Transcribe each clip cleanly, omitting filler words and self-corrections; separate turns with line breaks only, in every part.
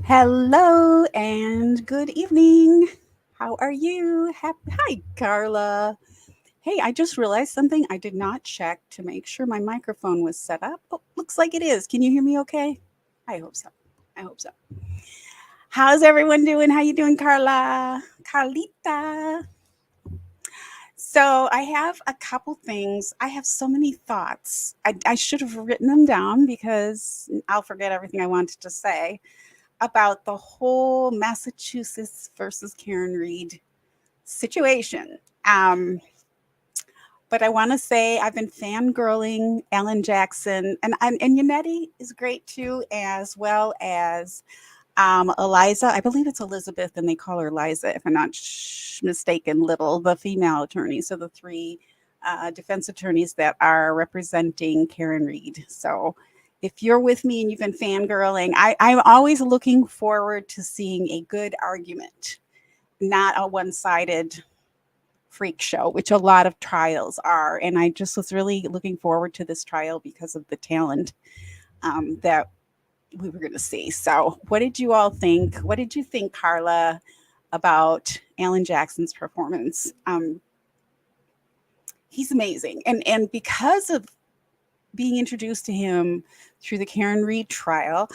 Hello and good evening. How are you? Hi, Carla. Hey, I just realized something. I did not check to make sure my microphone was set up. Oh, looks like it is. Can you hear me okay? I hope so. I hope so. How's everyone doing? How you doing, Carla? Carlita. So I have a couple things. I have so many thoughts. I should have written them down because I'll forget everything I wanted to say about the whole Massachusetts versus Karen Reed situation. Um, but I want to say I've been fangirling Alan Jackson, and Yannetti is great too, as well as Eliza. I believe it's Elizabeth, and they call her Liza, if I'm not mistaken. Little, the female attorney. So the three defense attorneys that are representing Karen Reed. So if you're with me and you've been fangirling, I'm always looking forward to seeing a good argument, not a one-sided freak show, which a lot of trials are. And I just was really looking forward to this trial because of the talent that we were going to see. So, what did you all think? What did you think, Carla, about Alan Jackson's performance? He's amazing, and because of being introduced to him through the Karen Reed trial,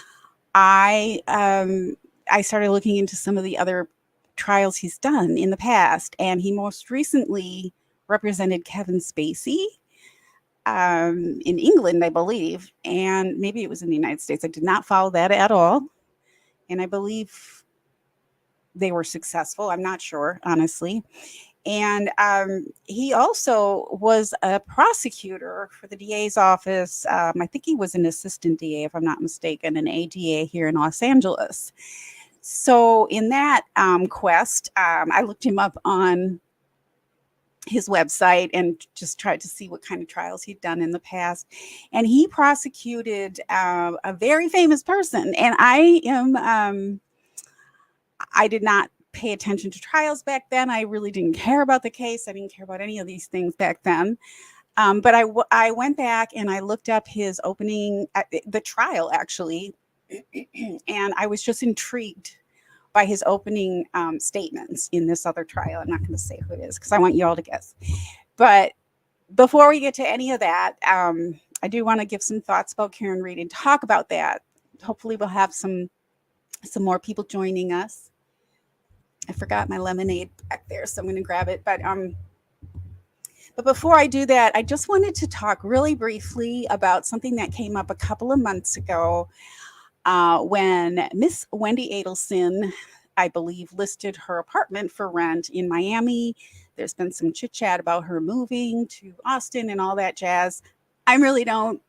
I um, I started looking into some of the other trials he's done in the past, and he most recently represented Kevin Spacey in England, I believe, and maybe it was in the United States. I did not follow that at all, and I believe they were successful. I'm not sure, honestly. And he also was a prosecutor for the DA's office. I think he was an assistant DA, if I'm not mistaken, an ADA here in Los Angeles. So, in that quest, I looked him up on his website and just tried to see what kind of trials he'd done in the past. And he prosecuted a very famous person. And I did not pay attention to trials back then. I really didn't care about the case. I didn't care about any of these things back then. But I went back and I looked up his opening, the trial actually, and I was just intrigued by his opening statements in this other trial. I'm not going to say who it is because I want you all to guess. But before we get to any of that, I do want to give some thoughts about Karen Reed and talk about that. Hopefully, we'll have some more people joining us. I forgot my lemonade back there, so I'm going to grab it. But before I do that, I just wanted to talk really briefly about something that came up a couple of months ago when Miss Wendi Adelson, I believe, listed her apartment for rent in Miami. There's been some chit chat about her moving to Austin and all that jazz. I really don't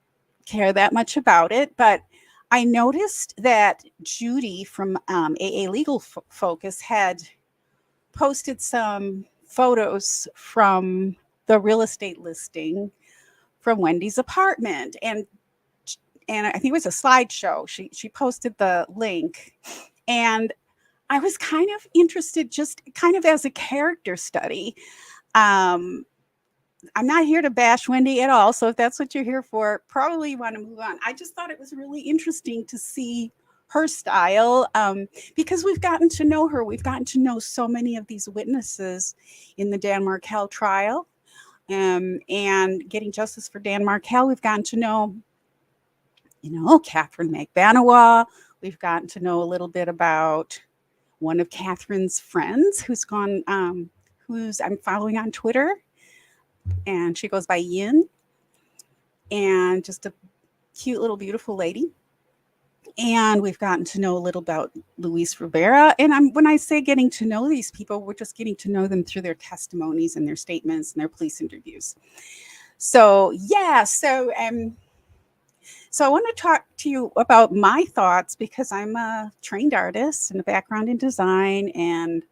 care that much about it, but I noticed that Judy from AA Legal Focus had posted some photos from the real estate listing from Wendy's apartment, and I think it was a slideshow. She posted the link, and I was kind of interested, just kind of as a character study. Um, I'm not here to bash Wendy at all, so if that's what you're here for, probably you want to move on. I just thought it was really interesting to see her style because we've gotten to know her. We've gotten to know so many of these witnesses in the Dan Markel trial, and getting justice for Dan Markel. We've gotten to know, Catherine McBanawa. We've gotten to know a little bit about one of Catherine's friends who's I'm following on Twitter, and she goes by Yin, and just a cute little beautiful lady. And we've gotten to know a little about Luis Rivera. And when I say getting to know these people, we're just getting to know them through their testimonies and their statements and their police interviews. So yeah, so I want to talk to you about my thoughts because I'm a trained artist and a background in design, and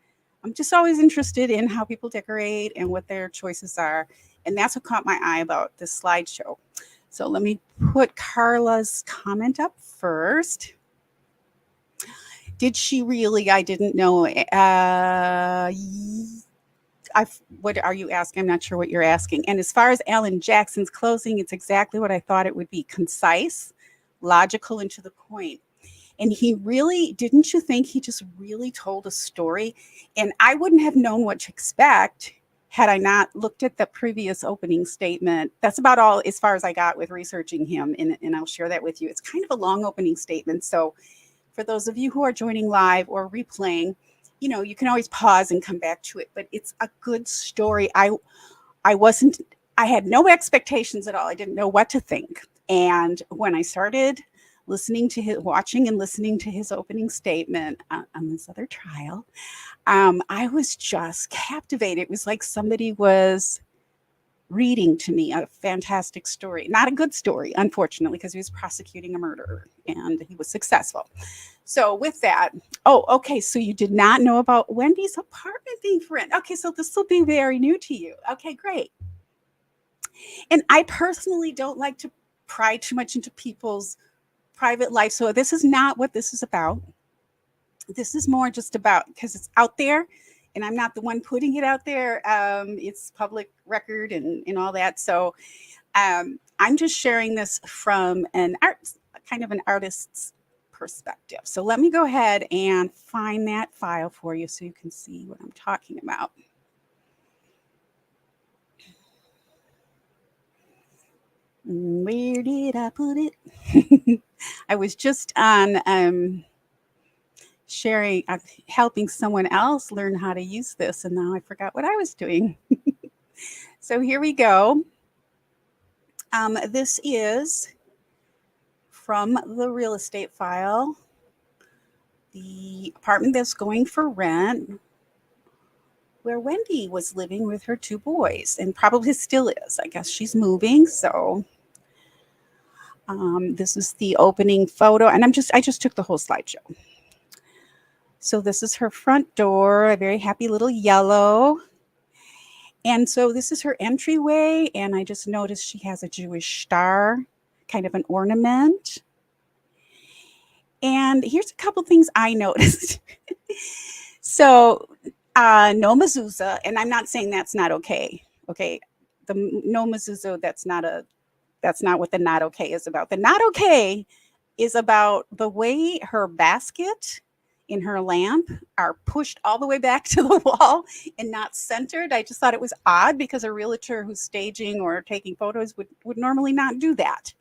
I'm just always interested in how people decorate and what their choices are. And that's what caught my eye about this slideshow. So let me put Carla's comment up first. Did she really? I didn't know. What are you asking? I'm not sure what you're asking. And as far as Alan Jackson's closing, it's exactly what I thought it would be: concise, logical, and to the point. And he really, didn't you think he just really told a story? And I wouldn't have known what to expect had I not looked at the previous opening statement. That's about all as far as I got with researching him, and I'll share that with you. It's kind of a long opening statement. So for those of you who are joining live or replaying, you can always pause and come back to it, but it's a good story. I had no expectations at all. I didn't know what to think. And when I started watching and listening to his opening statement on this other trial, I was just captivated. It was like somebody was reading to me a fantastic story. Not a good story, unfortunately, because he was prosecuting a murderer and he was successful. So with that, okay, so you did not know about Wendy's apartment being for rent. Okay, so this will be very new to you. Okay, great. And I personally don't like to pry too much into people's private life. So this is not what this is about. This is more just about, because it's out there and I'm not the one putting it out there. It's public record and all that. So I'm just sharing this from an artist's perspective. So let me go ahead and find that file for you so you can see what I'm talking about. Where did I put it? I was just on helping someone else learn how to use this, and now I forgot what I was doing. So here we go. This is from the real estate file, the apartment that's going for rent, where Wendi was living with her 2 boys, and probably still is. I guess she's moving, so this is the opening photo, and I just took the whole slideshow. So this is her front door, a very happy little yellow. And so this is her entryway, and I just noticed she has a Jewish star, kind of an ornament. And here's a couple things I noticed. So no mezuzah, and I'm not saying that's not okay. Okay, the no mezuzah, that's not what the not okay is about. The not okay is about the way her basket in her lamp are pushed all the way back to the wall and not centered. I just thought it was odd because a realtor who's staging or taking photos would normally not do that.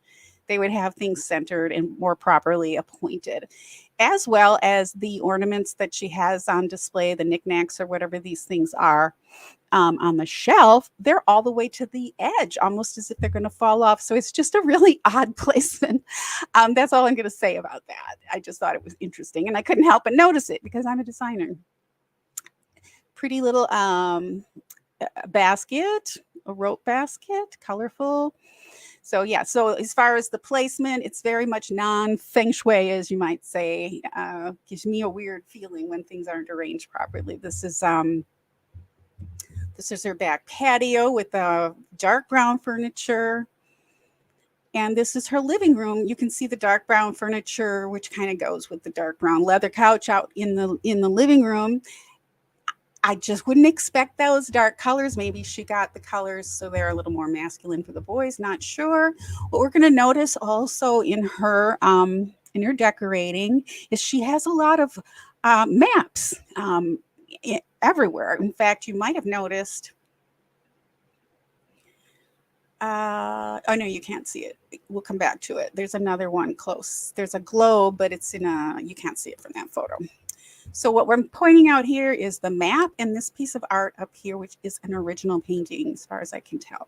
They would have things centered and more properly appointed, as well as the ornaments that she has on display, the knickknacks or whatever these things are. On the shelf, they're all the way to the edge, almost as if they're going to fall off. So it's just a really odd placement. That's all I'm going to say about that. I just thought it was interesting, and I couldn't help but notice it because I'm a designer. Pretty little basket, a rope basket, colorful. So yeah, so as far as the placement, it's very much non-feng shui, as you might say. Gives me a weird feeling when things aren't arranged properly. This is her back patio with dark brown furniture. And this is her living room. You can see the dark brown furniture, which kind of goes with the dark brown leather couch out in the living room. I just wouldn't expect those dark colors. Maybe she got the colors so they're a little more masculine for the boys. Not sure. What we're going to notice also in her decorating is she has a lot of maps. Everywhere. In fact, you might have noticed. Oh no, you can't see it. We'll come back to it. There's another one close. There's a globe, but it's you can't see it from that photo. So what we're pointing out here is the map and this piece of art up here, which is an original painting, as far as I can tell.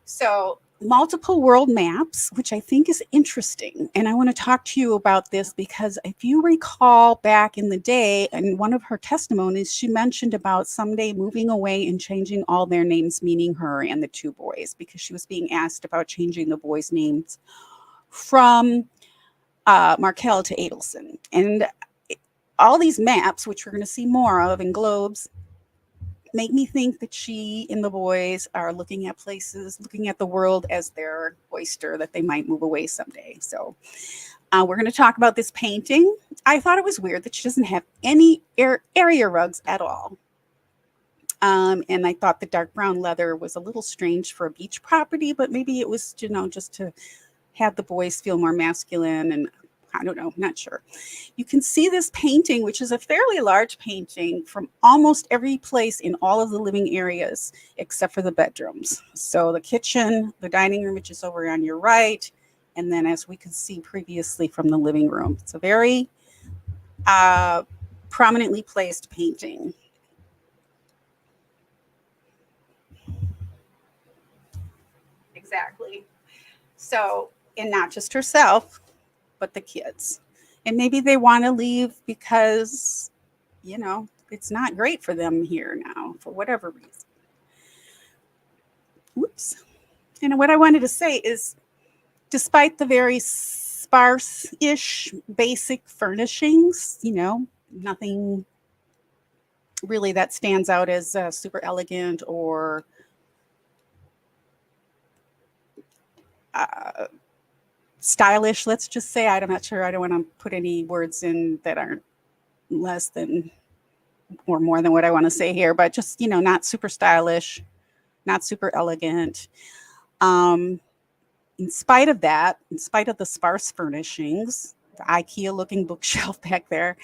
So multiple world maps, which I think is interesting. And I want to talk to you about this because if you recall back in the day, in one of her testimonies, she mentioned about someday moving away and changing all their names, meaning her and the 2 boys, because she was being asked about changing the boys' names from Markel to Adelson. And all these maps, which we're going to see more of, in globes, make me think that she and the boys are looking at places, looking at the world as their oyster, that they might move away someday. So we're going to talk about this painting. I thought it was weird that she doesn't have any area rugs at all. And I thought the dark brown leather was a little strange for a beach property, but maybe it was, just to have the boys feel more masculine and I don't know, not sure. You can see this painting, which is a fairly large painting, from almost every place in all of the living areas except for the bedrooms. So the kitchen, the dining room, which is over on your right, and then as we could see previously from the living room. It's a very prominently placed painting. Exactly. So, and not just herself, but the kids. And maybe they want to leave because, it's not great for them here now for whatever reason. Whoops. And what I wanted to say is, despite the very sparse ish basic furnishings, nothing really that stands out as super elegant or stylish, let's just say. I'm not sure. I don't want to put any words in that aren't less than or more than what I want to say here, but just, not super stylish, not super elegant. In spite of that, in spite of the sparse furnishings, the IKEA looking bookshelf back there,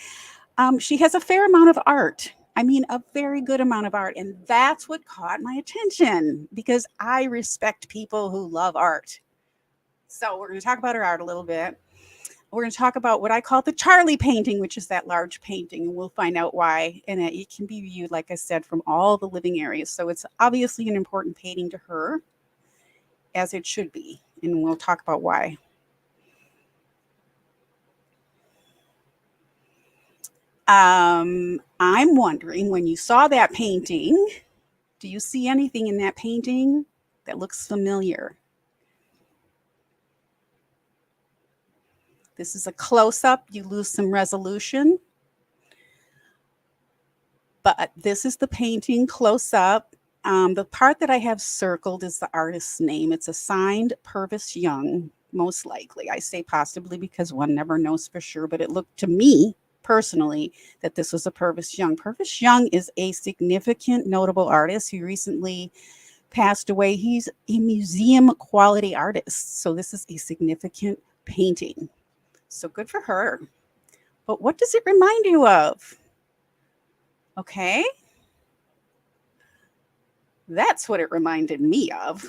she has a fair amount of art. I mean, a very good amount of art. And that's what caught my attention because I respect people who love art. So we're going to talk about her art a little bit. We're going to talk about what I call the Charlie painting, which is that large painting, and we'll find out why. And it can be viewed, like I said, from all the living areas. So it's obviously an important painting to her, as it should be. And we'll talk about why. I'm wondering, when you saw that painting, do you see anything in that painting that looks familiar? This is a close-up. You lose some resolution. But this is the painting close-up. The part that I have circled is the artist's name. It's assigned Purvis Young, most likely. I say possibly because one never knows for sure, but it looked to me personally that this was a Purvis Young. Purvis Young is a significant, notable artist who recently passed away. He's a museum quality artist. So this is a significant painting. So good for her. But what does it remind you of? Okay. That's what it reminded me of.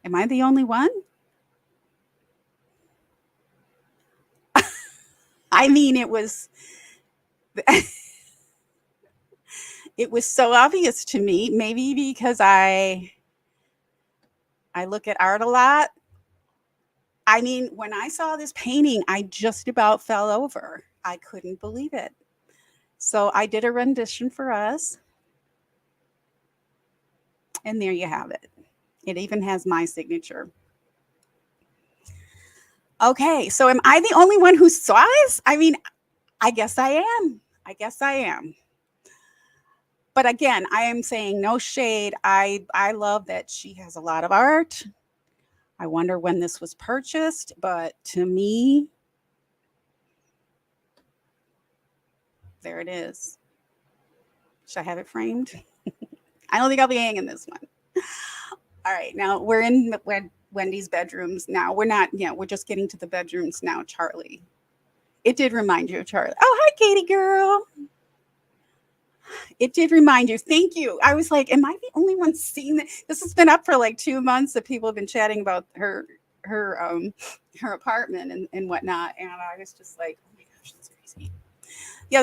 Am I the only one? I mean, it was so obvious to me, maybe because I look at art a lot. I mean, when I saw this painting, I just about fell over. I couldn't believe it. So I did a rendition for us. And there you have it. It even has my signature. Okay, so am I the only one who saw this? I mean, I guess I am. But again, I am saying no shade. I love that she has a lot of art. I wonder when this was purchased, but to me, there it is. Should I have it framed? I don't think I'll be hanging this one. All right, now we're in Wendy's bedrooms now. We're not, we're just getting to the bedrooms now, Charlie. It did remind you of Charlie. Oh, hi, Katie girl. It did remind you. Thank you. I was like, am I the only one seeing this? This has been up for like 2 months that people have been chatting about her apartment and whatnot. And I was just like, oh my gosh, that's crazy. The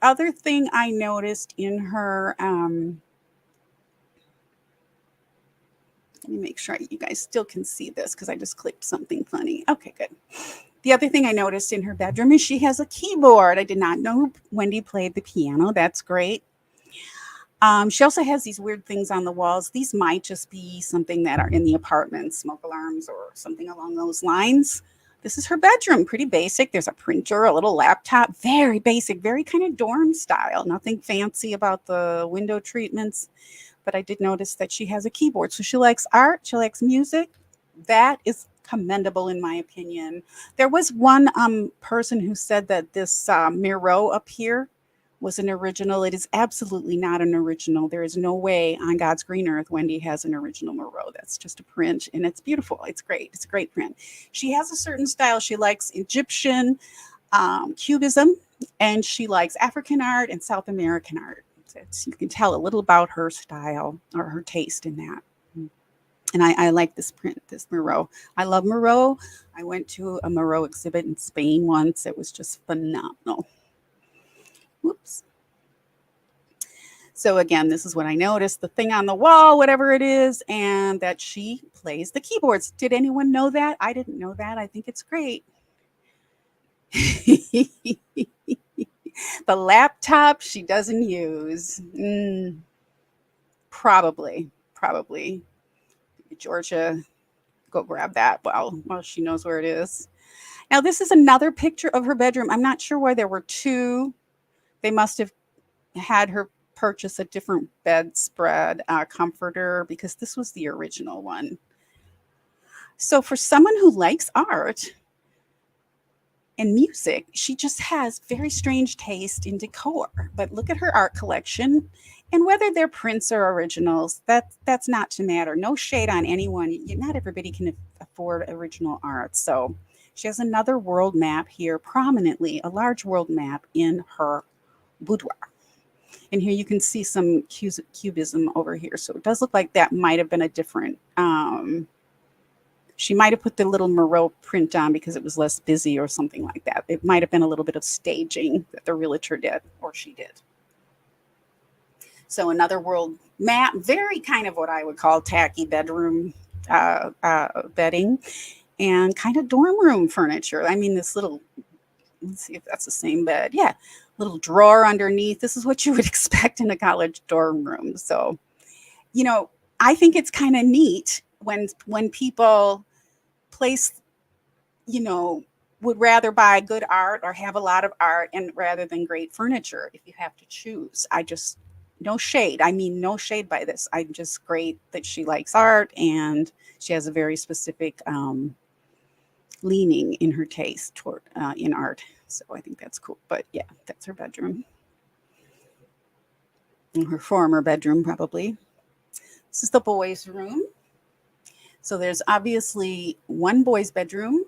other thing I noticed in her, let me make sure you guys still can see this because I just clicked something funny. Okay, good. The other thing I noticed in her bedroom is she has a keyboard. I did not know Wendi played the piano. That's great. She also has these weird things on the walls. These might just be something that are in the apartment, smoke alarms or something along those lines. This is her bedroom, pretty basic. There's a printer, a little laptop, very basic, very kind of dorm style. Nothing fancy about the window treatments. But I did notice that she has a keyboard. So she likes art, she likes music. That is commendable in my opinion. There was one person who said that this Miro up here was an original. It is absolutely not an original. There is no way on God's green earth Wendi has an original Moreau. That's just a print, and it's beautiful. It's great. It's a great print. She has a certain style. She likes Egyptian Cubism, and she likes African art and South American art. You can tell a little about her style or her taste in that. And I like this print, this Moreau. I love Moreau. I went to a Moreau exhibit in Spain once. It was just phenomenal. Whoops. So again, this is what I noticed, the thing on the wall, whatever it is, and that she plays the keyboards. Did anyone know that? I didn't know that. I think it's great. The laptop she doesn't use. Probably. Georgia, go grab that while she knows where it is. Now, this is another picture of her bedroom. I'm not sure why there were two. They must have had her purchase a different bedspread comforter because this was the original one. So for someone who likes art and music, she just has very strange taste in decor. But look at her art collection, and whether they're prints or originals, that's not to matter. No shade on anyone. Not everybody can afford original art. So she has another world map here, prominently, a large world map in her boudoir. And here you can see some cubism over here. So it does look like that might have been a different, she might have put the little Moreau print on because it was less busy or something like that. It might have been a little bit of staging that the realtor did, or she did. So another world map, very kind of what I would call tacky bedroom bedding, and kind of dorm room furniture. I mean, this little, let's see if that's the same bed. Yeah, little drawer underneath. This is what you would expect in a college dorm room. So, you know, I think it's kind of neat when people place, you know, would rather buy good art or have a lot of art and rather than great furniture if you have to choose. I just, no shade. I mean, no shade by this. I'm just great that she likes art and she has a very specific leaning in her taste toward in art. So I think that's cool. But yeah, that's her bedroom. Her former bedroom, probably. This is the boys' room. So there's obviously one boys' bedroom.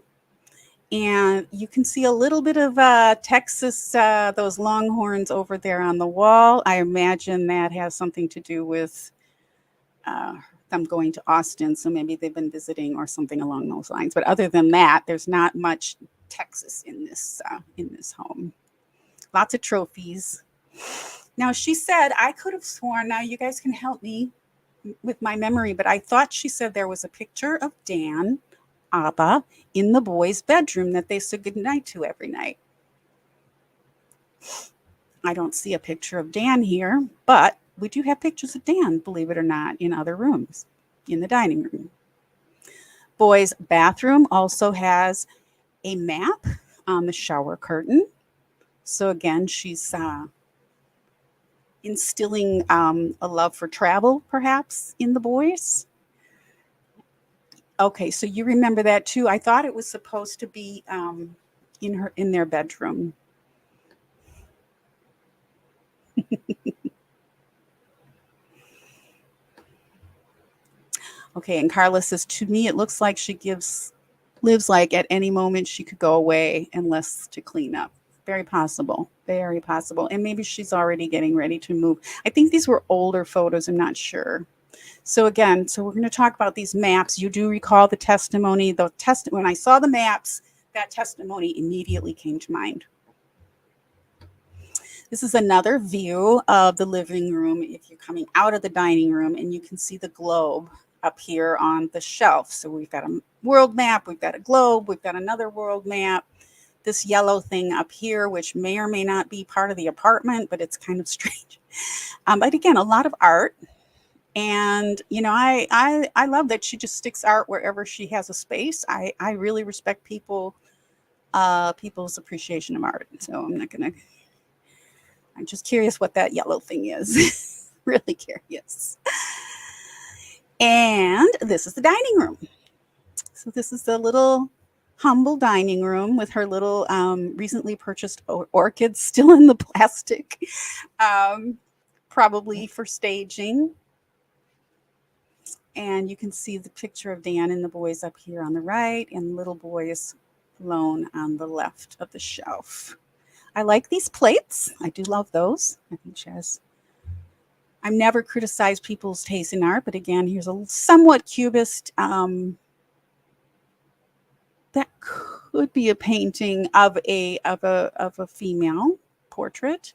And you can see a little bit of Texas, those Longhorns over there on the wall. I imagine that has something to do with them going to Austin. So maybe they've been visiting or something along those lines. But other than that, there's not much Texas in this home. Lots of trophies. Now, she said, I could have sworn, now you guys can help me with my memory, but I thought she said there was a picture of Dan, Abba, in the boys' bedroom that they said goodnight to every night. I don't see a picture of Dan here, but we do have pictures of Dan, believe it or not, in other rooms, in the dining room. Boys' bathroom also has a map on the shower curtain. So again, she's instilling a love for travel, perhaps, in the boys. Okay, so you remember that too. I thought it was supposed to be in their bedroom. Okay, and Carla says, to me, it looks like she lives like at any moment she could go away unless to clean up. Very possible, very possible. And maybe she's already getting ready to move. I think these were older photos, I'm not sure. So again, we're going to talk about these maps. You do recall the testimony. When I saw the maps, that testimony immediately came to mind. This is another view of the living room if you're coming out of the dining room, and you can see the globe up here on the shelf. So we've got a world map, we've got a globe, we've got another world map. This yellow thing up here, which may or may not be part of the apartment, but it's kind of strange. But again, a lot of art. And, you know, I love that she just sticks art wherever she has a space. I really respect people's appreciation of art. So I'm just curious what that yellow thing is. Really curious. And this is the dining room. So this is the little humble dining room with her little recently purchased orchids still in the plastic, probably for staging. And you can see the picture of Dan and the boys up here on the right, and little boys alone on the left of the shelf. I like these plates. I do love those. I think she has. I've never criticized people's taste in art, but again, here's a somewhat cubist. That could be a painting of a female portrait,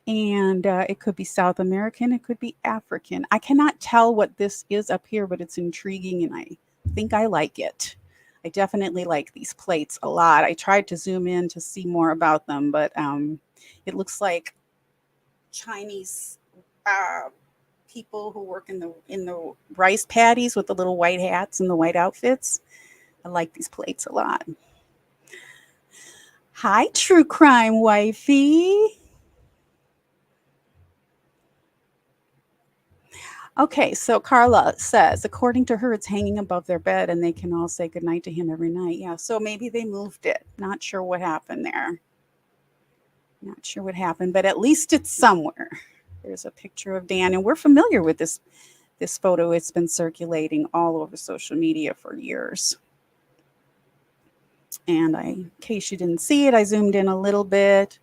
and it could be South American, it could be African. I cannot tell what this is up here, but it's intriguing, and I think I like it. I definitely like these plates a lot. I tried to zoom in to see more about them, but it looks like Chinese people who work in the rice paddies with the little white hats and the white outfits. I like these plates a lot. Hi, true crime wifey. Okay, so Carla says, according to her, it's hanging above their bed and they can all say goodnight to him every night. Yeah, so maybe they moved it. Not sure what happened there. Not sure what happened, but at least it's somewhere. There's a picture of Dan, and we're familiar with this photo. It's been circulating all over social media for years. And in case you didn't see it, I zoomed in a little bit.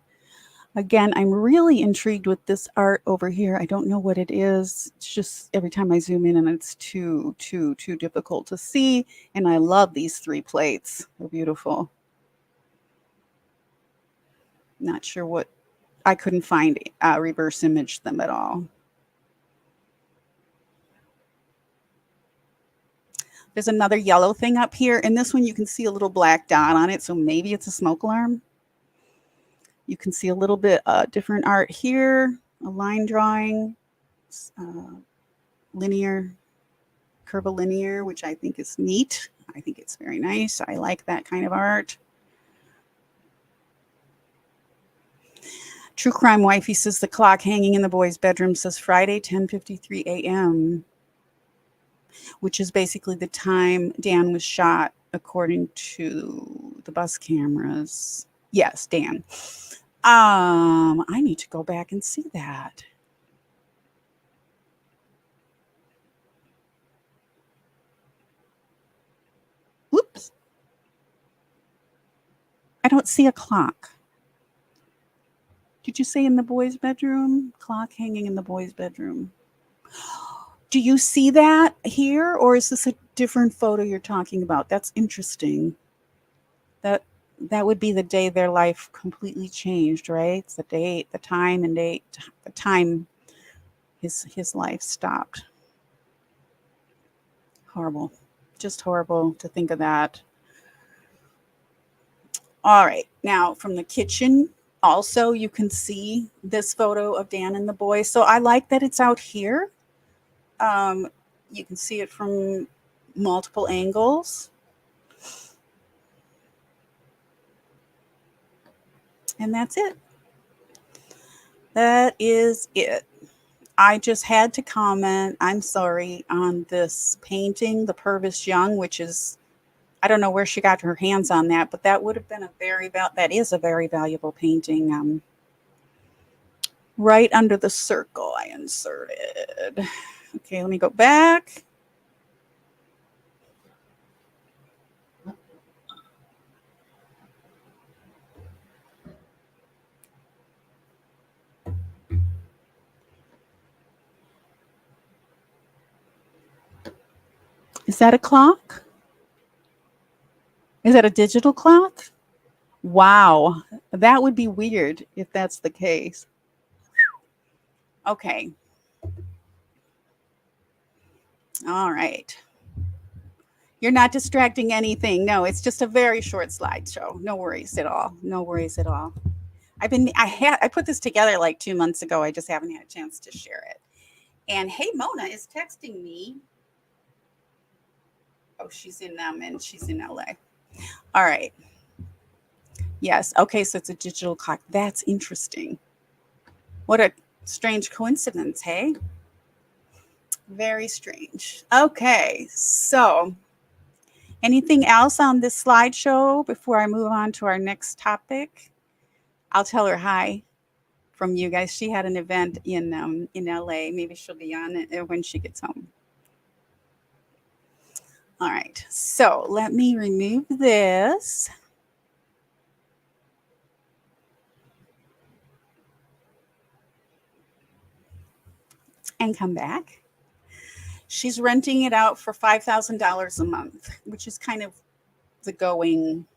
Again, I'm really intrigued with this art over here. I don't know what it is. It's just every time I zoom in and it's too difficult to see. And I love these three plates. They're beautiful. Not sure what, I couldn't find reverse image them at all. There's another yellow thing up here. And this one you can see a little black dot on it. So maybe it's a smoke alarm. You can see a little bit different art here, a line drawing, linear, curvilinear, which I think is neat. I think it's very nice. I like that kind of art. True Crime Wifey says the clock hanging in the boys' bedroom says Friday, 10:53 a.m., which is basically the time Dan was shot, according to the bus cameras. Yes, Dan. I need to go back and see that. Whoops. I don't see a clock. Did you say in the boys' bedroom? Clock hanging in the boys' bedroom. Do you see that here, or is this a different photo you're talking about? That's interesting. That would be the day their life completely changed, right? It's the date, the time and date, the time his life stopped. Horrible. Just horrible to think of that. All right. Now from the kitchen, also you can see this photo of Dan and the boys. So I like that it's out here. You can see it from multiple angles. And that's it. That is it. I just had to comment, I'm sorry, on this painting, the Purvis Young, which is, I don't know where she got her hands on that, but that would have been that is a very valuable painting. Right under the circle I inserted. Okay, let me go back. Is that a clock? Is that a digital clock? Wow, that would be weird if that's the case. Okay. All right. You're not distracting anything. No, it's just a very short slideshow. No worries at all. No worries at all. I put this together like 2 months ago. I just haven't had a chance to share it. And hey, Mona is texting me. Oh, she's in she's in LA. All right. Yes. Okay. So it's a digital clock. That's interesting. What a strange coincidence. Hey. Very strange. Okay. So Anything else on this slideshow before I move on to our next topic? I'll tell her hi from you guys. She had an event in LA. Maybe she'll be on it when she gets home. All right, so let me remove this. And come back. She's renting it out for $5,000 a month, which is kind of the going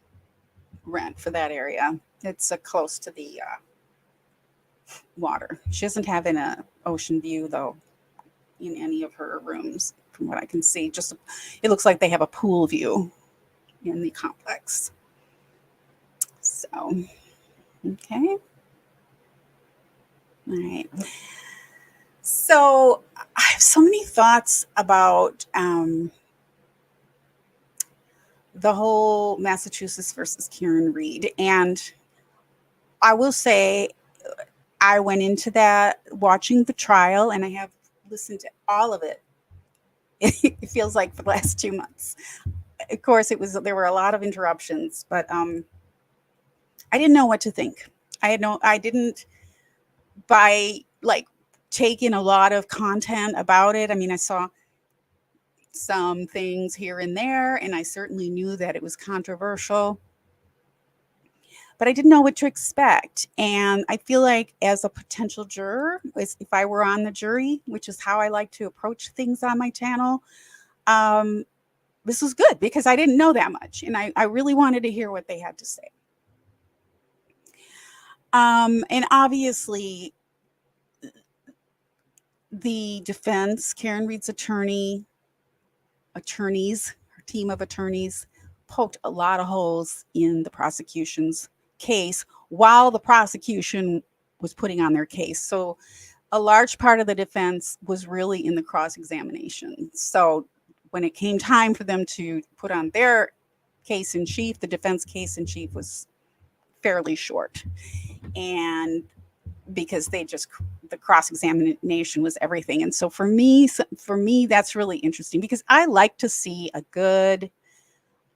rent for that area. It's close to the water. She doesn't have an ocean view though in any of her rooms, from what I can see. Just it looks like they have a pool view in the complex. So, okay. All right. So I have so many thoughts about the whole Massachusetts versus Karen Reed. And I will say, I went into that watching the trial, and I have listened to all of it. It feels like for the last 2 months. Of course, there were a lot of interruptions, but I didn't know what to think. I didn't take in a lot of content about it. I mean, I saw some things here and there, and I certainly knew that it was controversial, but I didn't know what to expect. And I feel like as a potential juror, if I were on the jury, which is how I like to approach things on my channel, this was good because I didn't know that much, and I really wanted to hear what they had to say. And obviously, the defense, Karen Reed's attorneys, her team of attorneys, poked a lot of holes in the prosecution's case while the prosecution was putting on their case. So a large part of the defense was really in the cross-examination. So when it came time for them to put on their case in chief, the defense case in chief was fairly short. And because the cross-examination was everything. And so for me, that's really interesting because I like to see a good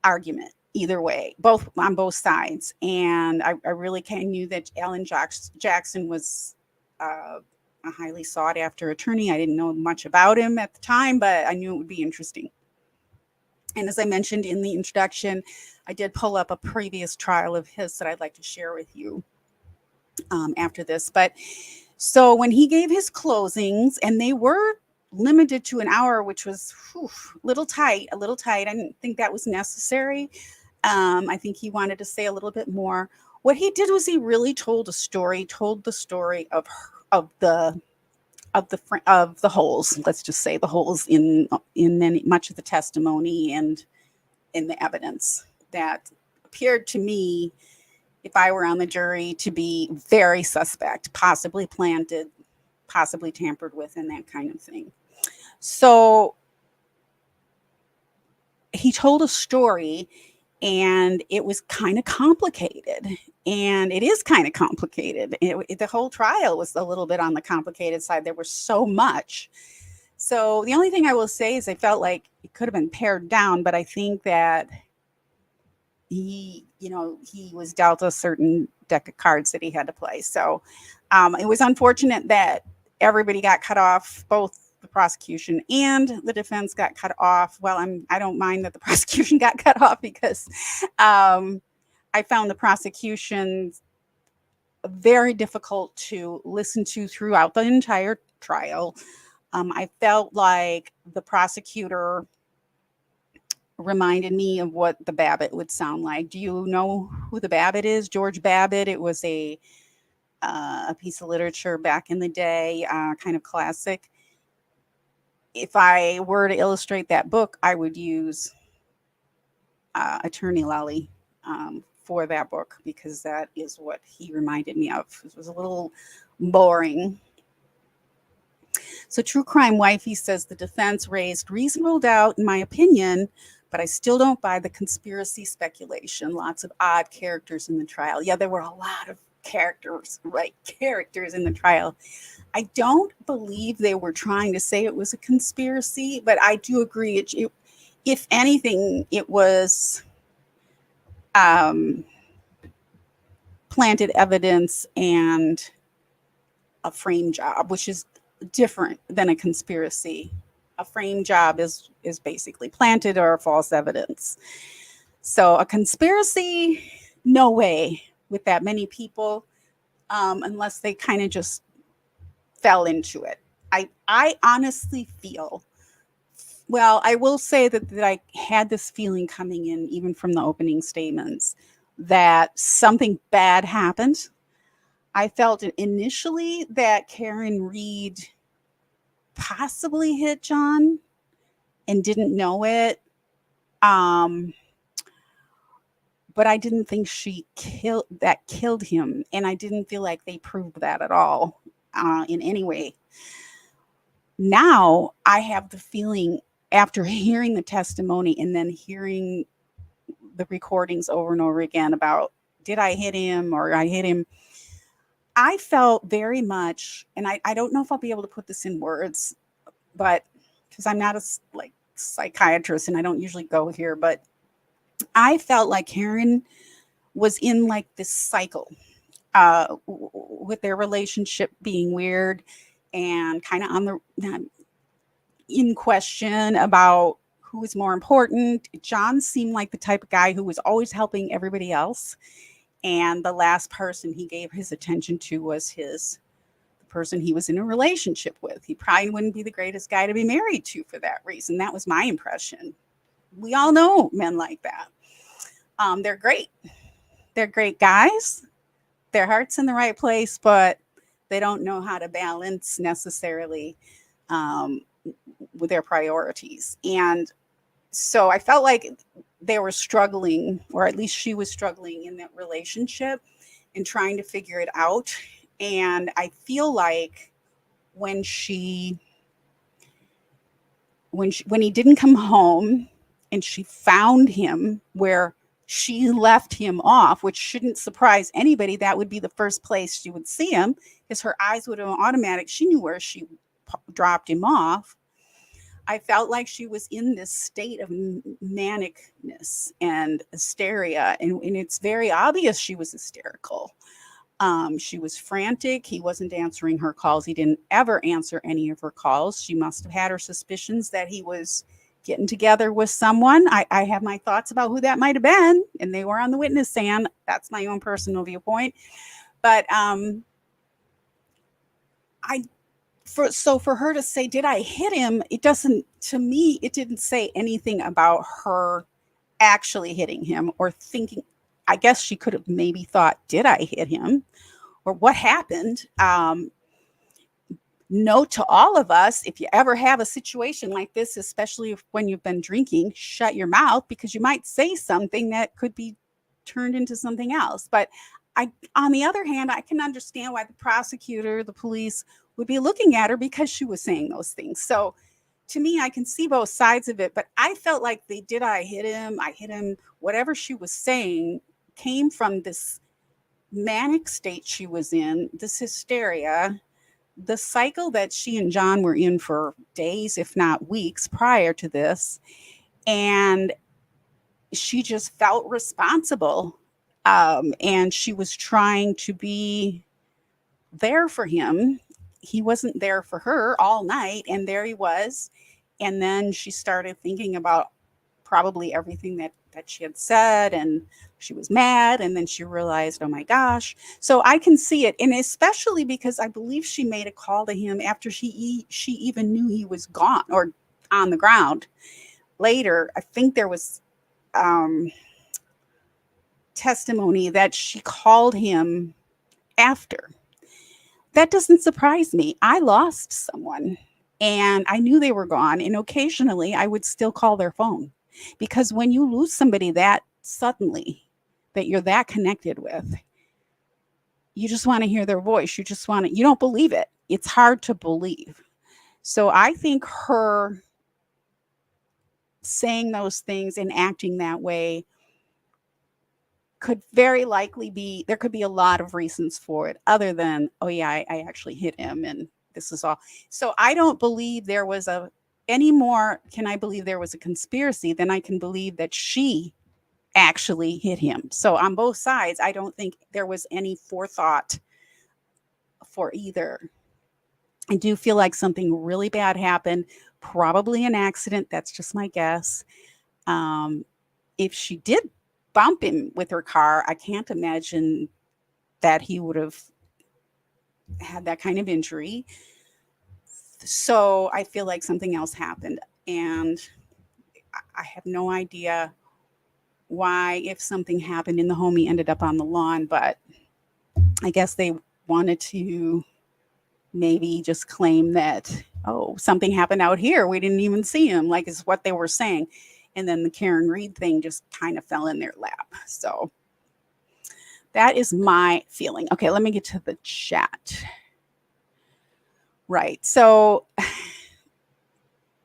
argument either way, on both sides. And I really knew that Alan Jackson was a highly sought after attorney. I didn't know much about him at the time, but I knew it would be interesting. And as I mentioned in the introduction, I did pull up a previous trial of his that I'd like to share with you after this. But so when he gave his closings, and they were limited to an hour, which was a little tight. I didn't think that was necessary. I think he wanted to say a little bit more. What he did was he really told the story of the holes. Let's just say the holes in much of the testimony and in the evidence that appeared to me, if I were on the jury, to be very suspect, possibly planted, possibly tampered with, and that kind of thing. So he told a story, and it was kind of complicated. And it is kind of complicated. The whole trial was a little bit on the complicated side. There was so much. So the only thing I will say is I felt like it could have been pared down, but I think that he was dealt a certain deck of cards that he had to play. So it was unfortunate that everybody got cut off, both the prosecution and the defense got cut off. Well, I don't mind that the prosecution got cut off because I found the prosecution very difficult to listen to throughout the entire trial. I felt like the prosecutor reminded me of what the Babbitt would sound like. Do you know who the Babbitt is? George Babbitt. It was a piece of literature back in the day, kind of classic. If I were to illustrate that book, I would use Attorney Lally for that book, because that is what he reminded me of. It was a little boring. So True Crime Wifey says the defense raised reasonable doubt, in my opinion, but I still don't buy the conspiracy speculation. Lots of odd characters in the trial. Yeah, there were a lot of characters in the trial. I don't believe they were trying to say it was a conspiracy, but I do agree if anything, it was planted evidence and a frame job, which is different than a conspiracy. A frame job is basically planted or false evidence. So a conspiracy, no way with that many people, unless they kind of just fell into it. I honestly feel, well, I will say that I had this feeling coming in even from the opening statements that something bad happened. I felt initially that Karen Reed possibly hit John and didn't know it. Um, but I didn't think she killed him, and I didn't feel like they proved that at all in any way. Now I have the feeling, after hearing the testimony and then hearing the recordings over and over again about, did I hit him or I hit him, I felt very much, and I don't know if I'll be able to put this in words, but because I'm not a psychiatrist and I don't usually go here, but I felt like Karen was in like this cycle with their relationship being weird and kind of on the in question about who was more important. John seemed like the type of guy who was always helping everybody else, and the last person he gave his attention to was the person he was in a relationship with. He probably wouldn't be the greatest guy to be married to for that reason. That was my impression. We all know men like that. They're great. They're great guys. Their heart's in the right place, but they don't know how to balance necessarily with their priorities. And so I felt like they were struggling, or at least she was struggling in that relationship and trying to figure it out. And I feel like when he didn't come home and she found him where she left him off, which shouldn't surprise anybody, that would be the first place she would see him, because her eyes would have automatic. She knew where she dropped him off. I felt like she was in this state of manicness and hysteria, and it's very obvious she was hysterical. She was frantic. He wasn't answering her calls. He didn't ever answer any of her calls. She must have had her suspicions that he was getting together with someone. I have my thoughts about who that might have been, and they were on the witness stand. That's my own personal viewpoint. But for her to say, did I hit him? It doesn't, to me, it didn't say anything about her actually hitting him or thinking. I guess she could have maybe thought, did I hit him? Or what happened? Note to all of us, if you ever have a situation like this, especially when you've been drinking, shut your mouth, because you might say something that could be turned into something else. But on the other hand, I can understand why the prosecutor, the police would be looking at her because she was saying those things. So to me, I can see both sides of it, but I felt like I hit him, whatever she was saying came from this manic state she was in, this hysteria, the cycle that she and John were in for days, if not weeks prior to this. And she just felt responsible. And she was trying to be there for him. He wasn't there for her all night, and there he was. And then she started thinking about probably everything that she had said, and she was mad, and then she realized, oh my gosh. So I can see it, and especially because I believe she made a call to him after she even knew he was gone or on the ground. Later, I think there was testimony that she called him after. That doesn't surprise me. I lost someone and I knew they were gone, and occasionally I would still call their phone, because when you lose somebody that suddenly, that you're that connected with, you just want to hear their voice. You don't believe it. It's hard to believe. So I think her saying those things and acting that way could very likely be, there could be a lot of reasons for it other than, oh yeah, I actually hit him and this is all. So I don't believe there was a any more can I believe there was a conspiracy than I can believe that she actually hit him. So on both sides, I don't think there was any forethought for either. I do feel like something really bad happened, probably an accident. That's just my guess. Um, if she did bump him with her car, I can't imagine that he would have had that kind of injury. So I feel like something else happened. And I have no idea why, if something happened in the home, he ended up on the lawn. But I guess they wanted to maybe just claim that, oh, something happened out here. We didn't even see him, like is what they were saying. And then the Karen Reed thing just kind of fell in their lap. So that is my feeling. Okay, let me get to the chat. Right. So,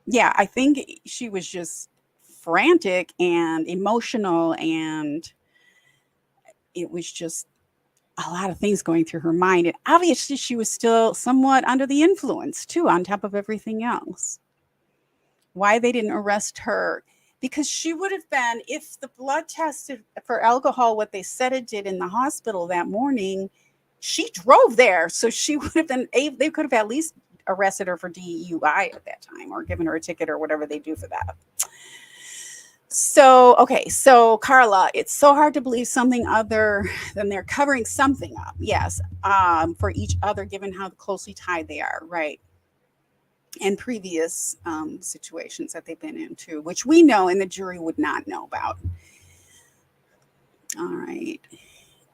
yeah, I think she was just frantic and emotional, and it was just a lot of things going through her mind. And obviously, she was still somewhat under the influence, too, on top of everything else. Why they didn't arrest her? Because she would have been, if the blood tested for alcohol, what they said it did in the hospital that morning, she drove there. So she would have been, they could have at least arrested her for DUI at that time, or given her a ticket, or whatever they do for that. So, okay. So Carla, it's so hard to believe something other than they're covering something up. Yes. For each other, given how closely tied they are. Right. And previous situations that they've been into, which we know and the jury would not know about. All right.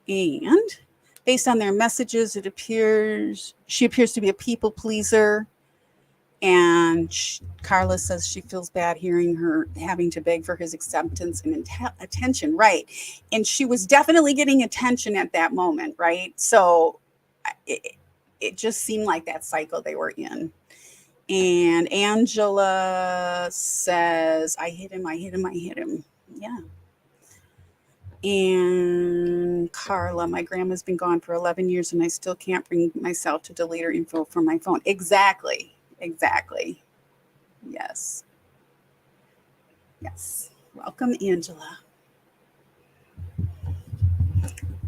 And based on their messages, it appears she appears to be a people pleaser. And Carla says she feels bad hearing her having to beg for his acceptance and attention. Right. And she was definitely getting attention at that moment. Right. So it just seemed like that cycle they were in. And Angela says, I hit him. Yeah. And Carla, my grandma's been gone for 11 years and I still can't bring myself to delete her info from my phone. Exactly. Yes. Welcome, Angela.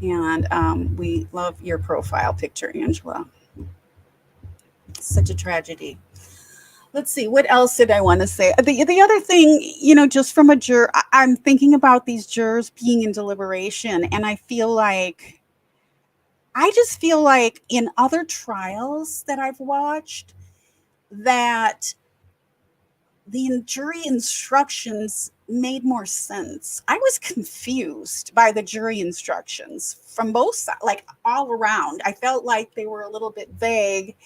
And we love your profile picture, Angela. Such a tragedy. Let's see, what else did I want to say? The other thing, just from a juror, I'm thinking about these jurors being in deliberation, and I just feel like in other trials that I've watched, that the jury instructions made more sense. I was confused by the jury instructions from both sides, like all around. I felt like they were a little bit vague,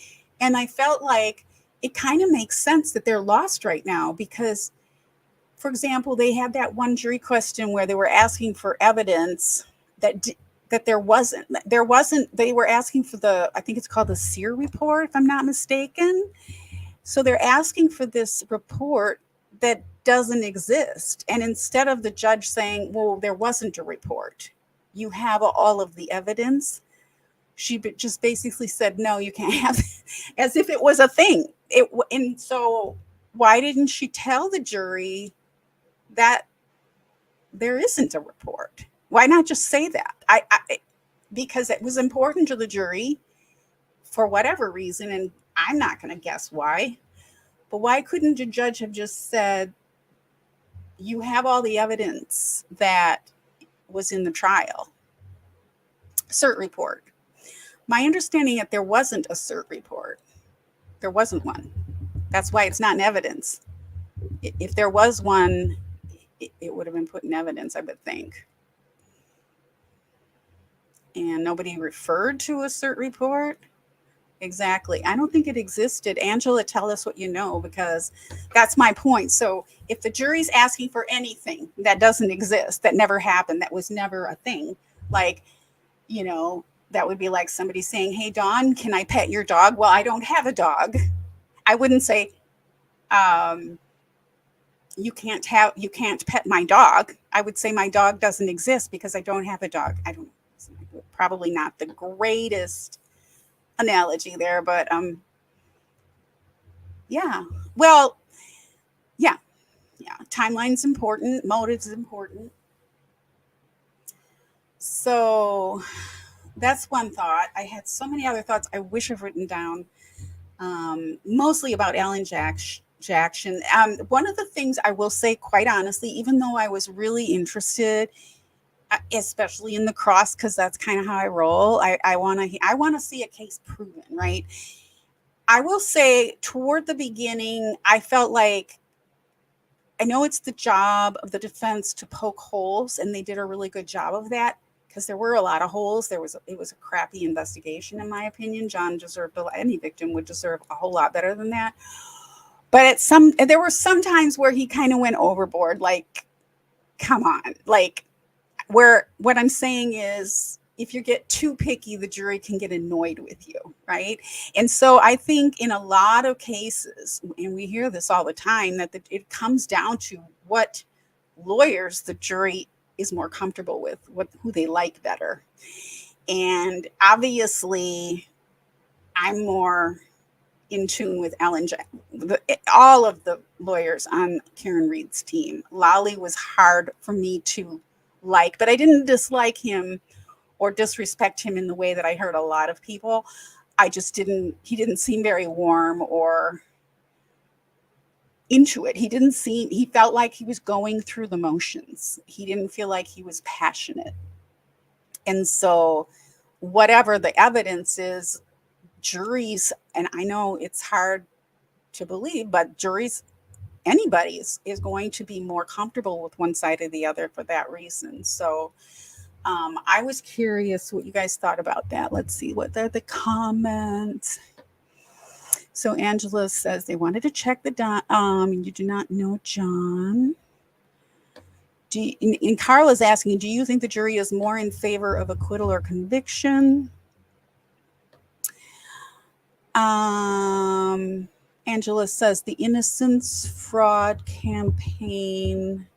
and I felt like it kind of makes sense that they're lost right now because, for example, they had that one jury question where they were asking for evidence that there wasn't. They were asking for I think it's called the SEER report, if I'm not mistaken. So they're asking for this report that doesn't exist. And instead of the judge saying, well, there wasn't a report, you have all of the evidence, she just basically said, no, you can't have it, as if it was a thing. And so why didn't she tell the jury that there isn't a report? Why not just say that? Because it was important to the jury for whatever reason, and I'm not going to guess why. But why couldn't the judge have just said, you have all the evidence that was in the trial? CERT report. My understanding that there wasn't a CERT report. There wasn't one. That's why it's not in evidence. If there was one, it would have been put in evidence, I would think. And nobody referred to a CERT report? Exactly. I don't think it existed. Angela, tell us what you know, because that's my point. So if the jury's asking for anything that doesn't exist, that never happened, that was never a thing, like, that would be like somebody saying, hey, Dawn, can I pet your dog? Well, I don't have a dog. I wouldn't say, you can't pet my dog. I would say my dog doesn't exist because I don't have a dog. I don't know. Probably not the greatest analogy there, but yeah. Well, Yeah, timeline's important, motive's important. So that's one thought. I had so many other thoughts I wish I've written down, mostly about Alan Jackson. One of the things I will say, quite honestly, even though I was really interested, especially in the cross, because that's kind of how I roll. I want to see a case proven, right? I will say, toward the beginning, I felt like, I know it's the job of the defense to poke holes, and they did a really good job of that because there were a lot of holes. It was a crappy investigation, in my opinion. John deserved, any victim would deserve a whole lot better than that. But there were some times where he kind of went overboard. Like, come on, like, where what I'm saying is, if you get too picky, the jury can get annoyed with you, right? And so I think in a lot of cases, and we hear this all the time, that it comes down to what lawyers the jury is more comfortable with, who they like better. And obviously, I'm more in tune with Ellen. All of the lawyers on Karen Reed's team. Lolly was hard for me to like, but I didn't dislike him or disrespect him in the way that I heard a lot of people. He didn't seem very warm or into it. He felt like he was going through the motions. He didn't feel like he was passionate. And so, whatever the evidence is, juries, and I know it's hard to believe, but juries, anybody is going to be more comfortable with one side or the other for that reason. So, I was curious what you guys thought about that. Let's see, what are the comments? So Angela says they wanted to check the you do not know John. And Carla's asking, do you think the jury is more in favor of acquittal or conviction? Angela says the innocence fraud campaign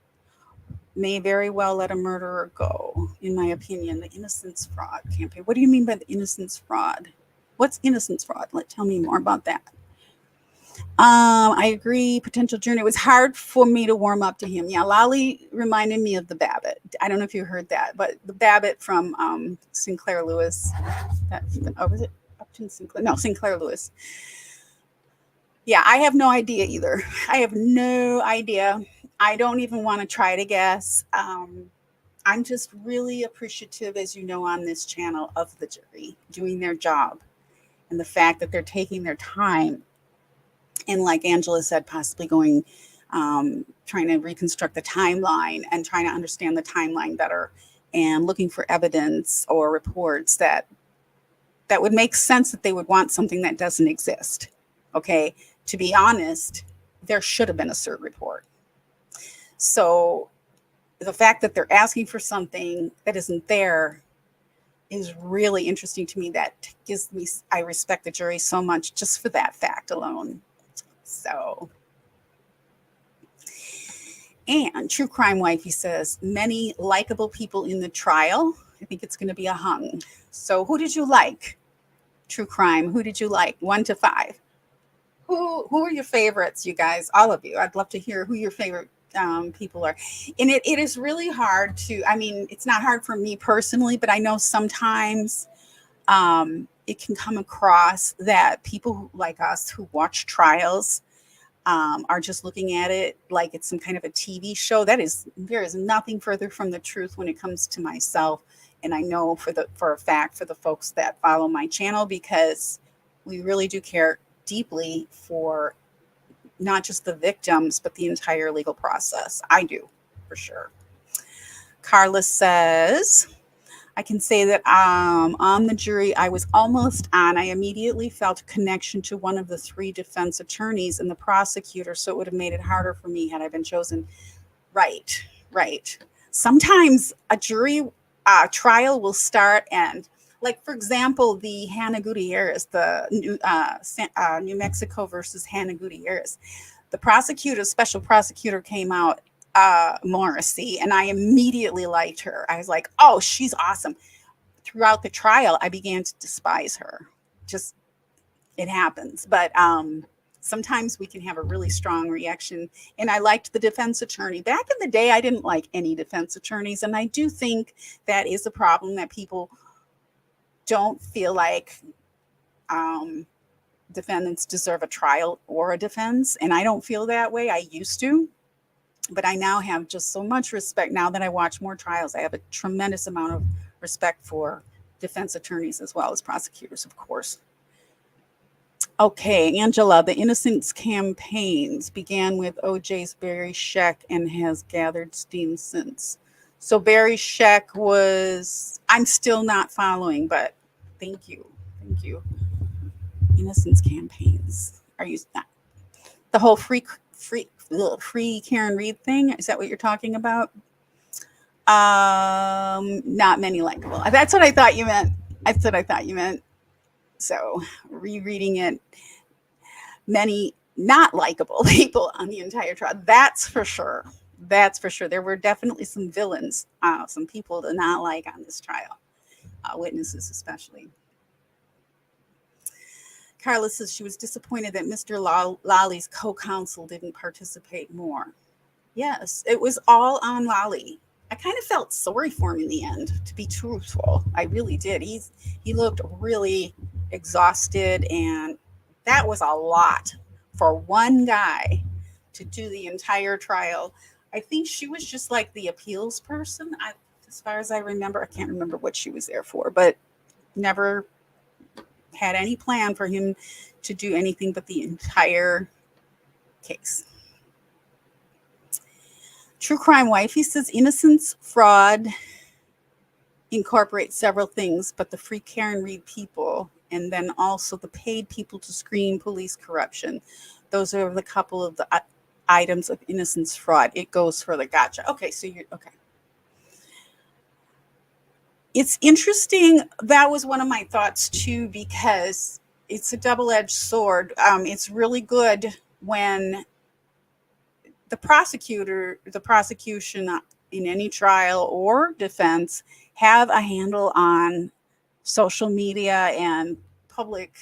may very well let a murderer go, in my opinion. The innocence fraud campaign. What do you mean by the innocence fraud? What's innocence fraud? Tell me more about that. I agree. Potential journey. It was hard for me to warm up to him. Yeah, Lolly reminded me of the Babbitt. I don't know if you heard that, but the Babbitt from Sinclair Lewis. Was it Upton Sinclair? No, Sinclair Lewis. Yeah, I have no idea either. I have no idea. I don't even want to try to guess. I'm just really appreciative, as you know, on this channel, of the jury doing their job and the fact that they're taking their time. And like Angela said, possibly going, trying to reconstruct the timeline and trying to understand the timeline better and looking for evidence or reports that would make sense, that they would want something that doesn't exist. Okay. To be honest, there should have been a cert report. So the fact that they're asking for something that isn't there is really interesting to me. That gives me, I respect the jury so much just for that fact alone. So, and True Crime Wifey says, many likable people in the trial. I think it's going to be a hung. So who did you like? True Crime, who did you like? 1 to 5. Who are your favorites, you guys? All of you. I'd love to hear who your favorite people are. And it is really hard to, I mean, it's not hard for me personally, but I know sometimes it can come across that people like us who watch trials are just looking at it like it's some kind of a TV show. There is nothing further from the truth when it comes to myself. And I know for a fact for the folks that follow my channel, because we really do care deeply for not just the victims, but the entire legal process. I do, for sure. Carla says, I can say that on the jury I was almost on, I immediately felt a connection to one of the 3 defense attorneys and the prosecutor, so it would have made it harder for me had I been chosen. Right. Sometimes a jury trial will start, and like, for example, the Hannah Gutierrez, the New Mexico versus Hannah Gutierrez, the special prosecutor came out, Morrissey, and I immediately liked her. I was like, oh, she's awesome. Throughout the trial, I began to despise her. Just, it happens. But sometimes we can have a really strong reaction. And I liked the defense attorney. Back in the day, I didn't like any defense attorneys. And I do think that is a problem, that people don't feel like defendants deserve a trial or a defense. And I don't feel that way. I used to. But I now have just so much respect. Now that I watch more trials, I have a tremendous amount of respect for defense attorneys as well as prosecutors, of course. Okay, Angela, the Innocence campaigns began with OJ's Barry Scheck and has gathered steam since. So Barry Scheck was, I'm still not following, but thank you. Thank you. Innocence campaigns. Are you not? The whole free Karen Reed thing? Is that what you're talking about? Not many likable. That's what I thought you meant. That's what I thought you meant. So rereading it, many not likable people on the entire trial. That's for sure. That's for sure. There were definitely some villains, some people to not like on this trial, witnesses especially. Carla says she was disappointed that Mr. Lolly's co-counsel didn't participate more. Yes, it was all on Lolly. I kind of felt sorry for him in the end, to be truthful. I really did. He looked really exhausted, and that was a lot for one guy to do the entire trial. I think she was just like the appeals person. As far as I remember, I can't remember what she was there for, but never had any plan for him to do anything but the entire case. True Crime Wifey says innocence fraud incorporates several things, but the free Karen Reed people, and then also the paid people to screen police corruption. Those are the couple of the items of innocence fraud. It goes for the gotcha. Okay, so you're okay. It's interesting. That was one of my thoughts too, because it's a double-edged sword. It's really good when the prosecution in any trial or defense have a handle on social media and public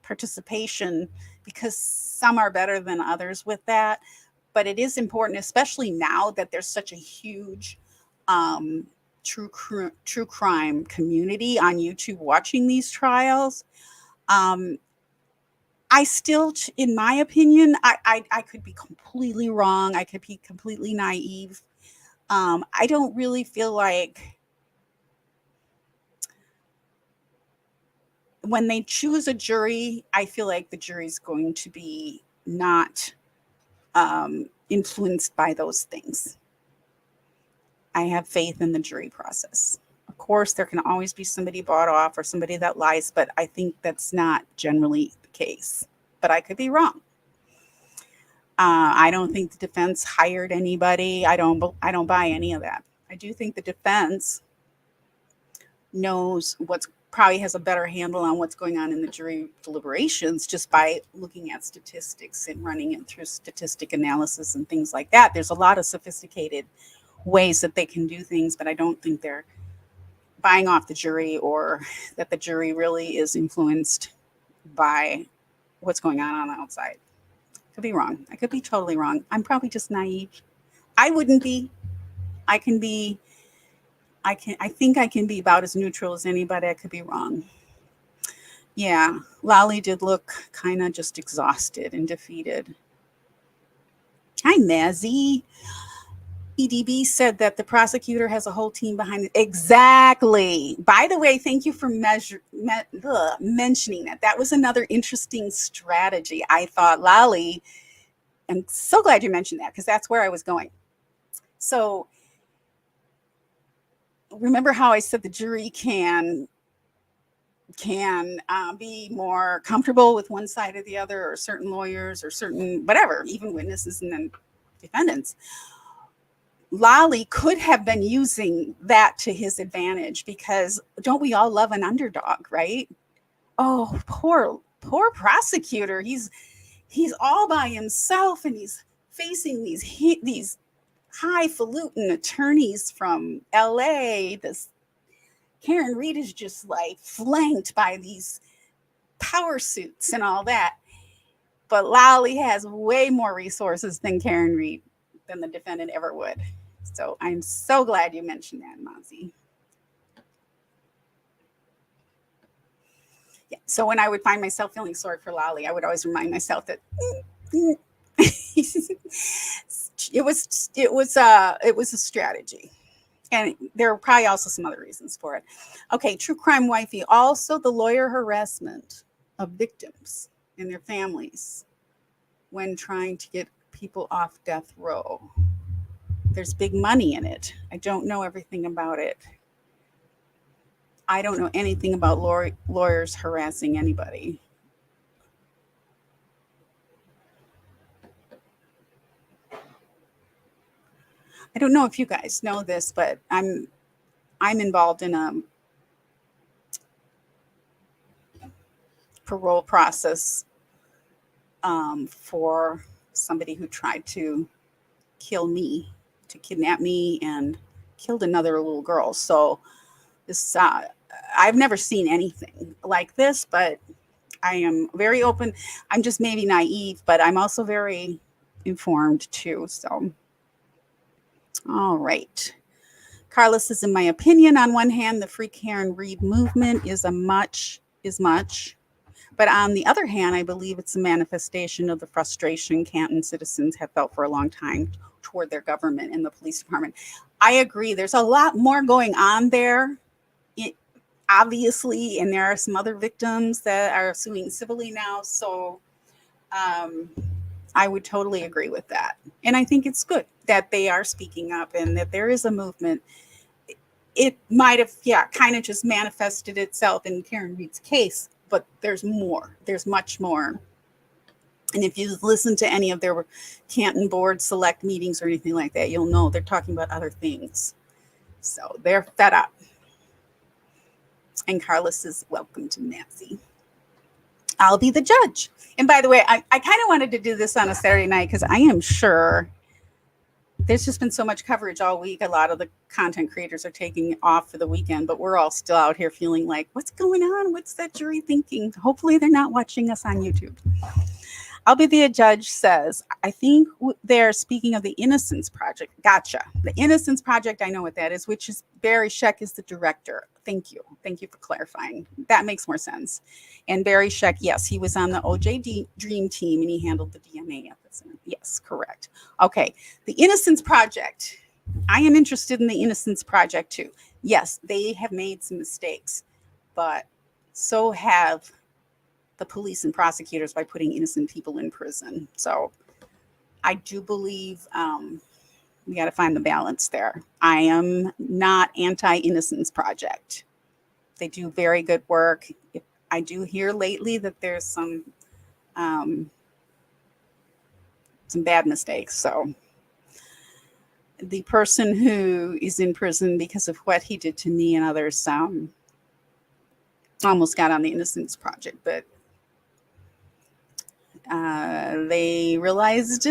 participation, because some are better than others with that. But it is important, especially now that there's such a huge true crime community on YouTube watching these trials. I still, in my opinion, I could be completely wrong. I could be completely naive. I don't really feel like when they choose a jury, I feel like the jury's going to be not influenced by those things. I have faith in the jury process. Of course, there can always be somebody bought off or somebody that lies, but I think that's not generally the case. But I could be wrong. I don't think the defense hired anybody. I don't buy any of that. I do think the defense knows probably has a better handle on what's going on in the jury deliberations just by looking at statistics and running it through statistic analysis and things like that. There's a lot of sophisticated ways that they can do things, but I don't think they're buying off the jury, or that the jury really is influenced by what's going on the outside. Could be wrong. I could be totally wrong. I'm probably just naive. I wouldn't be. I think I can be about as neutral as anybody. I could be wrong. Yeah, Lolly did look kind of just exhausted and defeated. Hi, Mazzy. EDB said that the prosecutor has a whole team behind it. Exactly. By the way, thank you for mentioning that. That was another interesting strategy. I thought, Lolly, I'm so glad you mentioned that, because that's where I was going. So remember how I said the jury can be more comfortable with one side or the other, or certain lawyers or certain whatever, even witnesses and then defendants. Lolly could have been using that to his advantage, because don't we all love an underdog, right? Oh, poor prosecutor. He's all by himself, and he's facing these highfalutin attorneys from LA. This Karen Reed is just like flanked by these power suits and all that. But Lolly has way more resources than Karen Reed, than the defendant ever would. So I'm so glad you mentioned that, Mozzie. Yeah. So when I would find myself feeling sorry for Lolly, I would always remind myself that it was a strategy. And there are probably also some other reasons for it. Okay, true crime wifey. Also, the lawyer harassment of victims and their families when trying to get people off death row. There's big money in it. I don't know everything about it. I don't know anything about lawyers harassing anybody. I don't know if you guys know this, but I'm involved in a parole process for somebody who tried to kill me, to kidnap me, and killed another little girl. So this, I've never seen anything like this, but I am very open. I'm just maybe naive, but I'm also very informed too. So, all right. Carlos says, in my opinion, on one hand, the Free Karen Reed movement is much. But on the other hand, I believe it's a manifestation of the frustration Canton citizens have felt for a long time toward their government and the police department. I agree. There's a lot more going on there, obviously, and there are some other victims that are suing civilly now. So I would totally agree with that. And I think it's good that they are speaking up and that there is a movement. It might have, kind of just manifested itself in Karen Reed's case, but there's more. There's much more. And if you listen to any of their Canton board select meetings or anything like that, you'll know they're talking about other things. So they're fed up. And Carlos is welcome to Nancy. I'll be the judge. And by the way, I kind of wanted to do this on a Saturday night because I am sure there's just been so much coverage all week. A lot of the content creators are taking off for the weekend, but we're all still out here feeling like, what's going on? What's that jury thinking? Hopefully they're not watching us on YouTube. I'll be the judge says, I think they're speaking of the Innocence Project. Gotcha. The Innocence Project, I know what that is, which is Barry Scheck is the director. Thank you. Thank you for clarifying. That makes more sense. And Barry Scheck, yes, he was on the OJ Dream Team and he handled the DNA episode. Yes, correct. Okay. The Innocence Project. I am interested in the Innocence Project too. Yes, they have made some mistakes, but so have the police and prosecutors by putting innocent people in prison. So I do believe we got to find the balance there. I am not anti-Innocence Project. They do very good work. I do hear lately that there's some bad mistakes. So the person who is in prison because of what he did to me and others almost got on the Innocence Project, but they realized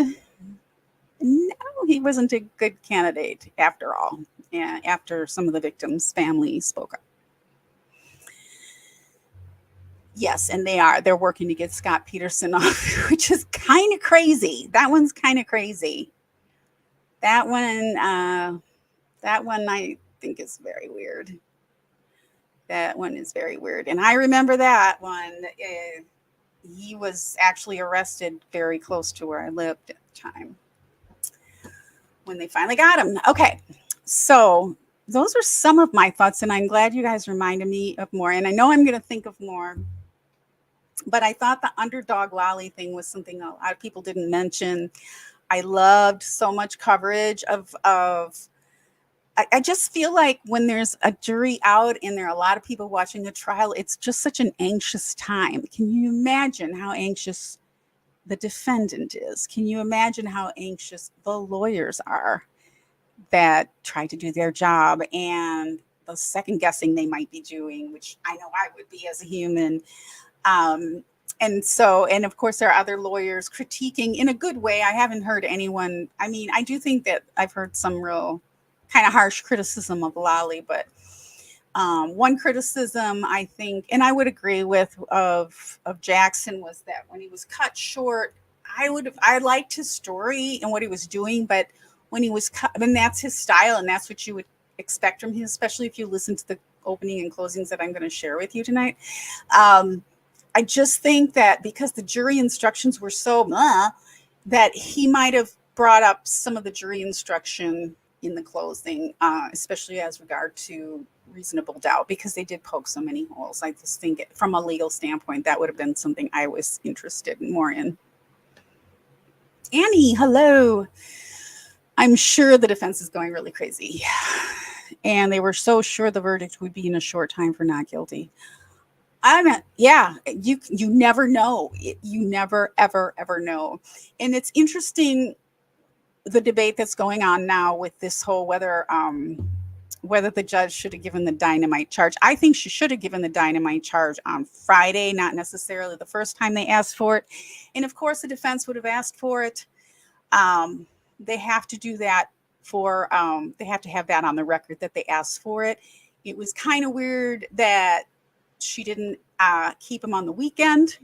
no, he wasn't a good candidate after all. And after some of the victims' family spoke up. Yes, and they're working to get Scott Peterson off, which is kind of crazy. That one's kind of crazy. That one I think is very weird. That one is very weird. And I remember that one. He was actually arrested very close to where I lived at the time when they finally got him. Okay, so those are some of my thoughts, and I'm glad you guys reminded me of more. And I know I'm going to think of more, but I thought the underdog Lolly thing was something a lot of people didn't mention. I loved so much coverage of I just feel like when there's a jury out and there are a lot of people watching the trial, it's just such an anxious time. Can you imagine how anxious the defendant is? Can you imagine how anxious the lawyers are that try to do their job and the second guessing they might be doing, which I know I would be as a human. And of course, there are other lawyers critiquing in a good way. I haven't heard anyone. I mean, I do think that I've heard some real kind of harsh criticism of Lolly, but One criticism I think, and I would agree with of Jackson, was that when he was cut short, I liked his story and what he was doing, but when he was cut, I mean that's his style and that's what you would expect from him, especially if you listen to the opening and closings that I'm going to share with you tonight. Um, I just think that because the jury instructions were so that he might have brought up some of the jury instruction in the closing, especially as regard to reasonable doubt, because they did poke so many holes. I just think from a legal standpoint, that would have been something I was interested more in. Annie, hello. I'm sure the defense is going really crazy. And they were so sure the verdict would be in a short time for not guilty. Yeah, you never know. You never, ever know. And it's interesting, the debate that's going on now with this whole whether the judge should have given the dynamite charge. I think she should have given the dynamite charge on Friday, not necessarily the first time they asked for it. And of course, the defense would have asked for it. They have to do that they have to have that on the record that they asked for it. It was kind of weird that she didn't keep him on the weekend,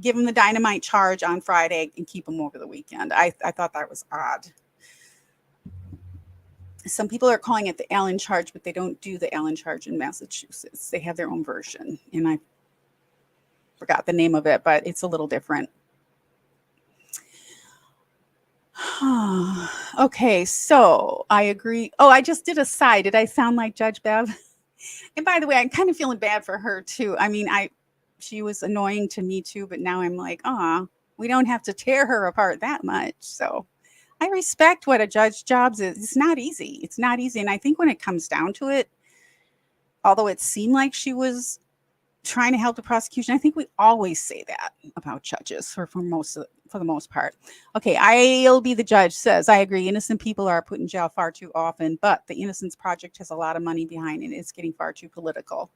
give him the dynamite charge on Friday, and keep him over the weekend. I thought that was odd. Some people are calling it the Allen charge, but they don't do the Allen charge in Massachusetts. They have their own version, and I forgot the name of it, but it's a little different. Okay, so I agree. Oh, I just did a sigh. Did I sound like Judge Bev? And by the way, I'm kind of feeling bad for her too. I mean, she was annoying to me too, but now I'm like, we don't have to tear her apart that much. So I respect what a judge jobs is. It's not easy. It's not easy. And I think when it comes down to it, although it seemed like she was trying to help the prosecution, I think we always say that about judges for the most part. Okay, I'll be the judge says, I agree. Innocent people are put in jail far too often, but the Innocence Project has a lot of money behind it. It's getting far too political.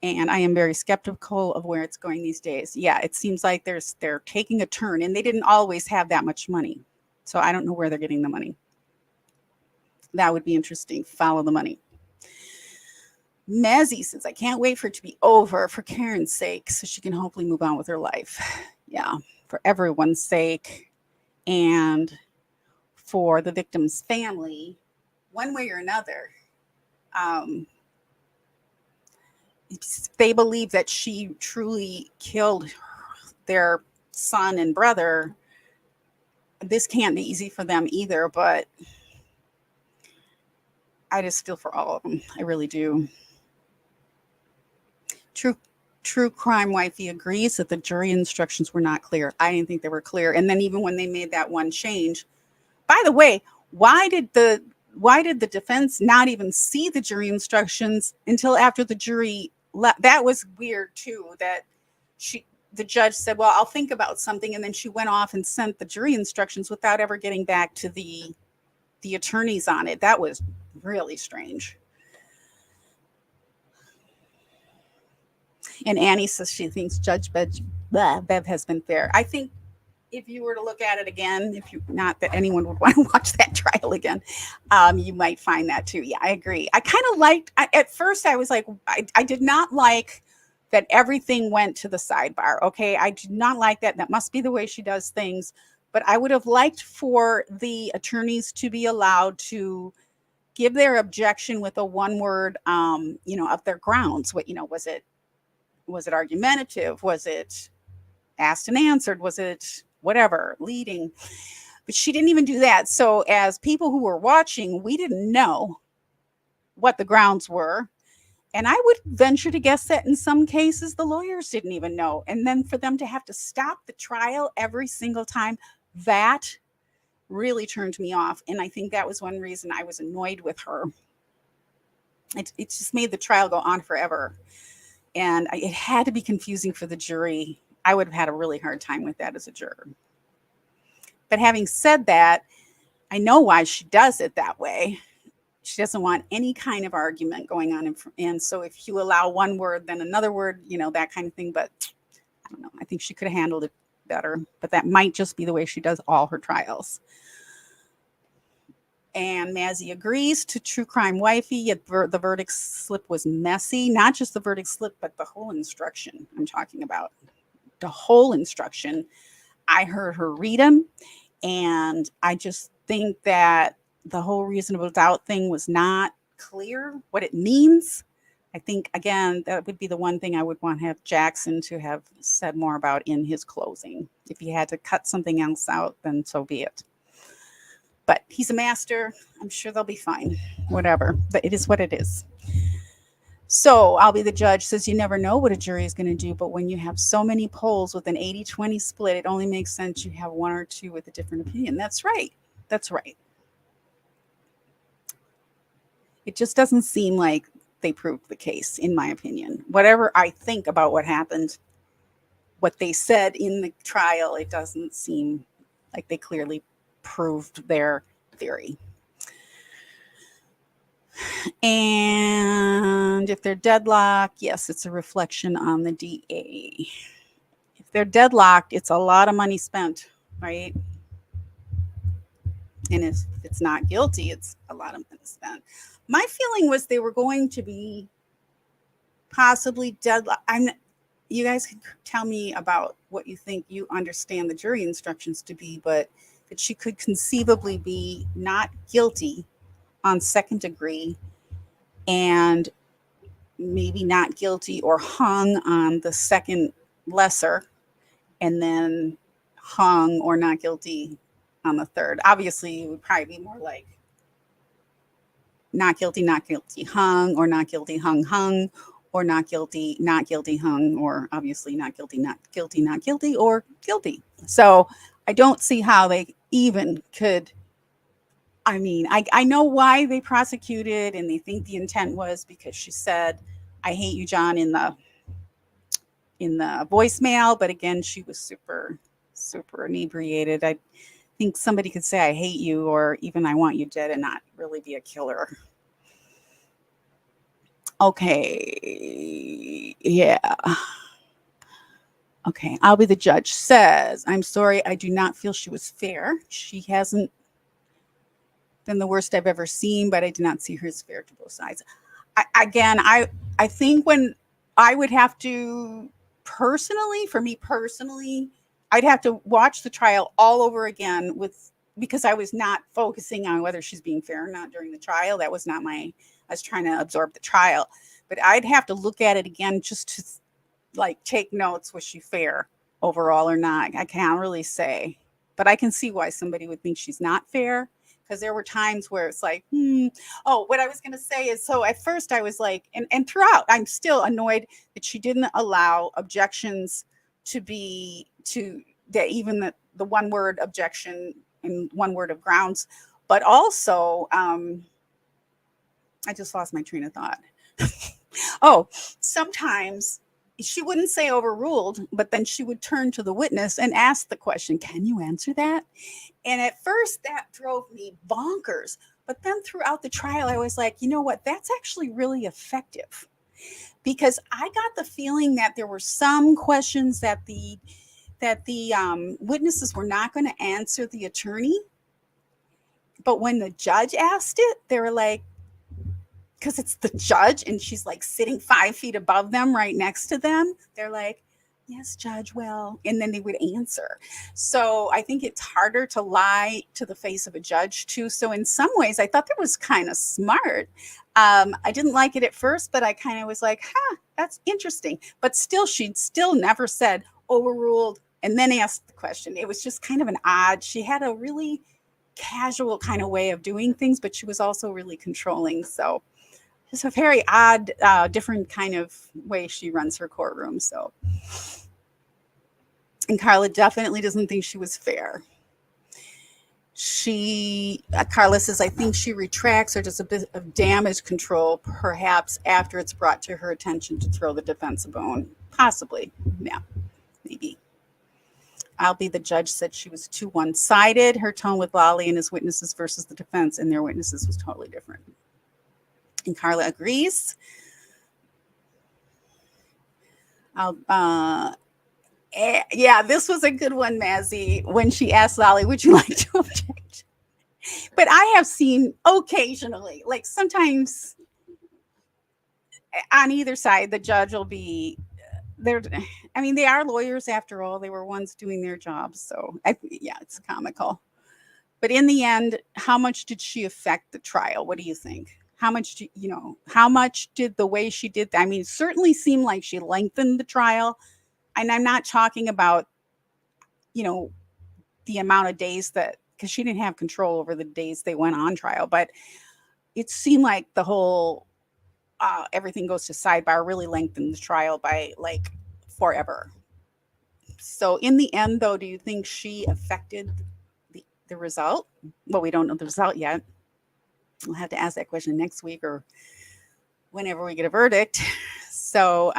And I am very skeptical of where it's going these days. Yeah, it seems like they're taking a turn, and they didn't always have that much money. So I don't know where they're getting the money. That would be interesting. Follow the money. Mazzy says, I can't wait for it to be over for Karen's sake so she can hopefully move on with her life. Yeah, for everyone's sake and for the victim's family, one way or another. They believe that she truly killed their son and brother. This can't be easy for them either, but I just feel for all of them. I really do. True crime wifey agrees that the jury instructions were not clear. I didn't think they were clear. And then even when they made that one change, by the way, why did the defense not even see the jury instructions until after the jury left? That was weird too, that the judge said, well, I'll think about something. And then she went off and sent the jury instructions without ever getting back to the attorneys on it. That was really strange. And Annie says she thinks Judge Bev has been fair. I think if you were to look at it again, not that anyone would want to watch that trial again, you might find that too. Yeah, I agree. I kind of liked, at first I was like, I did not like that everything went to the sidebar. Okay, I did not like that. That must be the way she does things. But I would have liked for the attorneys to be allowed to give their objection with a one word, of their grounds. What, was it argumentative? Was it asked and answered? Was it whatever, leading? But she didn't even do that. So as people who were watching, we didn't know what the grounds were. And I would venture to guess that in some cases, the lawyers didn't even know. And then for them to have to stop the trial every single time, that really turned me off. And I think that was one reason I was annoyed with her. It just made the trial go on forever. And it had to be confusing for the jury. I would have had a really hard time with that as a juror. But having said that, I know why she does it that way. She doesn't want any kind of argument going on. And so if you allow one word, then another word, that kind of thing. But I don't know. I think she could have handled it better. But that might just be the way she does all her trials. And Mazzy agrees to true crime wifey, yet the verdict slip was messy. Not just the verdict slip, but the whole instruction I'm talking about. The whole instruction. I heard her read them, and I just think that the whole reasonable doubt thing was not clear what it means. I think, again, that would be the one thing I would want to have Jackson to have said more about in his closing. If he had to cut something else out, then so be it. But he's a master. I'm sure they'll be fine. Whatever. But it is what it is. So I'll be the judge says you never know what a jury is going to do. But when you have so many polls with an 80-20 split, it only makes sense you have one or two with a different opinion. That's right. That's right. It just doesn't seem like they proved the case, in my opinion. Whatever I think about what happened, what they said in the trial, it doesn't seem like they clearly proved their theory. And if they're deadlocked, yes, it's a reflection on the DA. If they're deadlocked, it's a lot of money spent, right? And if it's not guilty, it's a lot of money spent. My feeling was they were going to be possibly deadlocked. You guys can tell me about what you think you understand the jury instructions to be, but that she could conceivably be not guilty on second degree and maybe not guilty or hung on the second lesser, and then hung or not guilty on the third. Obviously, it would probably be more like not guilty, hung, or not guilty, hung, or not guilty, hung, or obviously not guilty, or guilty. So I don't see how they even could. I mean, I know why they prosecuted, and they think the intent was because she said, "I hate you, John," in the voicemail. But again, she was super inebriated. I think somebody could say, "I hate you," or even "I want you dead," and not really be a killer. Okay. Yeah. Okay. I'll be the judge says, "I'm sorry. I do not feel she was fair. She hasn't been the worst I've ever seen, but I did not see her as fair to both sides." I think when I would have to for me personally, I'd have to watch the trial all over again because I was not focusing on whether she's being fair or not during the trial. That was not I was trying to absorb the trial, but I'd have to look at it again just to like take notes. Was she fair overall or not? I can't really say, but I can see why somebody would think she's not fair. Because there were times where it's like, Oh, what I was going to say is, so at first I was like, and throughout, I'm still annoyed that she didn't allow objections to that, even the one word objection and one word of grounds. But also, I just lost my train of thought. Sometimes she wouldn't say overruled, but then she would turn to the witness and ask the question, "Can you answer that?" And at first that drove me bonkers. But then throughout the trial, I was like, you know what? That's actually really effective, because I got the feeling that there were some questions that the witnesses were not going to answer the attorney. But when the judge asked it, they were like, because it's the judge and she's like sitting 5 feet above them, right next to them. They're like, "Yes, Judge, well," and then they would answer. So I think it's harder to lie to the face of a judge too. So in some ways, I thought that was kind of smart. I didn't like it at first, but I kind of was like, that's interesting. But still, she'd still never said overruled and then asked the question. It was just kind of an odd, she had a really casual kind of way of doing things, but she was also really controlling. So just a very odd, different kind of way she runs her courtroom. So, and Carla definitely doesn't think she was fair. Carla says, "I think she retracts or does a bit of damage control, perhaps after it's brought to her attention to throw the defense a bone." Possibly. Yeah, maybe. I'll be the judge said she was too one-sided. Her tone with Lolly and his witnesses versus the defense and their witnesses was totally different. And Carla agrees. Yeah, this was a good one, Mazzy. When she asked Lolly, "Would you like to object?" But I have seen occasionally, like sometimes on either side, the judge will be they're I mean, they are lawyers after all. They were once doing their jobs. So yeah, it's comical. But in the end, how much did she affect the trial? What do you think? How much how much did the way she did I mean, it certainly seemed like she lengthened the trial. And I'm not talking about, you know, the amount of days that because she didn't have control over the days they went on trial, but it seemed like the whole everything goes to sidebar really lengthened the trial by like forever. So in the end, though, do you think she affected the result? Well, we don't know the result yet. We'll have to ask that question next week or whenever we get a verdict. So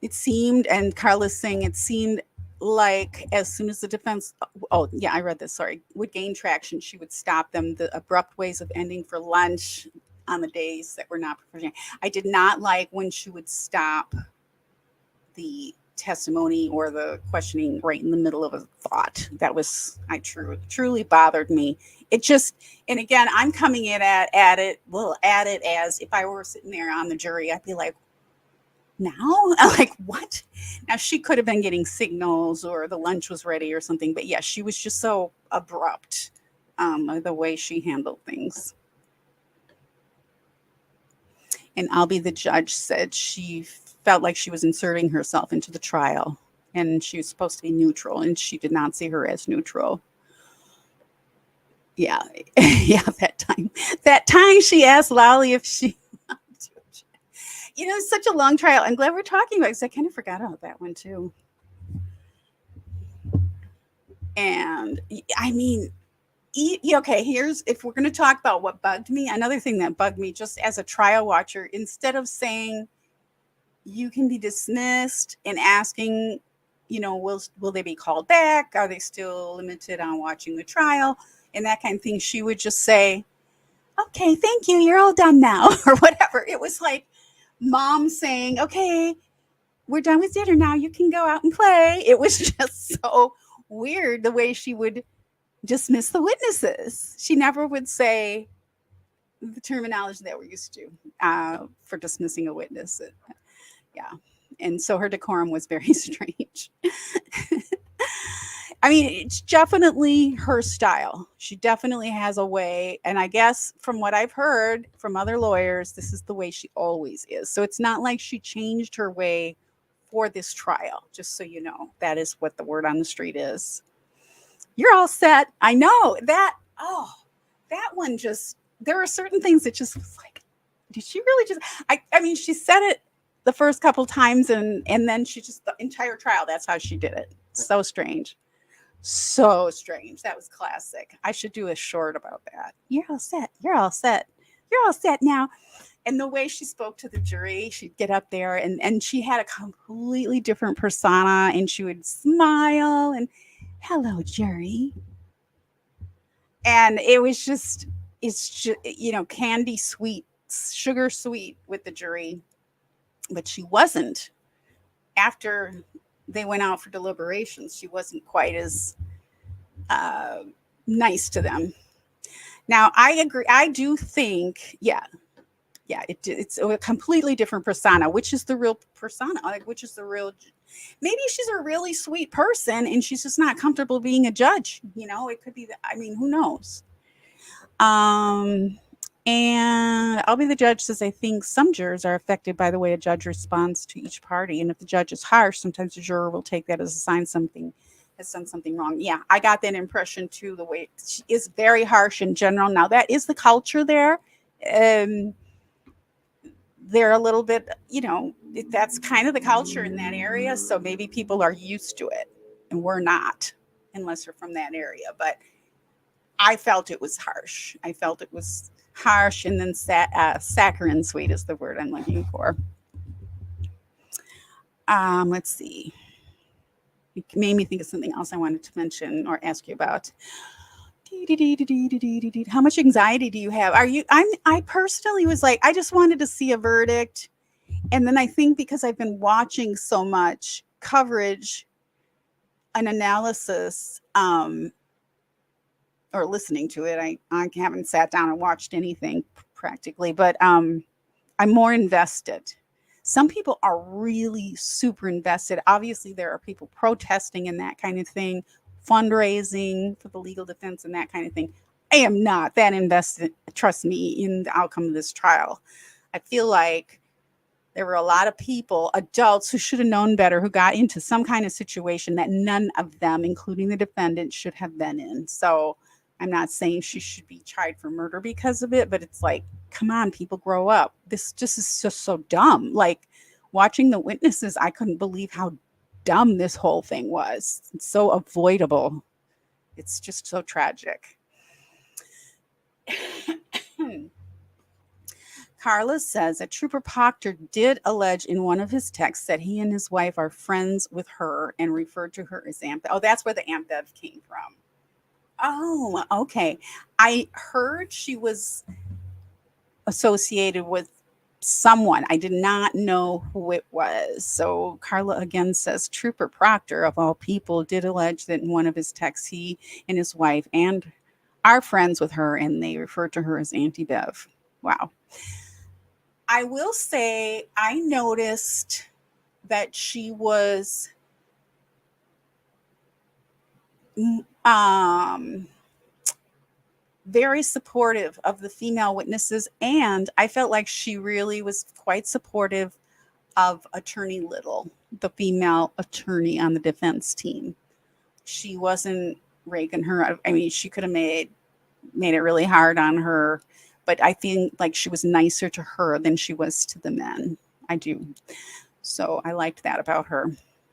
it seemed, and Carla's saying it seemed like as soon as the defense, oh yeah, I read this, sorry, would gain traction, she would stop them. The abrupt ways of ending for lunch on the days that were not professional. I did not like when she would stop the testimony or the questioning right in the middle of a thought. That was, I truly bothered me. It just, and again, I'm coming in at it as if I were sitting there on the jury, I'd be like, now? Like, what? Now, she could have been getting signals or the lunch was ready or something, but yeah, she was just so abrupt, the way she handled things. And I'll be the judge said she felt like she was inserting herself into the trial and she was supposed to be neutral and she did not see her as neutral. Yeah. Yeah. That time she asked Lolly if she, it's such a long trial. I'm glad we're talking about it because I kind of forgot about that one too. And I mean, okay, here's, if we're going to talk about what bugged me, another thing that bugged me just as a trial watcher, instead of saying you can be dismissed and asking, will they be called back? Are they still limited on watching the trial? And that kind of thing. She would just say, okay, thank you. You're all done now or whatever. It was like mom saying, okay, we're done with dinner now. You can go out and play. It was just so weird the way she would dismiss the witnesses. She never would say the terminology that we're used to for dismissing a witness. Yeah. And so her decorum was very strange. I mean, it's definitely her style. She definitely has a way. And I guess from what I've heard from other lawyers, this is the way she always is. So it's not like she changed her way for this trial, just so you know. That is what the word on the street is. You're all set. I know that. Oh, that one just, there are certain things that just was like, did she really just, I mean, she said it the first couple times and then she just, the entire trial, that's how she did it. So strange. So strange. That was classic. I should do a short about that. You're all set. You're all set. You're all set now. And the way she spoke to the jury, she'd get up there and she had a completely different persona and she would smile and, hello, jury. And it was just, it's just, candy sweet, sugar sweet with the jury. But she wasn't. After they went out for deliberations, she wasn't quite as nice to them. Now, I agree. I do think, it's a completely different persona. Which is the real persona? Like, which is the real? Maybe she's a really sweet person and she's just not comfortable being a judge. It could be that. I mean, who knows? And I'll be the judge says, I think some jurors are affected by the way a judge responds to each party. And if the judge is harsh, sometimes the juror will take that as a sign something has done something wrong. Yeah, I got that impression too, the way she is very harsh in general. Now, that is the culture there. They're a little bit, that's kind of the culture in that area. So maybe people are used to it and we're not, unless you're from that area. But I felt it was harsh. I felt it was harsh and then saccharine sweet is the word I'm looking for. Let's see. It made me think of something else I wanted to mention or ask you about. How much anxiety do you have? I personally was like, I just wanted to see a verdict. And then I think because I've been watching so much coverage and analysis or listening to it. I haven't sat down and watched anything practically, but I'm more invested. Some people are really super invested. Obviously, there are people protesting and that kind of thing, fundraising for the legal defense and that kind of thing. I am not that invested, trust me, in the outcome of this trial. I feel like there were a lot of people, adults, who should have known better, who got into some kind of situation that none of them, including the defendant, should have been in. So I'm not saying she should be tried for murder because of it, but it's like, come on, people, grow up. This just is just so dumb. Like, watching the witnesses, I couldn't believe how dumb this whole thing was. It's so avoidable. It's just so tragic. Carla says that Trooper Proctor did allege in one of his texts that he and his wife are friends with her and referred to her as Aunt Bev. Oh, that's where the Aunt Bev came from. Oh, okay. I heard she was associated with someone. I did not know who it was. So Carla again says Trooper Proctor, of all people, did allege that in one of his texts he and his wife and are friends with her, and they refer to her as Auntie Bev. Wow. I will say I noticed that she was very supportive of the female witnesses, and I felt like she really was quite supportive of Attorney Little, the female attorney on the defense team. She wasn't raking her. I mean, she could have made it really hard on her, but I think like she was nicer to her than she was to the men. I do. So I liked that about her.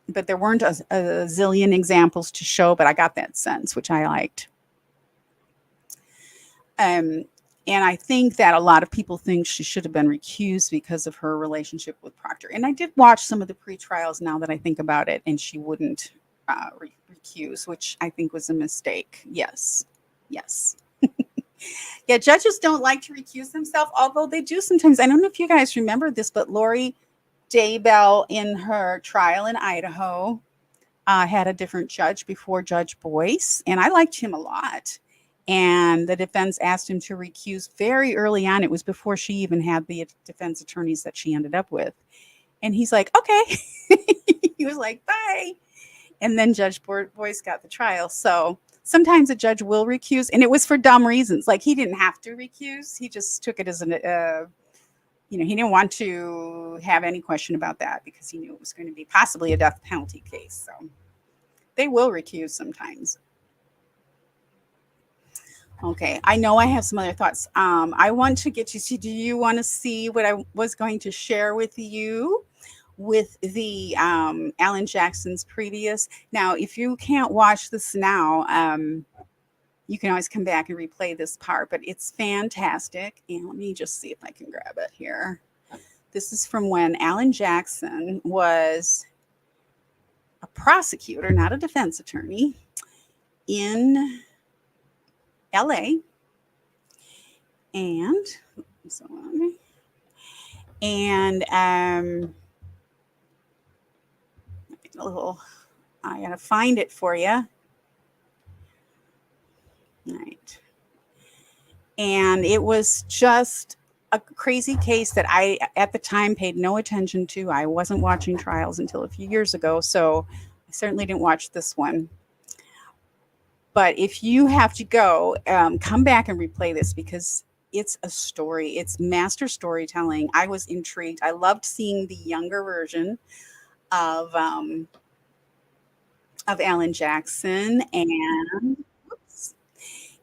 But there weren't a zillion examples to show, but I got that sense, which I liked. And I think that a lot of people think she should have been recused because of her relationship with Proctor. And I did watch some of the pre-trials now that I think about it, and she wouldn't recuse, which I think was a mistake. Yes. Yeah, judges don't like to recuse themselves, although they do sometimes. I don't know if you guys remember this, but Lori Daybell in her trial in Idaho had a different judge before Judge Boyce, and I liked him a lot. And the defense asked him to recuse very early on. It was before she even had the defense attorneys that she ended up with. And he's like, okay. He was like, bye. And then Judge Boyce got the trial. So sometimes a judge will recuse, and it was for dumb reasons. Like, he didn't have to recuse. He just took it as an, he didn't want to have any question about that because he knew it was going to be possibly a death penalty case. So they will recuse sometimes. Okay, I know I have some other thoughts. I want to get you to, do you want to see what I was going to share with you with the Alan Jackson's previous? Now, if you can't watch this now, you can always come back and replay this part, but it's fantastic. And let me just see if I can grab it here. This is from when Alan Jackson was a prosecutor, not a defense attorney, in LA. And so on. And I gotta find it for you. All right. And it was just a crazy case that I, at the time, paid no attention to. I wasn't watching trials until a few years ago, so I certainly didn't watch this one. But if you have to go, come back and replay this because it's a story. It's master storytelling. I was intrigued. I loved seeing the younger version of Alan Jackson, and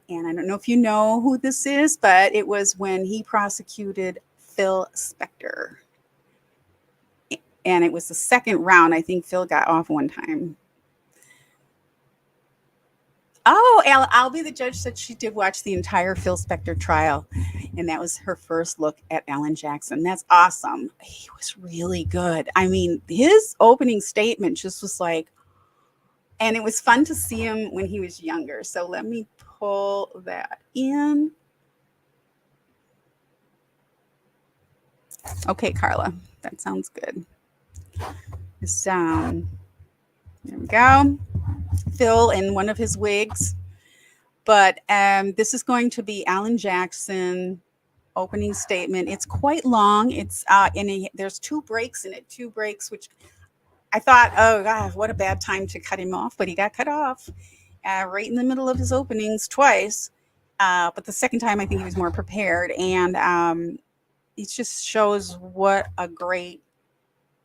I don't know if you know who this is, but it was when he prosecuted Phil Spector. And it was the second round. I think Phil got off one time. Oh, I'll be the judge said she did watch the entire Phil Spector trial. And that was her first look at Alan Jackson. That's awesome. He was really good. I mean, his opening statement just was like, and it was fun to see him when he was younger. So let me pull that in. Okay, Carla, that sounds good. There we go. Phil in one of his wigs. But this is going to be Alan Jackson opening statement. It's quite long. It's there's 2 breaks in it, 2 breaks, which I thought, oh God, what a bad time to cut him off. But he got cut off right in the middle of his openings twice. But the second time, I think he was more prepared. And it just shows what a great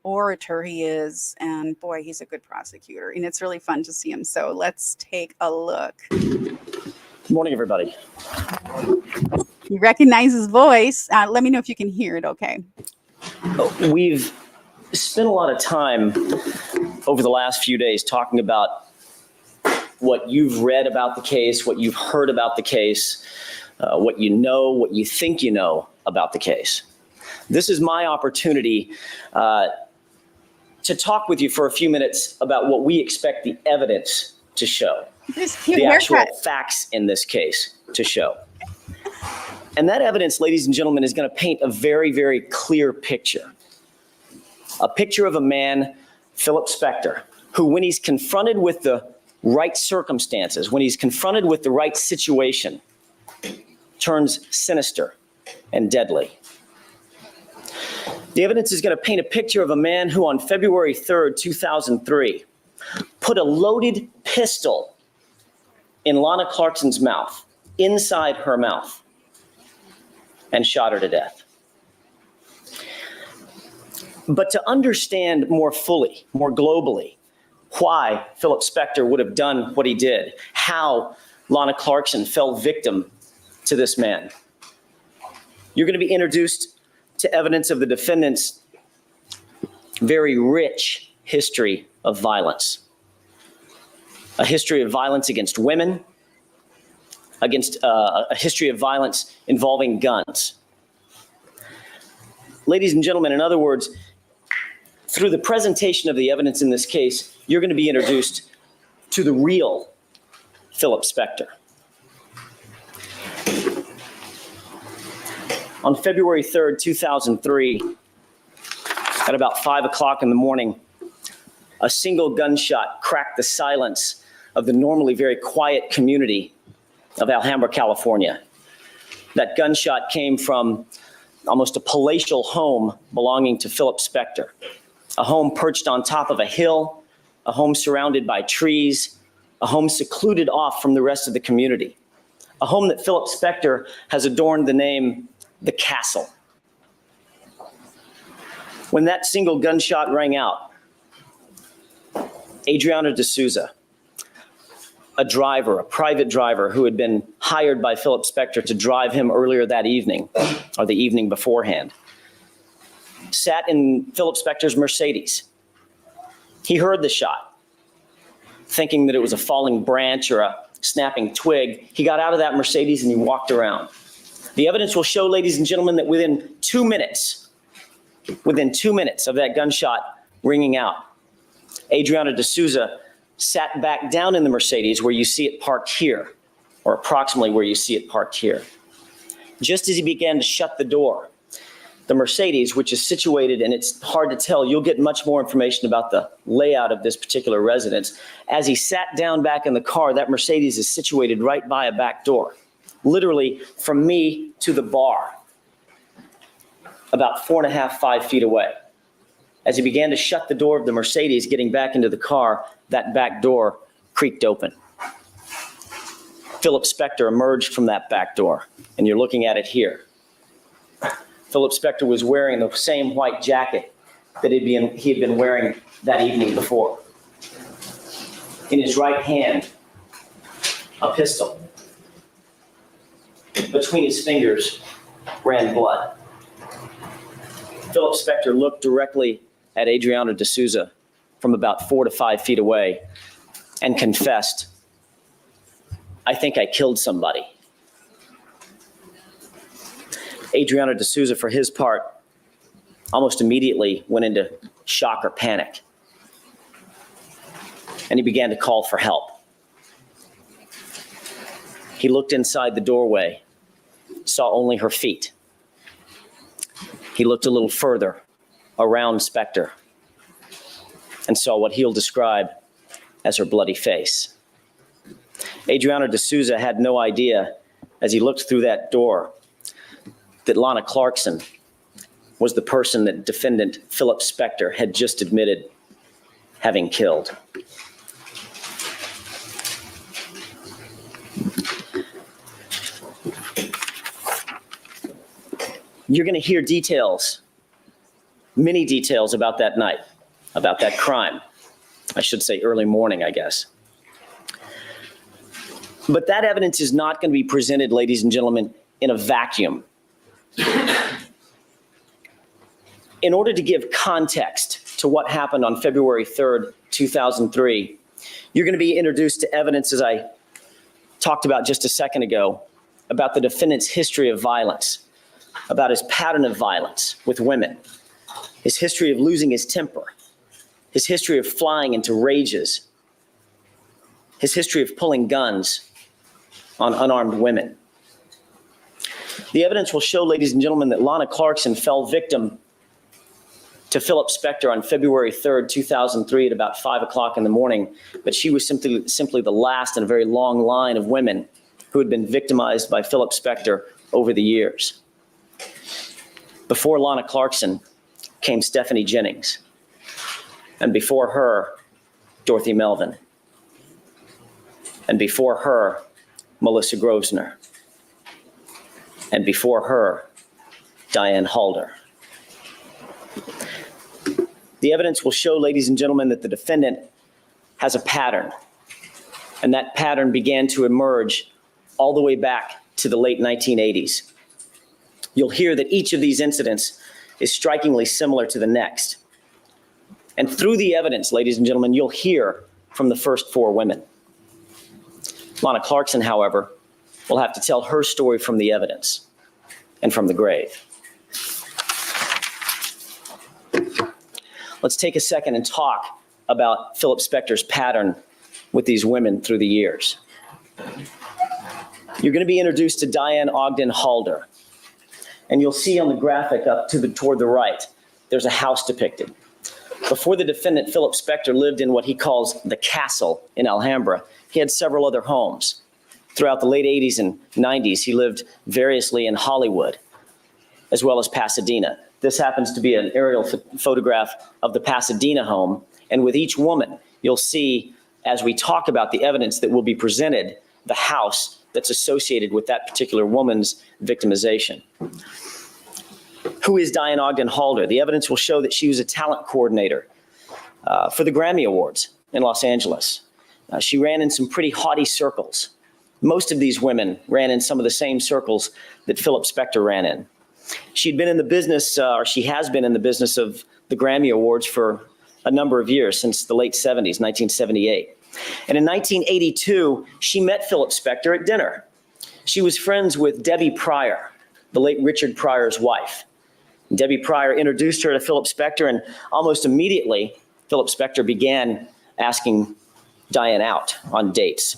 orator he is. And boy, he's a good prosecutor. And it's really fun to see him. So let's take a look.
Good morning, everybody.
You recognize his voice. Let me know if you can hear it okay.
We've spent a lot of time over the last few days talking about what you've read about the case, what you've heard about the case, what you know, what you think you know about the case. This is my opportunity to talk with you for a few minutes about what we expect the evidence to show, the actual facts in this case to show. And that evidence, ladies and gentlemen, is going to paint a very, very clear picture. A picture of a man, Philip Spector, who when he's confronted with the right circumstances, when he's confronted with the right situation, turns sinister and deadly. The evidence is going to paint a picture of a man who on February 3rd, 2003, put a loaded pistol in Lana Clarkson's mouth, inside her mouth, and shot her to death. But to understand more fully, more globally, why Philip Spector would have done what he did, how Lana Clarkson fell victim to this man, you're going to be introduced to evidence of the defendant's very rich history of violence. A history of violence against women, a history of violence involving guns. Ladies and gentlemen, in other words, through the presentation of the evidence in this case, you're going to be introduced to the real Philip Spector. On February 3rd, 2003, at about 5 o'clock in the morning, a single gunshot cracked the silence of the normally very quiet community of Alhambra, California. That gunshot came from almost a palatial home belonging to Philip Spector, a home perched on top of a hill, a home surrounded by trees, a home secluded off from the rest of the community, a home that Philip Spector has adorned the name The Castle. When that single gunshot rang out, Adriana D'Souza, a driver, a private driver who had been hired by Philip Spector to drive him earlier that evening, or the evening beforehand, sat in Philip Spector's Mercedes. He heard the shot, thinking that it was a falling branch or a snapping twig. He got out of that Mercedes and he walked around. The evidence will show, ladies and gentlemen, that within 2 minutes of that gunshot ringing out, Adriana D'Souza sat back down in the Mercedes where you see it parked here, or approximately where you see it parked here. Just as he began to shut the door, the Mercedes, which is situated, and it's hard to tell, you'll get much more information about the layout of this particular residence. As he sat down back in the car, that Mercedes is situated right by a back door, literally from me to the bar, about 4.5, 5 feet away. As he began to shut the door of the Mercedes, getting back into the car, that back door creaked open. Philip Spector emerged from that back door, and you're looking at it here. Philip Spector was wearing the same white jacket that he had been wearing that evening before. In his right hand, a pistol. Between his fingers ran blood. Philip Spector looked directly at Adriana D'Souza from about 4 to 5 feet away and confessed, "I think I killed somebody." Adriana D'Souza, for his part, almost immediately went into shock or panic, and he began to call for help. He looked inside the doorway, saw only her feet. He looked a little further around Spector and saw what he'll describe as her bloody face. Adriano D'Souza had no idea, as he looked through that door, that Lana Clarkson was the person that defendant Philip Spector had just admitted having killed. You're going to hear details, many details about that night, about that crime. I should say early morning, I guess. But that evidence is not going to be presented, ladies and gentlemen, in a vacuum. In order to give context to what happened on February 3rd, 2003, you're going to be introduced to evidence, as I talked about just a second ago, about the defendant's history of violence, about his pattern of violence with women, his history of losing his temper, his history of flying into rages, his history of pulling guns on unarmed women. The evidence will show, ladies and gentlemen, that Lana Clarkson fell victim to Philip Spector on February 3rd, 2003 at about 5 o'clock in the morning, but she was simply the last in a very long line of women who had been victimized by Philip Spector over the years. Before Lana Clarkson came Stephanie Jennings, and before her, Dorothy Melvin, and before her, Melissa Grosvenor, and before her, Diane Halder. The evidence will show, ladies and gentlemen, that the defendant has a pattern, and that pattern began to emerge all the way back to the late 1980s. You'll hear that each of these incidents is strikingly similar to the next. And through the evidence, ladies and gentlemen, you'll hear from the first four women. Lana Clarkson, however, will have to tell her story from the evidence and from the grave. Let's take a second and talk about Philip Spector's pattern with these women through the years. You're going to be introduced to Diane Ogden Halder, and you'll see on the graphic up toward the right, there's a house depicted. Before the defendant, Philip Spector, lived in what he calls the castle in Alhambra. He had several other homes. Throughout the late 80s and 90s, he lived variously in Hollywood, as well as Pasadena. This happens to be an aerial photograph of the Pasadena home. And with each woman, you'll see, as we talk about the evidence that will be presented, the house that's associated with that particular woman's victimization. Who is Diane Ogden Halder? The evidence will show that she was a talent coordinator for the Grammy Awards in Los Angeles. She ran in some pretty haughty circles. Most of these women ran in some of the same circles that Philip Spector ran in. She'd been in the business, or she has been in the business of the Grammy Awards for a number of years, since the late 70s, 1978. And in 1982, she met Philip Spector at dinner. She was friends with Debbie Pryor, the late Richard Pryor's wife. Debbie Pryor introduced her to Philip Spector, and almost immediately, Philip Spector began asking Diane out on dates.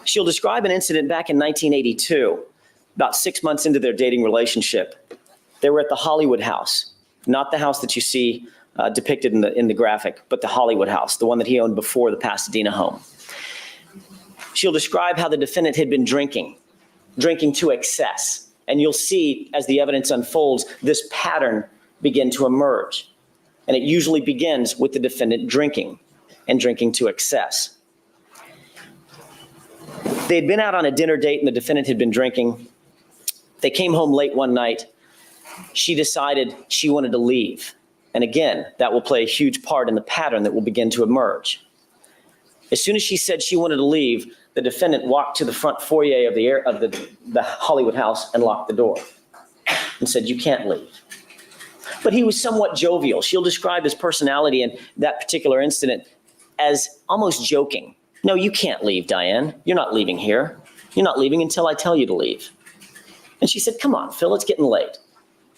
She'll describe an incident back in 1982, about 6 months into their dating relationship. They were at the Hollywood house, not the house that you see depicted in the graphic, but the Hollywood house, the one that he owned before the Pasadena home. She'll describe how the defendant had been drinking to excess. And you'll see, as the evidence unfolds, this pattern begin to emerge. And it usually begins with the defendant drinking and drinking to excess. They had been out on a dinner date and the defendant had been drinking. They came home late one night. She decided she wanted to leave. And again, that will play a huge part in the pattern that will begin to emerge. As soon as she said she wanted to leave, the defendant walked to the front foyer of the Hollywood house and locked the door and said, "You can't leave." But he was somewhat jovial. She'll describe his personality in that particular incident as almost joking. "No, you can't leave, Diane. You're not leaving here. You're not leaving until I tell you to leave." And she said, "Come on, Phil, it's getting late."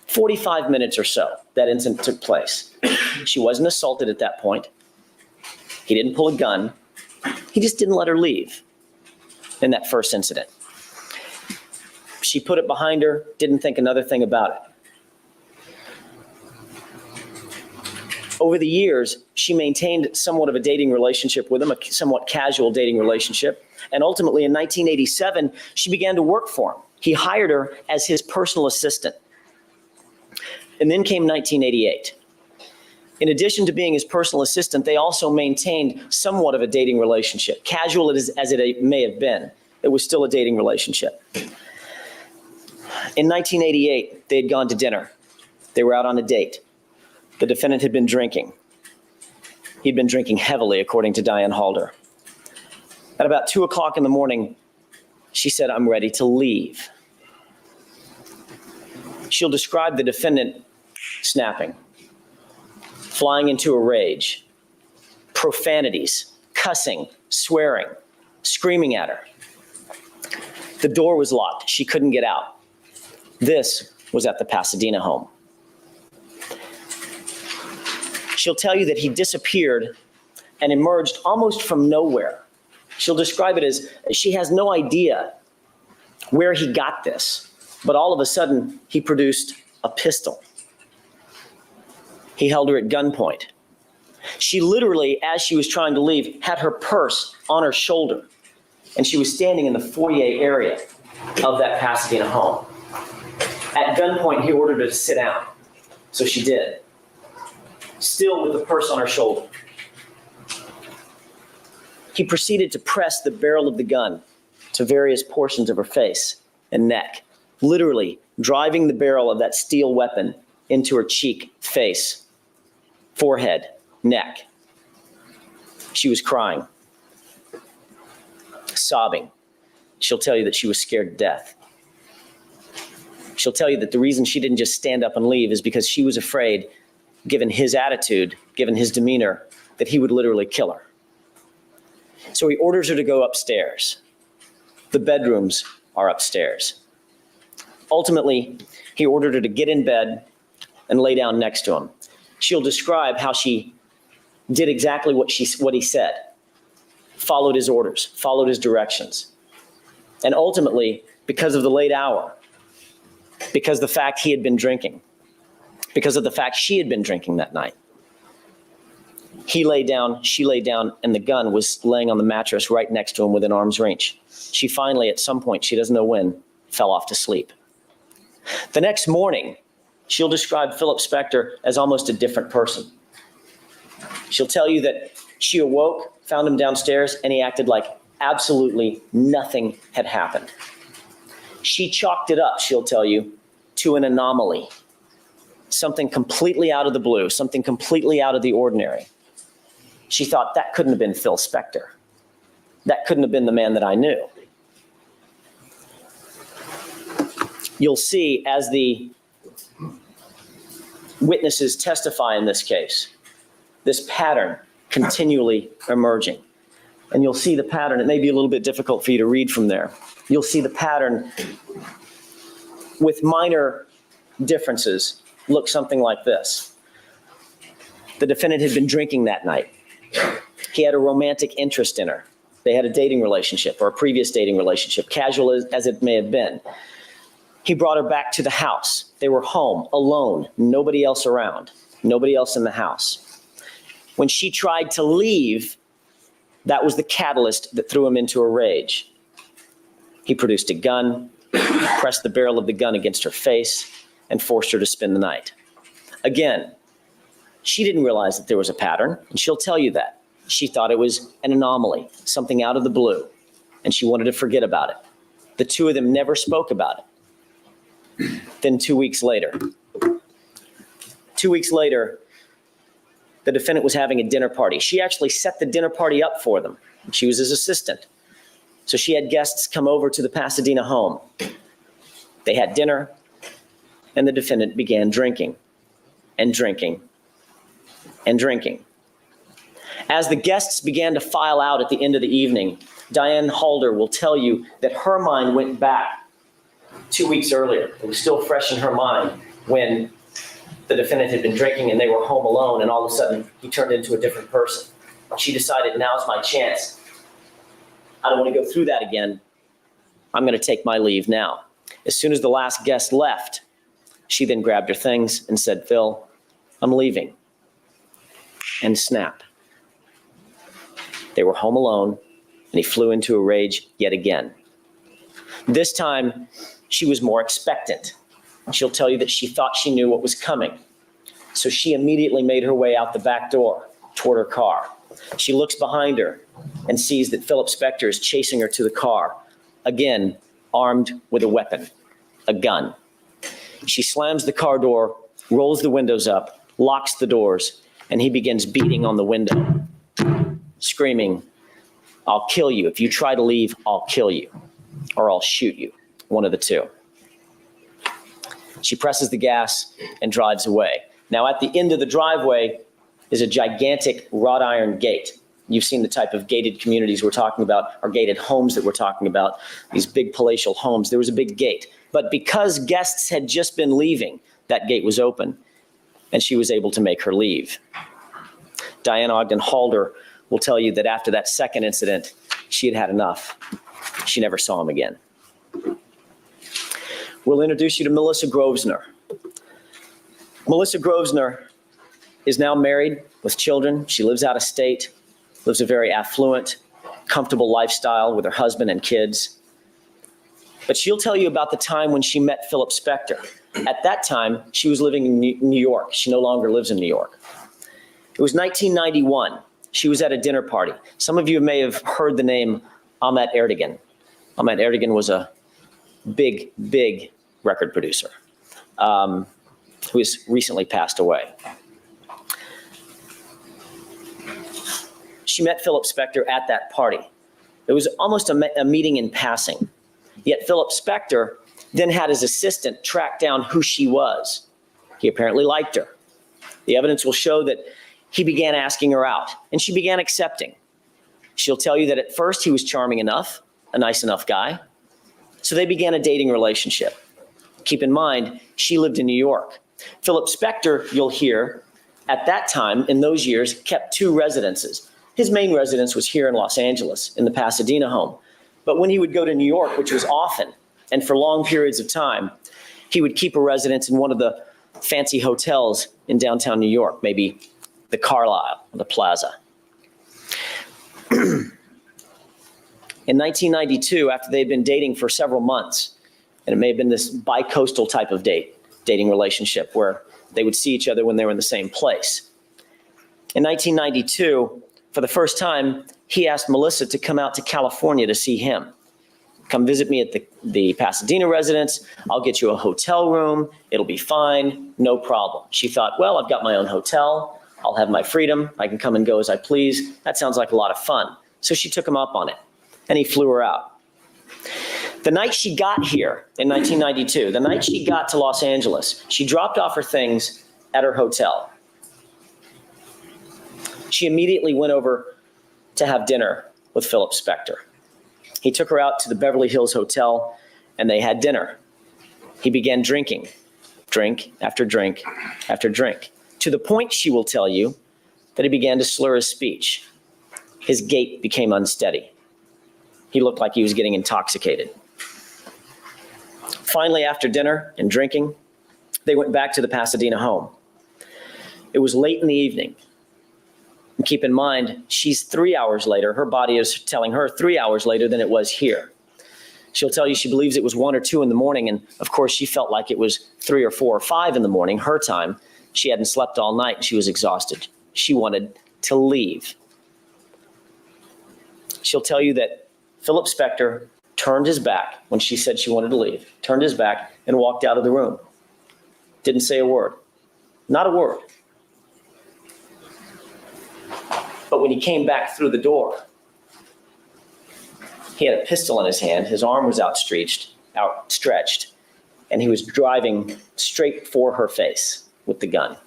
45 minutes or so, that incident took place. She wasn't assaulted at that point. He didn't pull a gun. He just didn't let her leave in that first incident. She put it behind her, didn't think another thing about it. Over the years, she maintained somewhat of a dating relationship with him, a somewhat casual dating relationship. And ultimately, in 1987, she began to work for him. He hired her as his personal assistant. And then came 1988. In addition to being his personal assistant, they also maintained somewhat of a dating relationship. Casual as it may have been, it was still a dating relationship. In 1988, they had gone to dinner. They were out on a date. The defendant had been drinking. He'd been drinking heavily, according to Diane Halder. At about 2 o'clock in the morning, she said, "I'm ready to leave." She'll describe the defendant snapping, flying into a rage, profanities, cussing, swearing, screaming at her. The door was locked. She couldn't get out. This was at the Pasadena home. She'll tell you that he disappeared and emerged almost from nowhere. She'll describe it as she has no idea where he got this, but all of a sudden he produced a pistol. He held her at gunpoint. She literally, as she was trying to leave, had her purse on her shoulder, and she was standing in the foyer area of that Pasadena home. At gunpoint, he ordered her to sit down, so she did, still with the purse on her shoulder. He proceeded to press the barrel of the gun to various portions of her face and neck, literally driving the barrel of that steel weapon into her cheek, face, forehead, neck. She was crying, sobbing. She'll tell you that she was scared to death. She'll tell you that the reason she didn't just stand up and leave is because she was afraid, given his attitude, given his demeanor, that he would literally kill her. So he orders her to go upstairs. The bedrooms are upstairs. Ultimately, he ordered her to get in bed and lay down next to him. She'll describe how she did exactly what he said, followed his orders, followed his directions. And ultimately, because of the late hour, because of the fact he had been drinking, because of the fact she had been drinking that night, he lay down, she lay down, and the gun was laying on the mattress right next to him within arm's reach. She finally, at some point, she doesn't know when, fell off to sleep. The next morning, she'll describe Philip Spector as almost a different person. She'll tell you that she awoke, found him downstairs, and he acted like absolutely nothing had happened. She chalked it up, she'll tell you, to an anomaly, something completely out of the blue, something completely out of the ordinary. She thought, that couldn't have been Phil Spector. That couldn't have been the man that I knew. You'll see as the witnesses testify in this case, this pattern continually emerging. And you'll see the pattern. It may be a little bit difficult for you to read from there. You'll see the pattern with minor differences look something like this. The defendant had been drinking that night. He had a romantic interest in her. They had a dating relationship or a previous dating relationship, casual as it may have been. He brought her back to the house. They were home, alone, nobody else around, nobody else in the house. When she tried to leave, that was the catalyst that threw him into a rage. He produced a gun, pressed the barrel of the gun against her face, and forced her to spend the night. Again, she didn't realize that there was a pattern, and she'll tell you that. She thought it was an anomaly, something out of the blue, and she wanted to forget about it. The two of them never spoke about it. Then 2 weeks later, the defendant was having a dinner party. She actually set the dinner party up for them. She was his assistant. So she had guests come over to the Pasadena home. They had dinner, and the defendant began drinking and drinking and drinking. As the guests began to file out at the end of the evening, Diane Halder will tell you that her mind went back 2 weeks earlier. It was still fresh in her mind when the defendant had been drinking and they were home alone, and all of a sudden he turned into a different person. She decided, now's my chance. I don't want to go through that again. I'm going to take my leave now. As soon as the last guest left, she then grabbed her things and said, Phil, I'm leaving. and snap. They were home alone, and he flew into a rage yet again. This time, she was more expectant. She'll tell you that she thought she knew what was coming. So she immediately made her way out the back door toward her car. She looks behind her and sees that Philip Spector is chasing her to the car, again, armed with a weapon, a gun. She slams the car door, rolls the windows up, locks the doors, and he begins beating on the window, screaming, "I'll kill you. If you try to leave, I'll kill you, or I'll shoot you," one of the two. She presses the gas and drives away. Now, at the end of the driveway is a gigantic wrought iron gate. You've seen the type of gated communities we're talking about, or gated homes that we're talking about, these big palatial homes. There was a big gate. But because guests had just been leaving, that gate was open, and she was able to make her leave. Diana Ogden Halder will tell you that after that second incident, she had had enough. She never saw him again. We'll introduce you to Melissa Grosvenor. Melissa Grosvenor is now married with children. She lives out of state, lives a very affluent, comfortable lifestyle with her husband and kids. But she'll tell you about the time when she met Philip Spector. At that time, she was living in New York. She no longer lives in New York. It was 1991. She was at a dinner party. Some of you may have heard the name Ahmet Ertegun. Ahmet Ertegun was a big, big record producer who has recently passed away. She met Philip Spector at that party. It was almost a meeting in passing. Yet Philip Spector then had his assistant track down who she was. He apparently liked her. The evidence will show that he began asking her out, and she began accepting. She'll tell you that at first he was charming enough, a nice enough guy. So they began a dating relationship. Keep in mind, she lived in New York. Philip Spector, you'll hear, at that time, in those years, kept two residences. His main residence was here in Los Angeles, in the Pasadena home. But when he would go to New York, which was often, and for long periods of time, he would keep a residence in one of the fancy hotels in downtown New York, maybe the Carlyle or the Plaza. In 1992, after they'd been dating for several months, and it may have been this bi-coastal type of dating relationship where they would see each other when they were in the same place. In 1992, for the first time, he asked Melissa to come out to California to see him. Come visit me at the Pasadena residence. I'll get you a hotel room. It'll be fine. No problem. She thought, well, I've got my own hotel. I'll have my freedom. I can come and go as I please. That sounds like a lot of fun. So she took him up on it, and he flew her out. The night she got here in 1992, the night she got to Los Angeles, she dropped off her things at her hotel. She immediately went over to have dinner with Philip Spector. He took her out to the Beverly Hills Hotel, and they had dinner. He began drinking, drink after drink after drink, to the point, she will tell you, that he began to slur his speech. His gait became unsteady. He looked like he was getting intoxicated. Finally, after dinner and drinking, they went back to the Pasadena home. It was late in the evening. And keep in mind, she's 3 hours later. Her body is telling her 3 hours later than it was here. She'll tell you she believes it was 1 or 2 in the morning. And of course, she felt like it was 3 or 4 or 5 in the morning, her time. She hadn't slept all night and she was exhausted. She wanted to leave. She'll tell you that Philip Spector turned his back when she said she wanted to leave, turned his back and walked out of the room. Didn't say a word, not a word. But when he came back through the door, he had a pistol in his hand. His arm was outstretched, and he was driving straight for her face with the gun.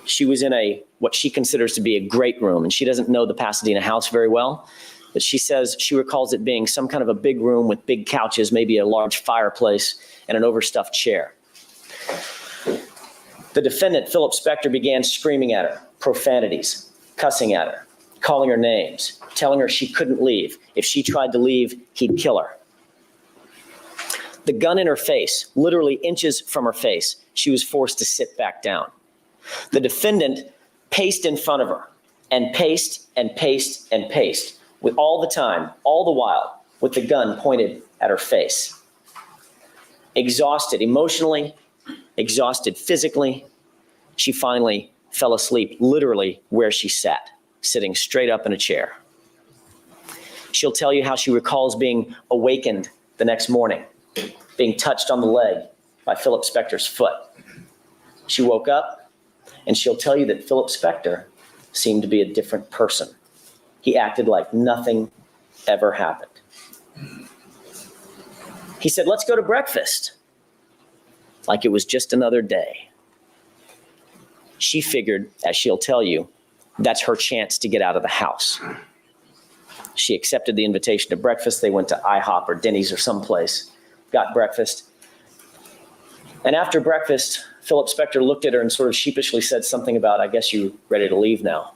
She was in what she considers to be a great room, and she doesn't know the Pasadena house very well, but she says she recalls it being some kind of a big room with big couches, maybe a large fireplace, and an overstuffed chair. The defendant, Philip Spector, began screaming at her, profanities, cussing at her, calling her names, telling her she couldn't leave. If she tried to leave, he'd kill her. The gun in her face, literally inches from her face, she was forced to sit back down. The defendant paced in front of her and paced and paced and paced with all the time, all the while, with the gun pointed at her face. Exhausted emotionally, exhausted physically, she finally fell asleep literally where she sat, sitting straight up in a chair. She'll tell you how she recalls being awakened the next morning, being touched on the leg by Philip Spector's foot. She woke up, and she'll tell you that Philip Spector seemed to be a different person. He acted like nothing ever happened. He said, "Let's go to breakfast," like it was just another day. She figured, as she'll tell you, that's her chance to get out of the house. She accepted the invitation to breakfast. They went to IHOP or Denny's or someplace, got breakfast. And after breakfast, Philip Spector looked at her and sort of sheepishly said something about, "I guess you're ready to leave now."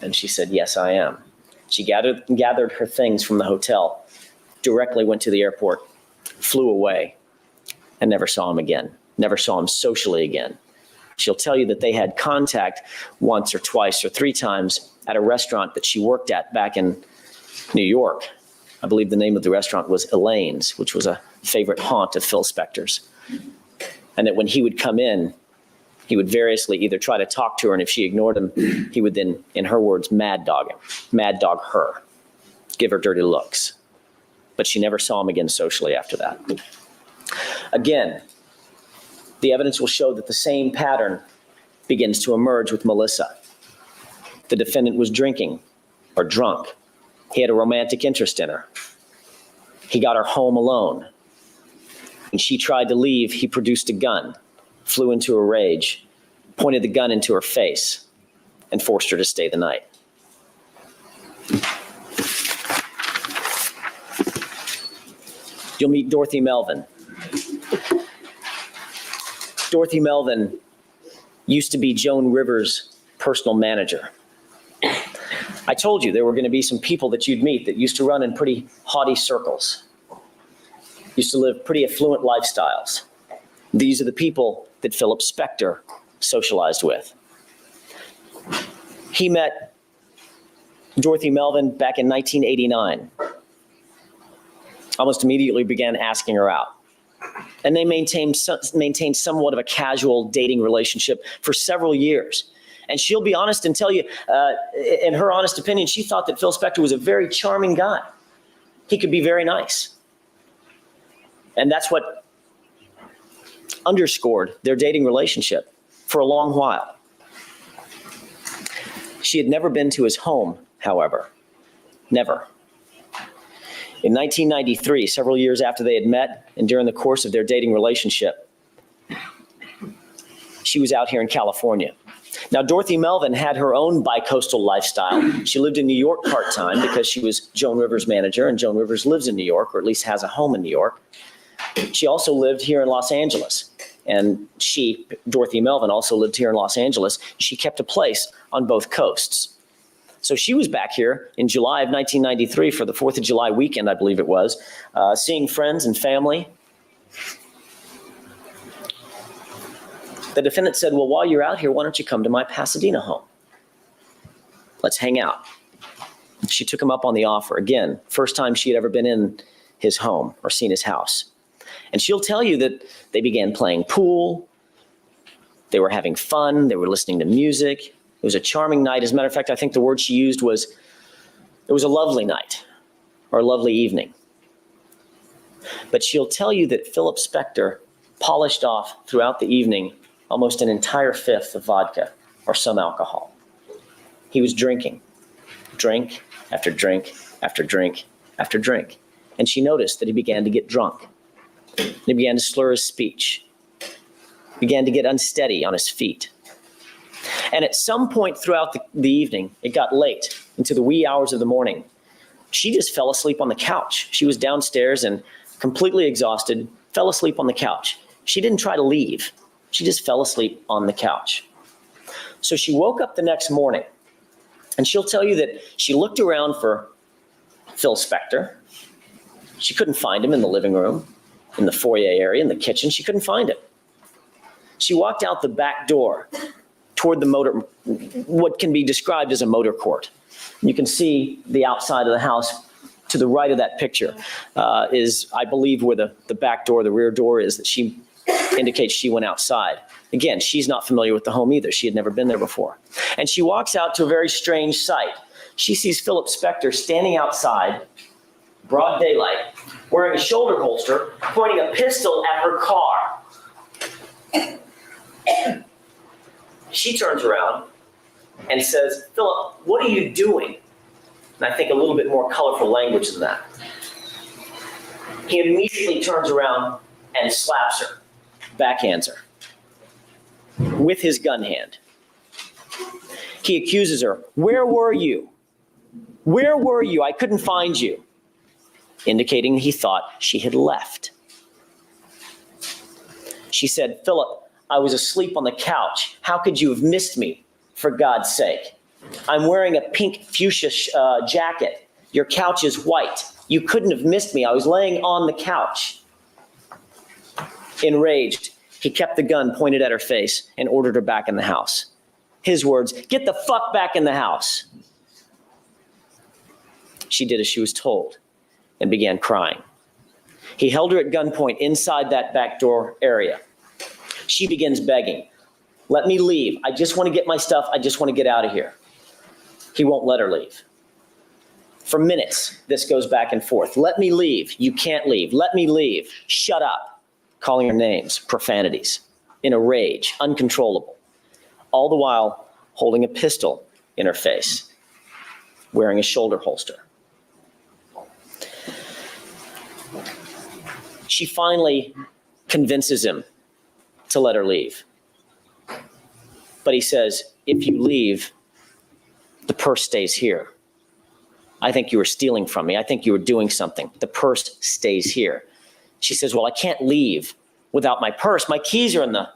And she said, "Yes, I am." She gathered her things from the hotel, directly went to the airport, flew away, and never saw him again, never saw him socially again. She'll tell you that they had contact once or twice or three times at a restaurant that she worked at back in New York. I believe the name of the restaurant was Elaine's, which was a favorite haunt of Phil Spector's. And that when he would come in, he would variously either try to talk to her, and if she ignored him, he would then, in her words, mad dog her, give her dirty looks. But she never saw him again socially after that. Again, the evidence will show that the same pattern begins to emerge with Melissa. The defendant was drinking or drunk. He had a romantic interest in her. He got her home alone. When she tried to leave, he produced a gun, flew into a rage, pointed the gun into her face, and forced her to stay the night. You'll meet Dorothy Melvin. Dorothy Melvin used to be Joan Rivers' personal manager. I told you there were going to be some people that you'd meet that used to run in pretty haughty circles, used to live pretty affluent lifestyles. These are the people that Philip Spector socialized with. He met Dorothy Melvin back in 1989. Almost immediately began asking her out. And they maintained somewhat of a casual dating relationship for several years. And she'll be honest and tell you, in her honest opinion, she thought that Phil Spector was a very charming guy. He could be very nice. And that's what underscored their dating relationship for a long while. She had never been to his home, however. Never. In 1993, several years after they had met and during the course of their dating relationship, she was out here in California. Now, Dorothy Melvin had her own bi-coastal lifestyle. She lived in New York part-time because she was Joan Rivers' manager, and Joan Rivers lives in New York, or at least has a home in New York. She also lived here in Los Angeles. And she, Dorothy Melvin, also lived here in Los Angeles. She kept a place on both coasts. So she was back here in July of 1993 for the 4th of July weekend, I believe it was, seeing friends and family. The defendant said, "Well, while you're out here, why don't you come to my Pasadena home? Let's hang out." She took him up on the offer. Again, first time she had ever been in his home or seen his house. And she'll tell you that they began playing pool. They were having fun. They were listening to music. It was a charming night. As a matter of fact, I think the word she used was, it was a lovely night or a lovely evening. But she'll tell you that Philip Spector polished off throughout the evening almost an entire fifth of vodka or some alcohol. He was drinking, drink after drink after drink after drink. And she noticed that he began to get drunk. He began to slur his speech, began to get unsteady on his feet. And at some point throughout the evening, it got late into the wee hours of the morning. She just fell asleep on the couch. She was downstairs and completely exhausted, fell asleep on the couch. She didn't try to leave. She just fell asleep on the couch. So she woke up the next morning, and she'll tell you that she looked around for Phil Spector. She couldn't find him in the living room, in the foyer area, in the kitchen. She couldn't find him. She walked out the back door toward what can be described as a motor court. You can see the outside of the house. To the right of that picture is, I believe, where the back door, the rear door is, that she indicates she went outside. Again, she's not familiar with the home either. She had never been there before. And she walks out to a very strange sight. She sees Philip Spector standing outside, broad daylight, wearing a shoulder holster, pointing a pistol at her car. She turns around and says, "Philip, what are you doing?" And I think a little bit more colorful language than that. He immediately turns around and slaps her, backhands her, with his gun hand. He accuses her, "Where were you? Where were you? I couldn't find you," indicating he thought she had left. She said, "Philip, I was asleep on the couch. How could you have missed me, for God's sake? I'm wearing a pink fuchsia jacket. Your couch is white. You couldn't have missed me. I was laying on the couch." Enraged, he kept the gun pointed at her face and ordered her back in the house. His words, "Get the fuck back in the house." She did as she was told and began crying. He held her at gunpoint inside that back door area. She begins begging, "Let me leave. I just want to get my stuff. I just want to get out of here." He won't let her leave. For minutes, this goes back and forth. "Let me leave. You can't leave. Let me leave. Shut up." Calling her names, profanities, in a rage, uncontrollable. All the while holding a pistol in her face, wearing a shoulder holster. She finally convinces him to let her leave. But he says, "If you leave, the purse stays here. I think you were stealing from me. I think you were doing something. The purse stays here." She says, "Well, I can't leave without my purse. My keys are in the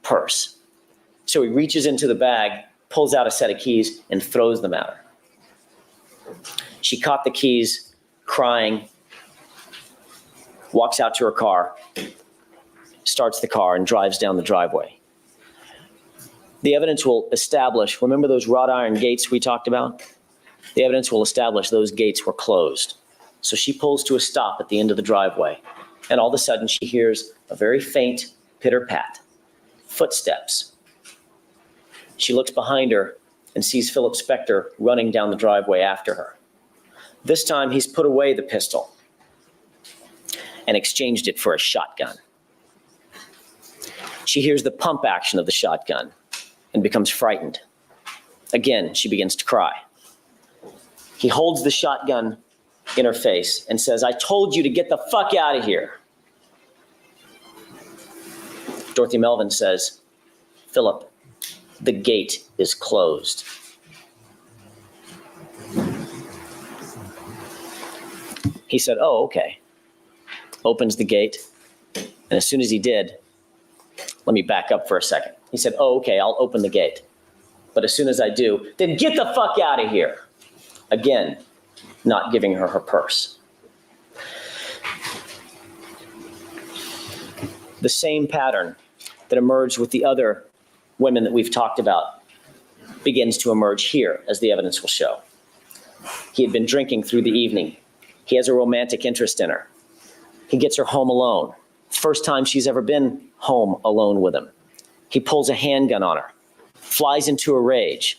purse." So he reaches into the bag, pulls out a set of keys, and throws them at her. She caught the keys, crying, walks out to her car, starts the car, and drives down the driveway. The evidence will establish, remember those wrought iron gates we talked about? The evidence will establish those gates were closed. So she pulls to a stop at the end of the driveway, and all of a sudden she hears a very faint pitter-pat, footsteps. She looks behind her and sees Philip Spector running down the driveway after her. This time he's put away the pistol and exchanged it for a shotgun. She hears the pump action of the shotgun and becomes frightened. Again, she begins to cry. He holds the shotgun in her face and says, "I told you to get the fuck out of here." Dorothy Melvin says, "Philip, the gate is closed." He said, "Oh, okay." Opens the gate, and as soon as he did, let me back up for a second. He said, "Oh, okay, I'll open the gate. But as soon as I do, then get the fuck out of here." Again, not giving her her purse. The same pattern that emerged with the other women that we've talked about begins to emerge here, as the evidence will show. He had been drinking through the evening. He has a romantic interest in her. He gets her home alone. First time she's ever been home alone with him. He pulls a handgun on her, flies into a rage.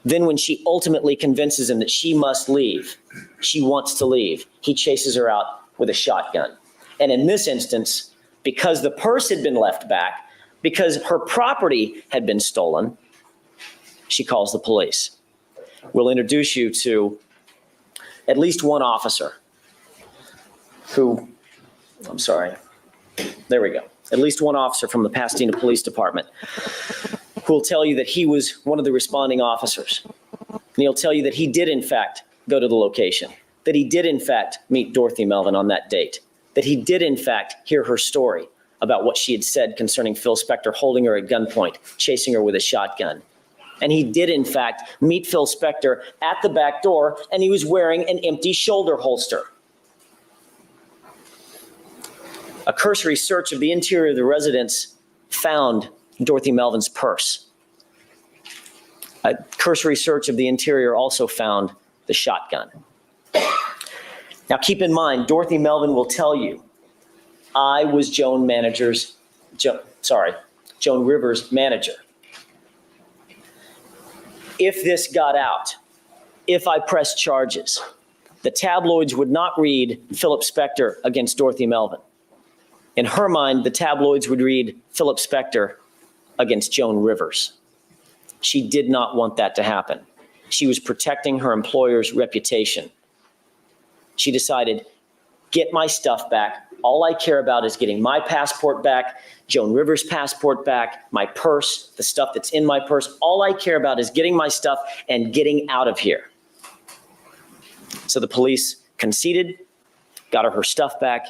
Then when she ultimately convinces him that she must leave, she wants to leave, he chases her out with a shotgun. And in this instance, because the purse had been left back, because her property had been stolen, she calls the police. We'll introduce you to at least one officer who, there we go. At least one officer from the Pasadena Police Department who will tell you that he was one of the responding officers. And he'll tell you that he did, in fact, go to the location, that he did, in fact, meet Dorothy Melvin on that date, that he did, in fact, hear her story about what she had said concerning Phil Spector holding her at gunpoint, chasing her with a shotgun. And he did, in fact, meet Phil Spector at the back door, and he was wearing an empty shoulder holster. A cursory search of the interior of the residence found Dorothy Melvin's purse. A cursory search of the interior also found the shotgun. Now keep in mind, Dorothy Melvin will tell you, I was Joan Rivers' manager. If this got out, if I pressed charges, the tabloids would not read Philip Spector against Dorothy Melvin. In her mind, the tabloids would read Philip Spector against Joan Rivers. She did not want that to happen. She was protecting her employer's reputation. She decided, get my stuff back. All I care about is getting my passport back, Joan Rivers' passport back, my purse, the stuff that's in my purse. All I care about is getting my stuff and getting out of here. So the police conceded, got her stuff back.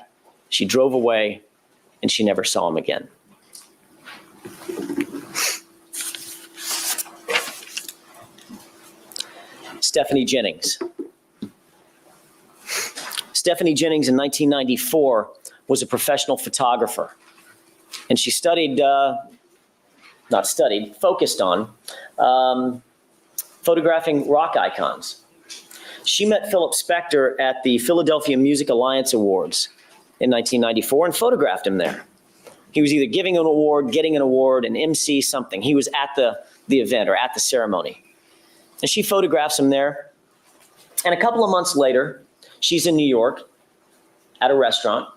She drove away, and she never saw him again. Stephanie Jennings. Stephanie Jennings in 1994 was a professional photographer. And she focused on photographing rock icons. She met Philip Spector at the Philadelphia Music Alliance Awards in 1994 and photographed him there. He was either giving an award, getting an award, an MC, something. He was at the event or at the ceremony. And she photographs him there. And a couple of months later, she's in New York at a restaurant,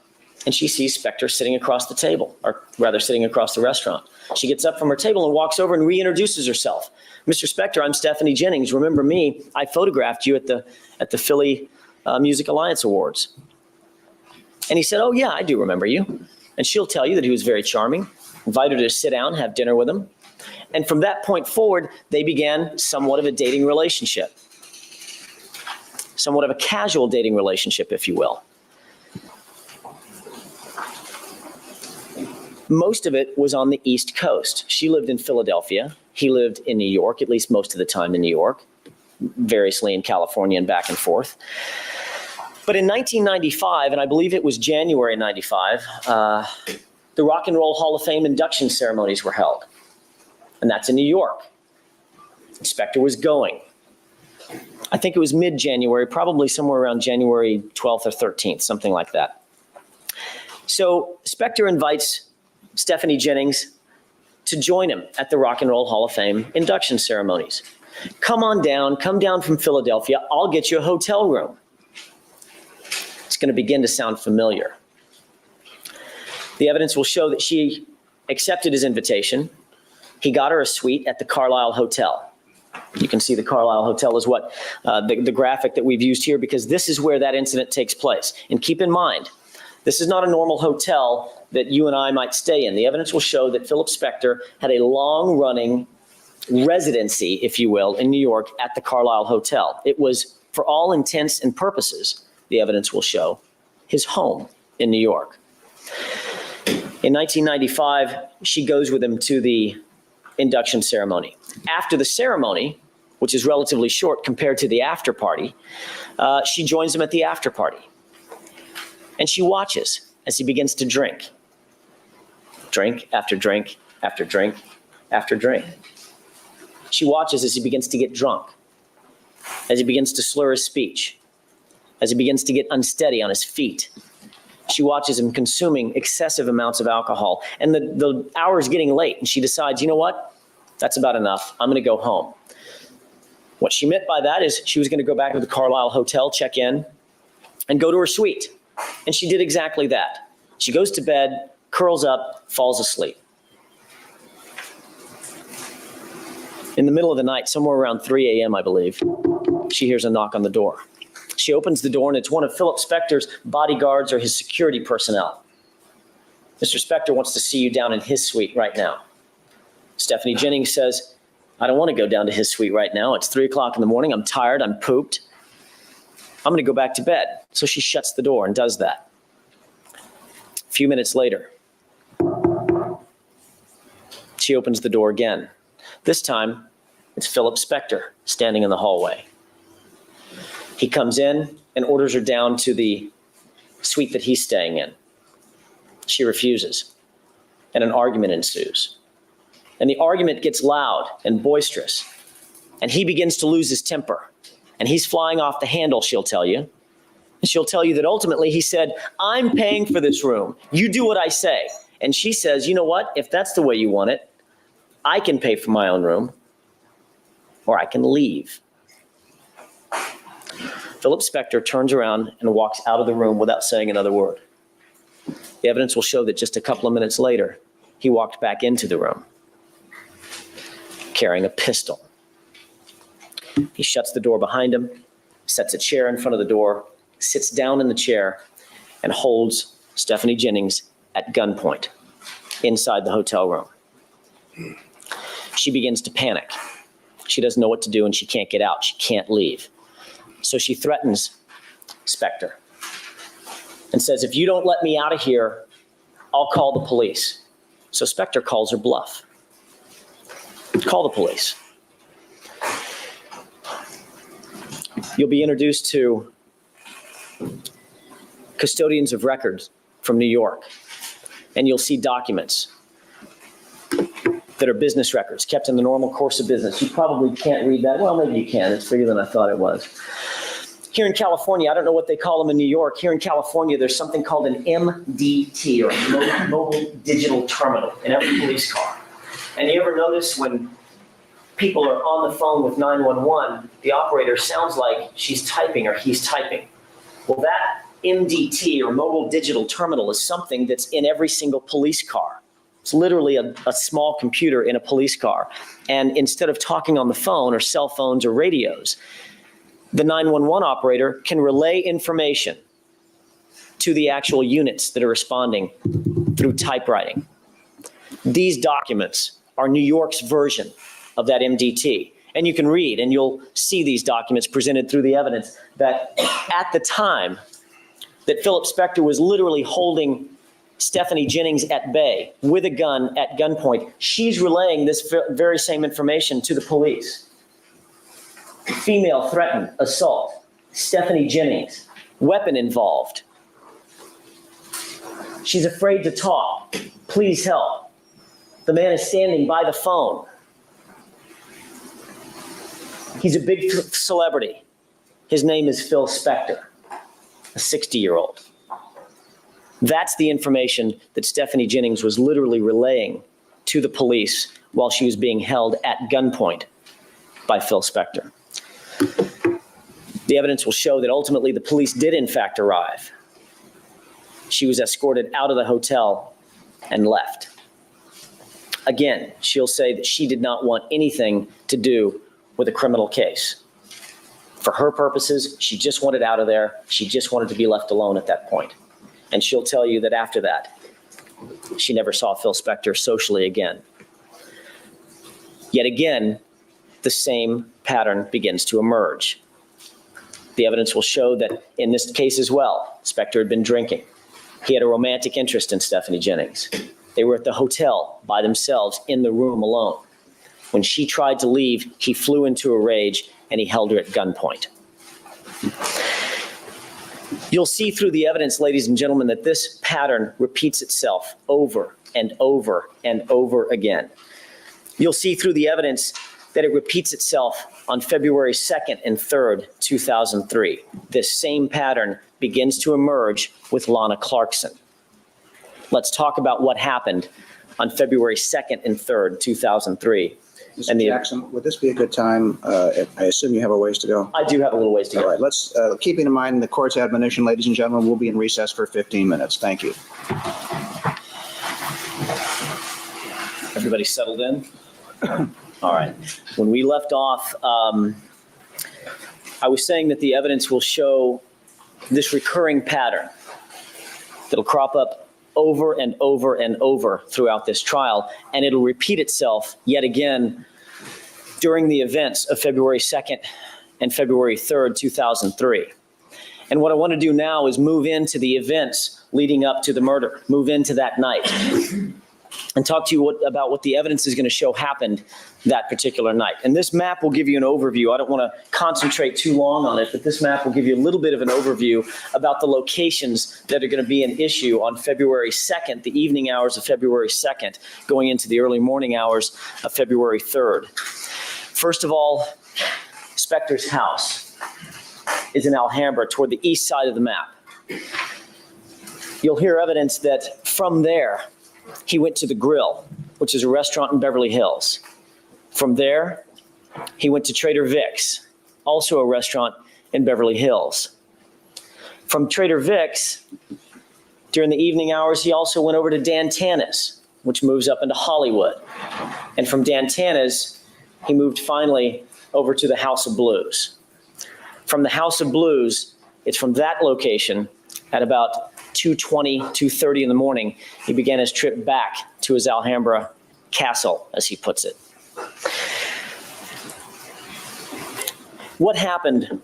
and she sees Spector sitting across the table, or rather sitting across the restaurant. She gets up from her table and walks over and reintroduces herself. Mr. Spector, I'm Stephanie Jennings. Remember me? I photographed you at the Philly Music Alliance Awards. And he said, oh yeah, I do remember you. And she'll tell you that he was very charming, invited her to sit down, have dinner with him. And from that point forward, they began somewhat of a dating relationship. Somewhat of a casual dating relationship, if you will. Most of it was on the East Coast. She lived in Philadelphia. He lived in New York, at least most of the time in New York, variously in California and back and forth. But in 1995, and I believe it was January 95, the Rock and Roll Hall of Fame induction ceremonies were held. And that's in New York. Spector was going. I think it was mid-January, probably somewhere around January 12th or 13th, something like that. So Spector invites Stephanie Jennings to join him at the Rock and Roll Hall of Fame induction ceremonies. Come down from Philadelphia. I'll get you a hotel room. It's going to begin to sound familiar. The evidence will show that she accepted his invitation. He got her a suite at the Carlisle Hotel. You can see the Carlisle Hotel is what the graphic that we've used here, because this is where that incident takes place. And keep in mind, this is not a normal hotel that you and I might stay in. The evidence will show that Philip Spector had a long-running residency, if you will, in New York at the Carlisle Hotel. It was, for all intents and purposes, the evidence will show, his home in New York. In 1995, she goes with him to the induction ceremony. After the ceremony, which is relatively short compared to the after party, she joins him at the after party. And she watches as he begins to drink. Drink after drink after drink after drink. She watches as he begins to get drunk, as he begins to slur his speech, as he begins to get unsteady on his feet. She watches him consuming excessive amounts of alcohol. And the hour's getting late, and she decides, you know what? That's about enough. I'm going to go home. What she meant by that is she was going to go back to the Carlisle Hotel, check in, and go to her suite. And she did exactly that. She goes to bed, curls up, falls asleep. In the middle of the night, somewhere around 3 a.m., I believe, she hears a knock on the door. She opens the door, and it's one of Philip Spector's bodyguards or his security personnel. Mr. Spector wants to see you down in his suite right now. Stephanie Jennings says, I don't want to go down to his suite right now. It's 3 o'clock in the morning. I'm tired. I'm pooped. I'm going to go back to bed. So she shuts the door and does that. A few minutes later, she opens the door again. This time, it's Philip Spector standing in the hallway. He comes in and orders her down to the suite that he's staying in. She refuses, and an argument ensues. And the argument gets loud and boisterous. and he begins to lose his temper. And he's flying off the handle, she'll tell you. And she'll tell you that ultimately he said, I'm paying for this room. You do what I say. And she says, you know what? If that's the way you want it, I can pay for my own room, or I can leave. Philip Spector turns around and walks out of the room without saying another word. The evidence will show that just a couple of minutes later, he walked back into the room carrying a pistol. He shuts the door behind him, sets a chair in front of the door, sits down in the chair, and holds Stephanie Jennings at gunpoint inside the hotel room. She begins to panic. She doesn't know what to do, and she can't get out. She can't leave. So she threatens Spector and says, if you don't let me out of here, I'll call the police. So Spector calls her bluff. Call the police. You'll be introduced to custodians of records from New York, and you'll see documents that are business records kept in the normal course of business. You probably can't read that. Well, maybe you can. It's bigger than I thought it was. Here in California, I don't know what they call them in New York. Here in California, there's something called an MDT, or mobile digital terminal, in every police car. And you ever notice when people are on the phone with 911, the operator sounds like she's typing or he's typing. Well, that MDT, or mobile digital terminal, is something that's in every single police car. It's literally a small computer in a police car. And instead of talking on the phone or cell phones or radios, the 911 operator can relay information to the actual units that are responding through typewriting. These documents are New York's version of that MDT. And you can read, and you'll see these documents presented through the evidence, that at the time that Philip Spector was literally holding Stephanie Jennings at bay with a gun at gunpoint, she's relaying this very same information to the police. Female threatened, assault, Stephanie Jennings, weapon involved. She's afraid to talk. Please help. The man is standing by the phone. He's a big celebrity. His name is Phil Spector, a 60-year-old. That's the information that Stephanie Jennings was literally relaying to the police while she was being held at gunpoint by Phil Spector. The evidence will show that ultimately the police did in fact arrive. She was escorted out of the hotel and left. Again, she'll say that she did not want anything to do with a criminal case. For her purposes, she just wanted out of there. She just wanted to be left alone at that point. And she'll tell you that after that, she never saw Phil Spector socially again. Yet again, the same pattern begins to emerge. The evidence will show that in this case as well, Spector had been drinking. He had a romantic interest in Stephanie Jennings. They were at the hotel by themselves in the room alone. When she tried to leave, he flew into a rage and he held her at gunpoint. You'll see through the evidence, ladies and gentlemen, that this pattern repeats itself over and over and over again. You'll see through the evidence that it repeats itself on February 2nd and 3rd, 2003. This same pattern begins to emerge with Lana Clarkson. Let's talk about what happened on February 2nd and 3rd, 2003.
Mr. Jackson, would this be a good time? I assume you have a ways to go.
I do have a little ways to go.
All right, let's, keeping in mind the court's admonition, ladies and gentlemen, we'll be in recess for 15 minutes. Thank you.
Everybody settled in? All right. When we left off, I was saying that the evidence will show this recurring pattern that'll crop up over and over and over throughout this trial, and it'll repeat itself yet again during the events of February 2nd and February 3rd, 2003. And what I want to do now is move into the events leading up to the murder, move into that night, and talk to you about what the evidence is going to show happened that particular night. And this map will give you an overview. I don't want to concentrate too long on it, but this map will give you a little bit of an overview about the locations that are going to be an issue on February 2nd, the evening hours of February 2nd, going into the early morning hours of February 3rd. First of all, Spector's house is in Alhambra toward the east side of the map. You'll hear evidence that from there, he went to the Grill, which is a restaurant in Beverly Hills. From there, he went to Trader Vic's, also a restaurant in Beverly Hills. From Trader Vic's, during the evening hours, he also went over to Dan Tana's, which moves up into Hollywood. And from Dan Tana's, he moved finally over to the House of Blues. From the House of Blues, it's from that location at about 2:20, 2:30 in the morning, he began his trip back to his Alhambra castle, as he puts it. What happened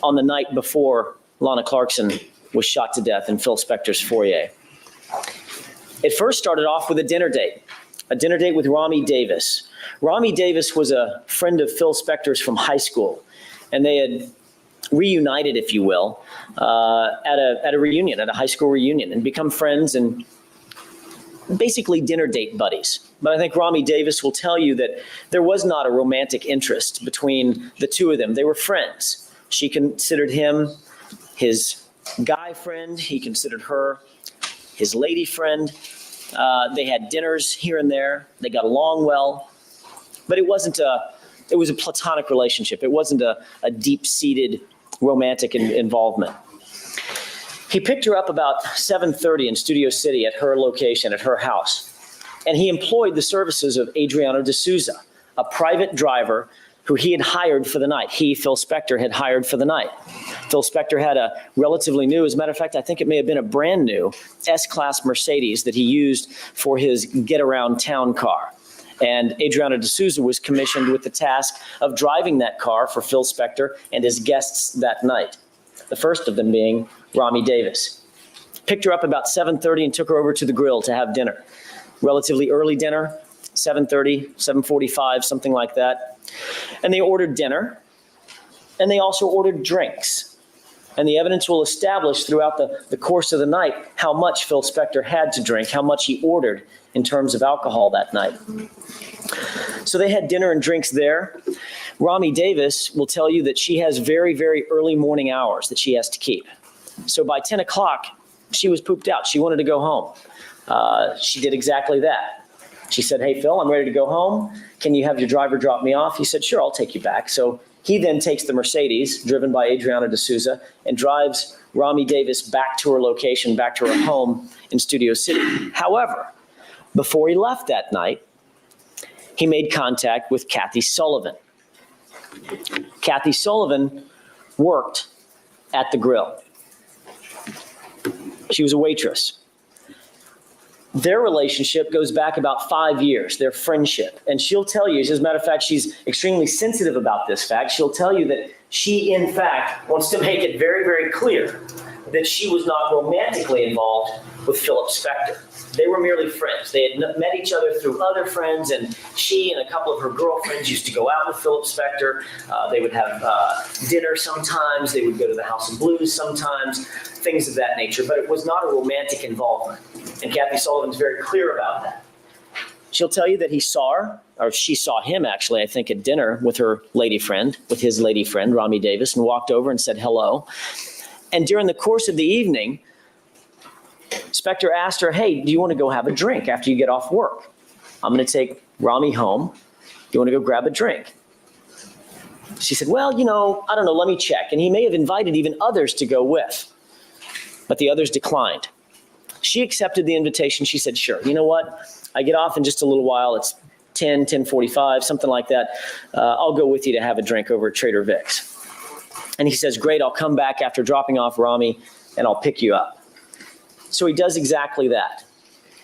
on the night before Lana Clarkson was shot to death in Phil Spector's foyer? It first started off with a dinner date with Rami Davis. Rami Davis was a friend of Phil Spector's from high school, and they had reunited, if you will, at a reunion, at a high school reunion, and become friends and basically dinner date buddies. But I think Rami Davis will tell you that there was not a romantic interest between the two of them. They were friends. She considered him his guy friend. He considered her his lady friend. They had dinners here and there. They got along well. But it was a platonic relationship. It wasn't a deep-seated romantic involvement. He picked her up about 7:30 in Studio City at her location, at her house. And he employed the services of Adriano D'Souza, a private driver who he had hired for the night. Phil Spector, had hired for the night. Phil Spector had a relatively new, as a matter of fact, I think it may have been a brand new S-Class Mercedes that he used for his get-around town car. And Adriano D'Souza was commissioned with the task of driving that car for Phil Spector and his guests that night. The first of them being Rami Davis. Picked her up about 7:30 and took her over to the Grill to have dinner. Relatively early dinner, 7:30, 7:45, something like that. And they ordered dinner, and they also ordered drinks. And the evidence will establish throughout the course of the night how much Phil Spector had to drink, how much he ordered in terms of alcohol that night. So they had dinner and drinks there. Rami Davis will tell you that she has very, very early morning hours that she has to keep. So by 10 o'clock, she was pooped out. She wanted to go home. She did exactly that. She said, "Hey, Phil, I'm ready to go home. Can you have your driver drop me off?" He said, "Sure, I'll take you back." So he then takes the Mercedes, driven by Adriano D'Souza, and drives Rami Davis back to her location, back to her home in Studio City. However, before he left that night, he made contact with Kathy Sullivan. Kathy Sullivan worked at the Grill. She was a waitress. Their relationship goes back about 5 years, their friendship. And she'll tell you, as a matter of fact, she's extremely sensitive about this fact. She'll tell you that she, in fact, wants to make it very, very clear that she was not romantically involved with Philip Spector. They were merely friends. They had met each other through other friends, and she and a couple of her girlfriends used to go out with Philip Spector. They would have dinner sometimes. They would go to the House of Blues sometimes, things of that nature. But it was not a romantic involvement. And Kathy Sullivan's very clear about that. She'll tell you that he saw her, or she saw him actually, I think, at dinner with her lady friend, with his lady friend, Rami Davis, and walked over and said hello. And during the course of the evening, Spector asked her, "Hey, do you want to go have a drink after you get off work? I'm going to take Rami home. Do you want to go grab a drink?" She said, "Well, I don't know, let me check." And he may have invited even others to go with, but the others declined. She accepted the invitation. She said, "Sure, you know what? I get off in just a little while. It's 10:45, something like that. I'll go with you to have a drink over at Trader Vic's." And he says, "Great, I'll come back after dropping off Rami and I'll pick you up." So he does exactly that.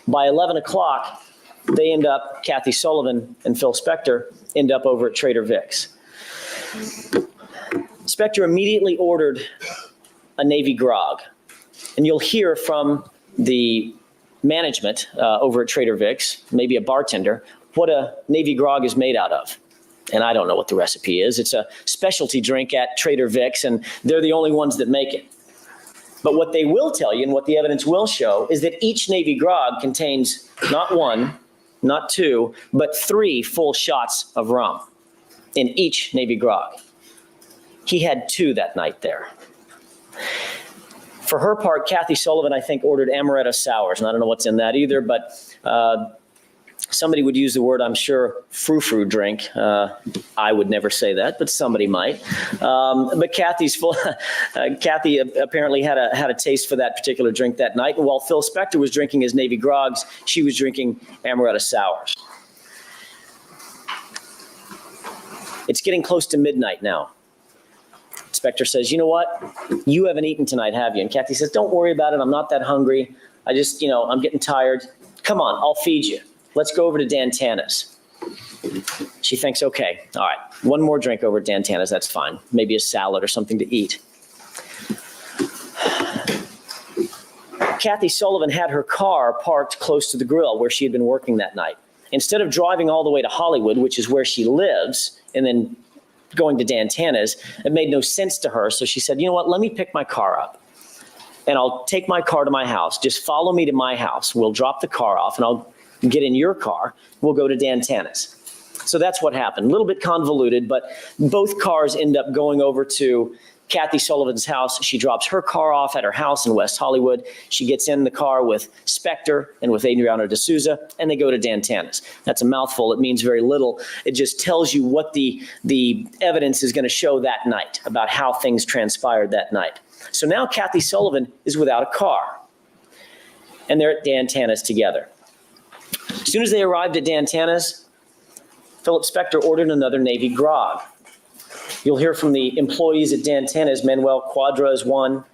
By 11 o'clock, they end up, Kathy Sullivan and Phil Spector end up over at Trader Vic's. Spector immediately ordered a Navy grog. And you'll hear from the management over at Trader Vic's, maybe a bartender, what a Navy grog is made out of. And I don't know what the recipe is. It's a specialty drink at Trader Vic's, and they're the only ones that make it. But what they will tell you, and what the evidence will show, is that each Navy grog contains not one, not two, but 3 full shots of rum. in each Navy grog. He had 2 that night there. For her part, Kathy Sullivan, I think, ordered amaretto sours, and I don't know what's in that either, but somebody would use the word, I'm sure, frou-frou drink. I would never say that, but somebody might. But Kathy apparently had a taste for that particular drink that night, and while Phil Spector was drinking his Navy grogs, she was drinking amaretto sours. It's getting close to midnight now. Spector says, you know what? You haven't eaten tonight, have you? And Kathy says, don't worry about it. I'm not that hungry. I just, I'm getting tired. Come on, I'll feed you. Let's go over to Dan Tana's. She thinks, okay, all right, one more drink over at Dan Tana's, that's fine. Maybe a salad or something to eat. Kathy Sullivan had her car parked close to the grill where she had been working that night. Instead of driving all the way to Hollywood, which is where she lives, and then going to Dan Tana's, it made no sense to her. So she said, you know what, let me pick my car up and I'll take my car to my house. Just follow me to my house. We'll drop the car off and I'll get in your car. We'll go to Dan Tana's. So that's what happened. A little bit convoluted, but both cars end up going over to Kathy Sullivan's house. She drops her car off at her house in West Hollywood. She gets in the car with Spector and with Adriana D'Souza, and they go to Dan Tana's. That's a mouthful. It means very little. It just tells you what the evidence is going to show that night about how things transpired that night. So now Kathy Sullivan is without a car, and they're at Dan Tana's together. As soon as they arrived at Dan Tana's, Philip Spector ordered another Navy grog. You'll hear from the employees at Dan Tana's. Manuel Quadra is one.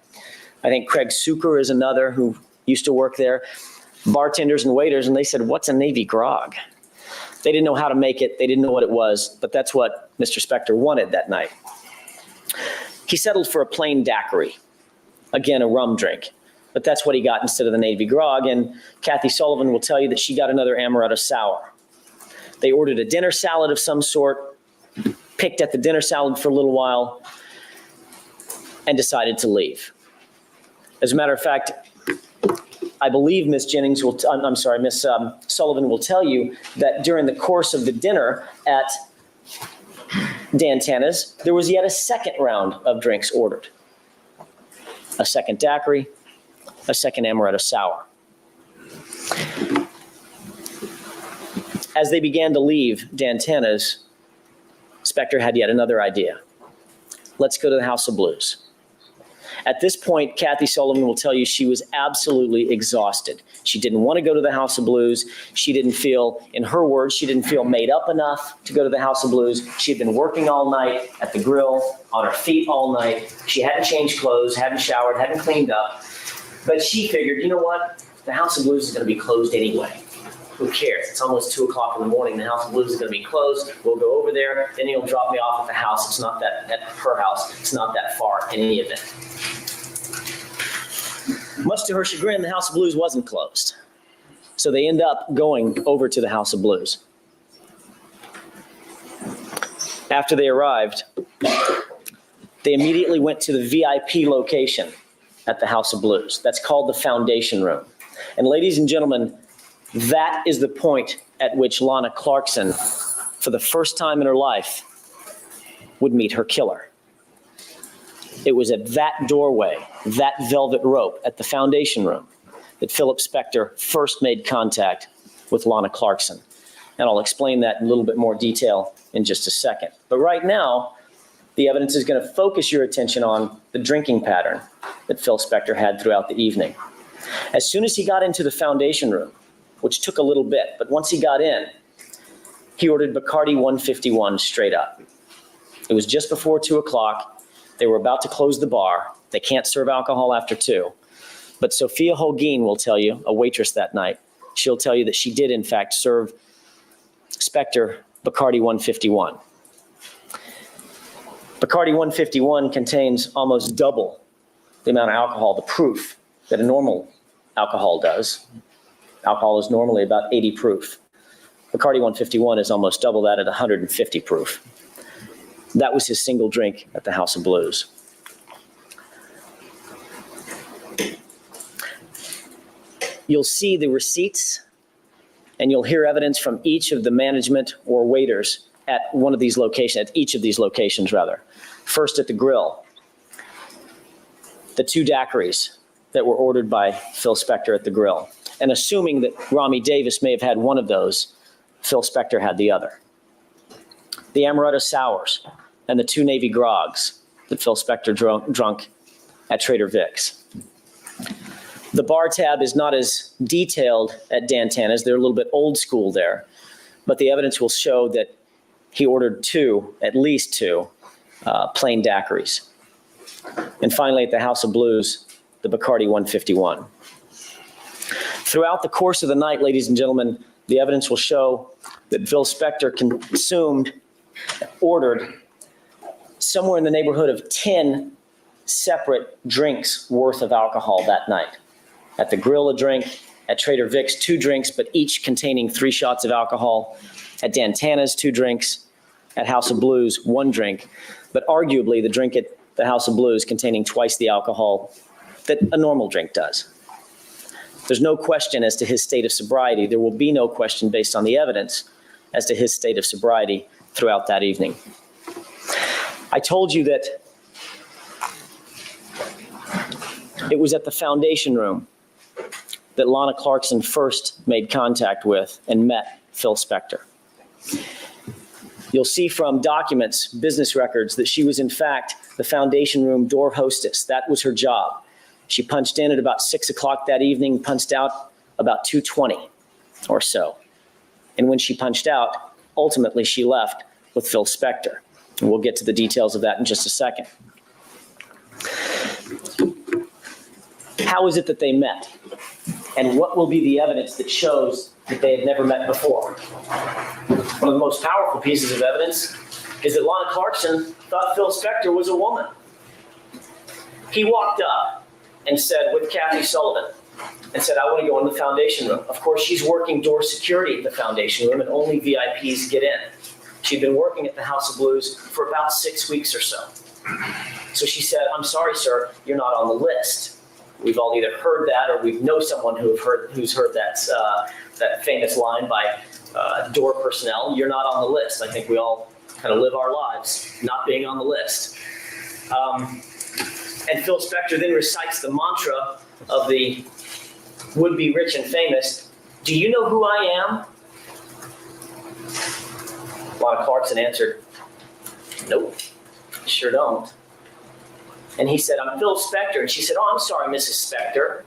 I think Craig Suker is another who used to work there. Bartenders and waiters, and they said, what's a Navy grog? They didn't know how to make it. They didn't know what it was, but that's what Mr. Spector wanted that night. He settled for a plain daiquiri. Again, a rum drink. But that's what he got instead of the Navy grog, and Kathy Sullivan will tell you that she got another amaretto sour. They ordered a dinner salad of some sort, picked at the dinner salad for a little while, and decided to leave. As a matter of fact, I believe Miss Sullivan will tell you that during the course of the dinner at Dan Tana's, there was yet a second round of drinks ordered. A second daiquiri, a second amaretto sour. As they began to leave Dan Tana's, Spector had yet another idea. Let's go to the House of Blues. At this point, Kathy Sullivan will tell you she was absolutely exhausted. She didn't want to go to the House of Blues. She didn't feel, in her words, she didn't feel made up enough to go to the House of Blues. She had been working all night at the grill, on her feet all night. She hadn't changed clothes, hadn't showered, hadn't cleaned up. But she figured, you know what? The House of Blues is going to be closed anyway. Who cares? It's almost 2 o'clock in the morning. The House of Blues is going to be closed. We'll go over there. Then he'll drop me off at the house. It's not that, at her house. It's not that far in any event. Much to her chagrin, the House of Blues wasn't closed. So they end up going over to the House of Blues. After they arrived, they immediately went to the VIP location at the House of Blues. That's called the Foundation Room. And ladies and gentlemen, that is the point at which Lana Clarkson, for the first time in her life, would meet her killer. It was at that doorway, that velvet rope at the Foundation Room, that Philip Spector first made contact with Lana Clarkson. And I'll explain that in a little bit more detail in just a second. But right now, the evidence is going to focus your attention on the drinking pattern that Phil Spector had throughout the evening. As soon as he got into the Foundation Room, which took a little bit, but once he got in, he ordered Bacardi 151 straight up. It was just before 2 o'clock. They were about to close the bar. They can't serve alcohol after 2. But Sophia Holguin will tell you, a waitress that night, she'll tell you that she did in fact serve Spector Bacardi 151. Bacardi 151 contains almost double the amount of alcohol, the proof, that a normal alcohol does. Alcohol is normally about 80 proof. Bacardi 151 is almost double that at 150 proof. That was his single drink at the House of Blues. You'll see the receipts, and you'll hear evidence from each of the management or waiters at one of these locations, at each of these locations rather. First at the grill, the 2 daiquiris that were ordered by Phil Spector at the grill. And assuming that Rami Davis may have had one of those, Phil Spector had the other. The amaretto sours and the 2 Navy grogs that Phil Spector drunk at Trader Vic's. The bar tab is not as detailed at Dan Tana's. They're a little bit old school there, but the evidence will show that he ordered 2, at least 2, plain daiquiris. And finally, at the House of Blues, the Bacardi 151. Throughout the course of the night, ladies and gentlemen, the evidence will show that Phil Spector ordered somewhere in the neighborhood of 10 separate drinks worth of alcohol that night. At the grill, a drink. At Trader Vic's, 2 drinks, but each containing 3 shots of alcohol. At Dan Tana's, 2 drinks. At House of Blues, 1 drink. But arguably, the drink at the House of Blues containing twice the alcohol that a normal drink does. There's no question as to his state of sobriety. There will be no question based on the evidence as to his state of sobriety throughout that evening. I told you that it was at the foundation room that Lana Clarkson first made contact with and met Phil Spector. You'll see from documents, business records, that she was in fact the foundation room door hostess. That was her job. She punched in at about 6 o'clock that evening, punched out about 2:20 or so. And when she punched out, ultimately she left with Phil Spector. And we'll get to the details of that in just a second. How is it that they met? And what will be the evidence that shows that they had never met before? One of the most powerful pieces of evidence is that Lana Clarkson thought Phil Spector was a woman. He walked up and said, with Kathy Sullivan, and said, I want to go in the foundation room. Of course, she's working door security at the foundation room, and only VIPs get in. She'd been working at the House of Blues for about 6 weeks or so. So she said, I'm sorry, sir, you're not on the list. We've all either heard that or we know someone who's heard that famous line by door personnel. You're not on the list. I think we all kind of live our lives not being on the list. And Phil Spector then recites the mantra of the would-be rich and famous. Do you know who I am? Lana Clarkson answered, nope, sure don't. And he said, I'm Phil Spector. And she said, oh, I'm sorry, Mrs. Spector.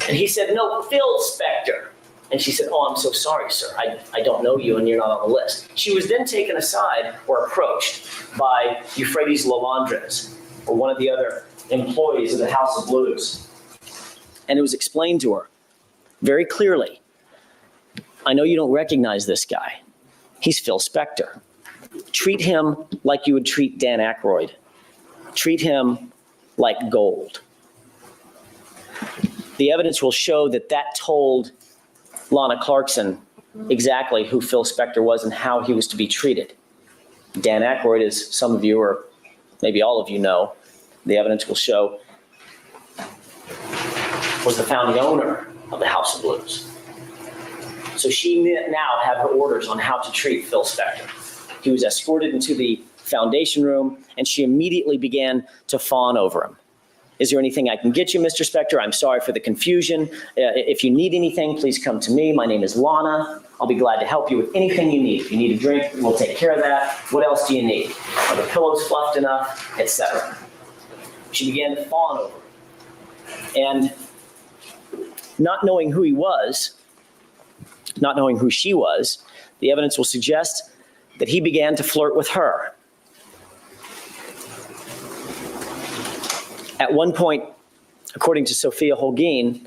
And he said, no, Phil Spector. And she said, oh, I'm so sorry, sir. I don't know you and you're not on the list. She was then taken aside or approached by Euphrates Lavandres, or one of the other employees of the House of Blues. And it was explained to her very clearly, I know you don't recognize this guy. He's Phil Spector. Treat him like you would treat Dan Aykroyd. Treat him like gold. The evidence will show that told Lana Clarkson exactly who Phil Spector was and how he was to be treated. Dan Aykroyd, as some of you or maybe all of you know, the evidence will show, was the founding owner of the House of Blues. So she now had her orders on how to treat Phil Spector. He was escorted into the foundation room, and she immediately began to fawn over him. Is there anything I can get you, Mr. Spector? I'm sorry for the confusion. If you need anything, please come to me. My name is Lana. I'll be glad to help you with anything you need. If you need a drink, we'll take care of that. What else do you need? Are the pillows fluffed enough? Etc. She began to fawn over him. And not knowing who he was, not knowing who she was, the evidence will suggest that he began to flirt with her. At one point, according to Sophia Holguin,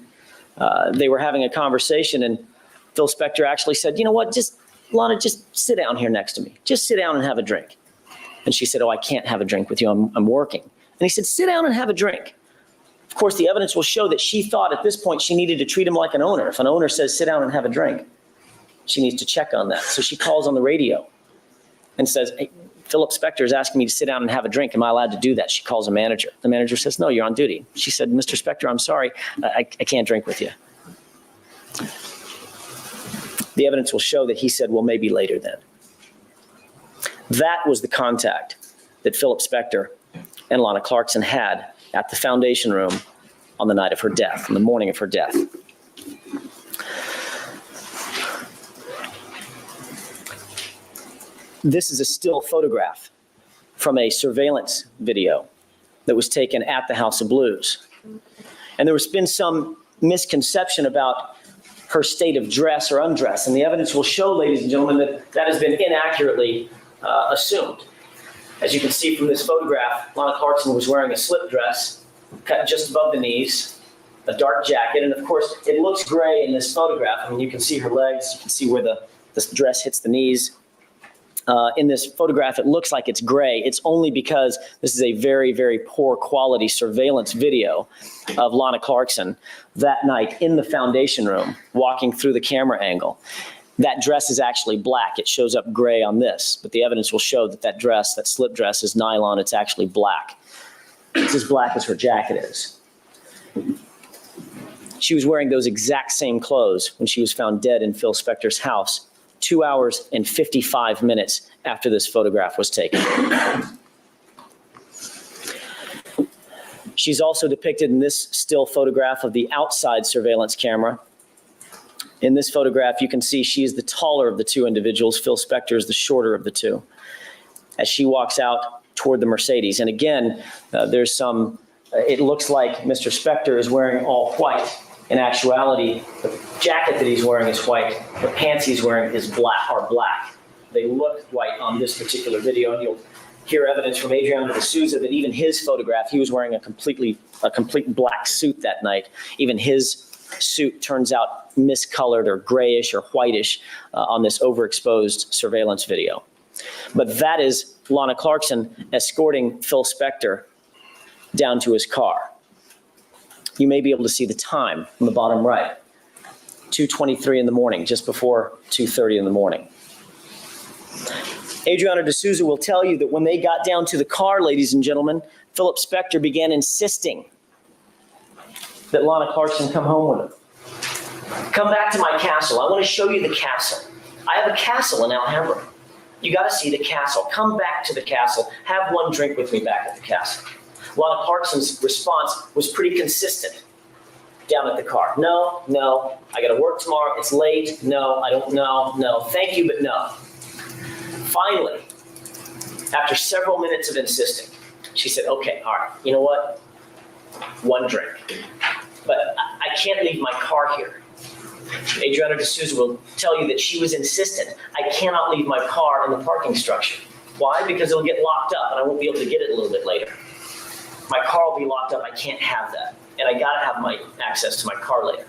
they were having a conversation, and Phil Spector actually said, you know what, Lana, just sit down here next to me. Just sit down and have a drink. And she said, oh, I can't have a drink with you. I'm working. And he said, sit down and have a drink. Of course, the evidence will show that she thought at this point she needed to treat him like an owner. If an owner says, sit down and have a drink, she needs to check on that. So she calls on the radio and says, hey, Philip Spector is asking me to sit down and have a drink. Am I allowed to do that? She calls a manager. The manager says, no, you're on duty. She said, Mr. Spector, I'm sorry. I can't drink with you. The evidence will show that he said, well, maybe later then. That was the contact that Philip Spector and Lana Clarkson had at the foundation room on the night of her death, on the morning of her death. This is a still photograph from a surveillance video that was taken at the House of Blues. And there has been some misconception about her state of dress or undress. And the evidence will show, ladies and gentlemen, that that has been inaccurately assumed. As you can see from this photograph, Lana Clarkson was wearing a slip dress cut just above the knees, a dark jacket, and of course, it looks gray in this photograph. I mean, you can see her legs, you can see where the dress hits the knees. In this photograph, it looks like it's gray. It's only because this is a very, very poor quality surveillance video of Lana Clarkson that night in the foundation room, walking through the camera angle. That dress is actually black. It shows up gray on this, but the evidence will show that that dress, that slip dress, is nylon. It's actually black. It's as black as her jacket is. She was wearing those exact same clothes when she was found dead in Phil Spector's house 2 hours and 55 minutes after this photograph was taken. She's also depicted in this still photograph of the outside surveillance camera. In this photograph, you can see she's the taller of the two individuals. Phil Spector is the shorter of the two, as she walks out toward the Mercedes. And again, there's some, it looks like Mr. Spector is wearing all white. In actuality, the jacket that he's wearing is white. The pants he's wearing are black. They look white on this particular video, and you'll hear evidence from Adriano D'Souza that even his photograph, he was wearing a complete black suit that night. Even his suit turns out miscolored or grayish or whitish on this overexposed surveillance video. But that is Lana Clarkson escorting Phil Spector down to his car. You may be able to see the time on the bottom right, 2:23 in the morning, just before 2:30 in the morning. Adriano D'Souza will tell you that when they got down to the car, ladies and gentlemen, Philip Spector began insisting that Lana Clarkson come home with him. Come back to my castle. I want to show you the castle. I have a castle in Alhambra. You got to see the castle. Come back to the castle. Have one drink with me back at the castle. Lana Clarkson's response was pretty consistent down at the car. No, I got to work tomorrow. It's late. No, I don't know. No, thank you, but no. Finally, after several minutes of insisting, she said, okay, all right, you know what? One drink. But I can't leave my car here. Adriano D'Souza will tell you that she was insistent. I cannot leave my car in the parking structure. Why? Because it'll get locked up and I won't be able to get it a little bit later. My car will be locked up. I can't have that. And I got to have my access to my car later.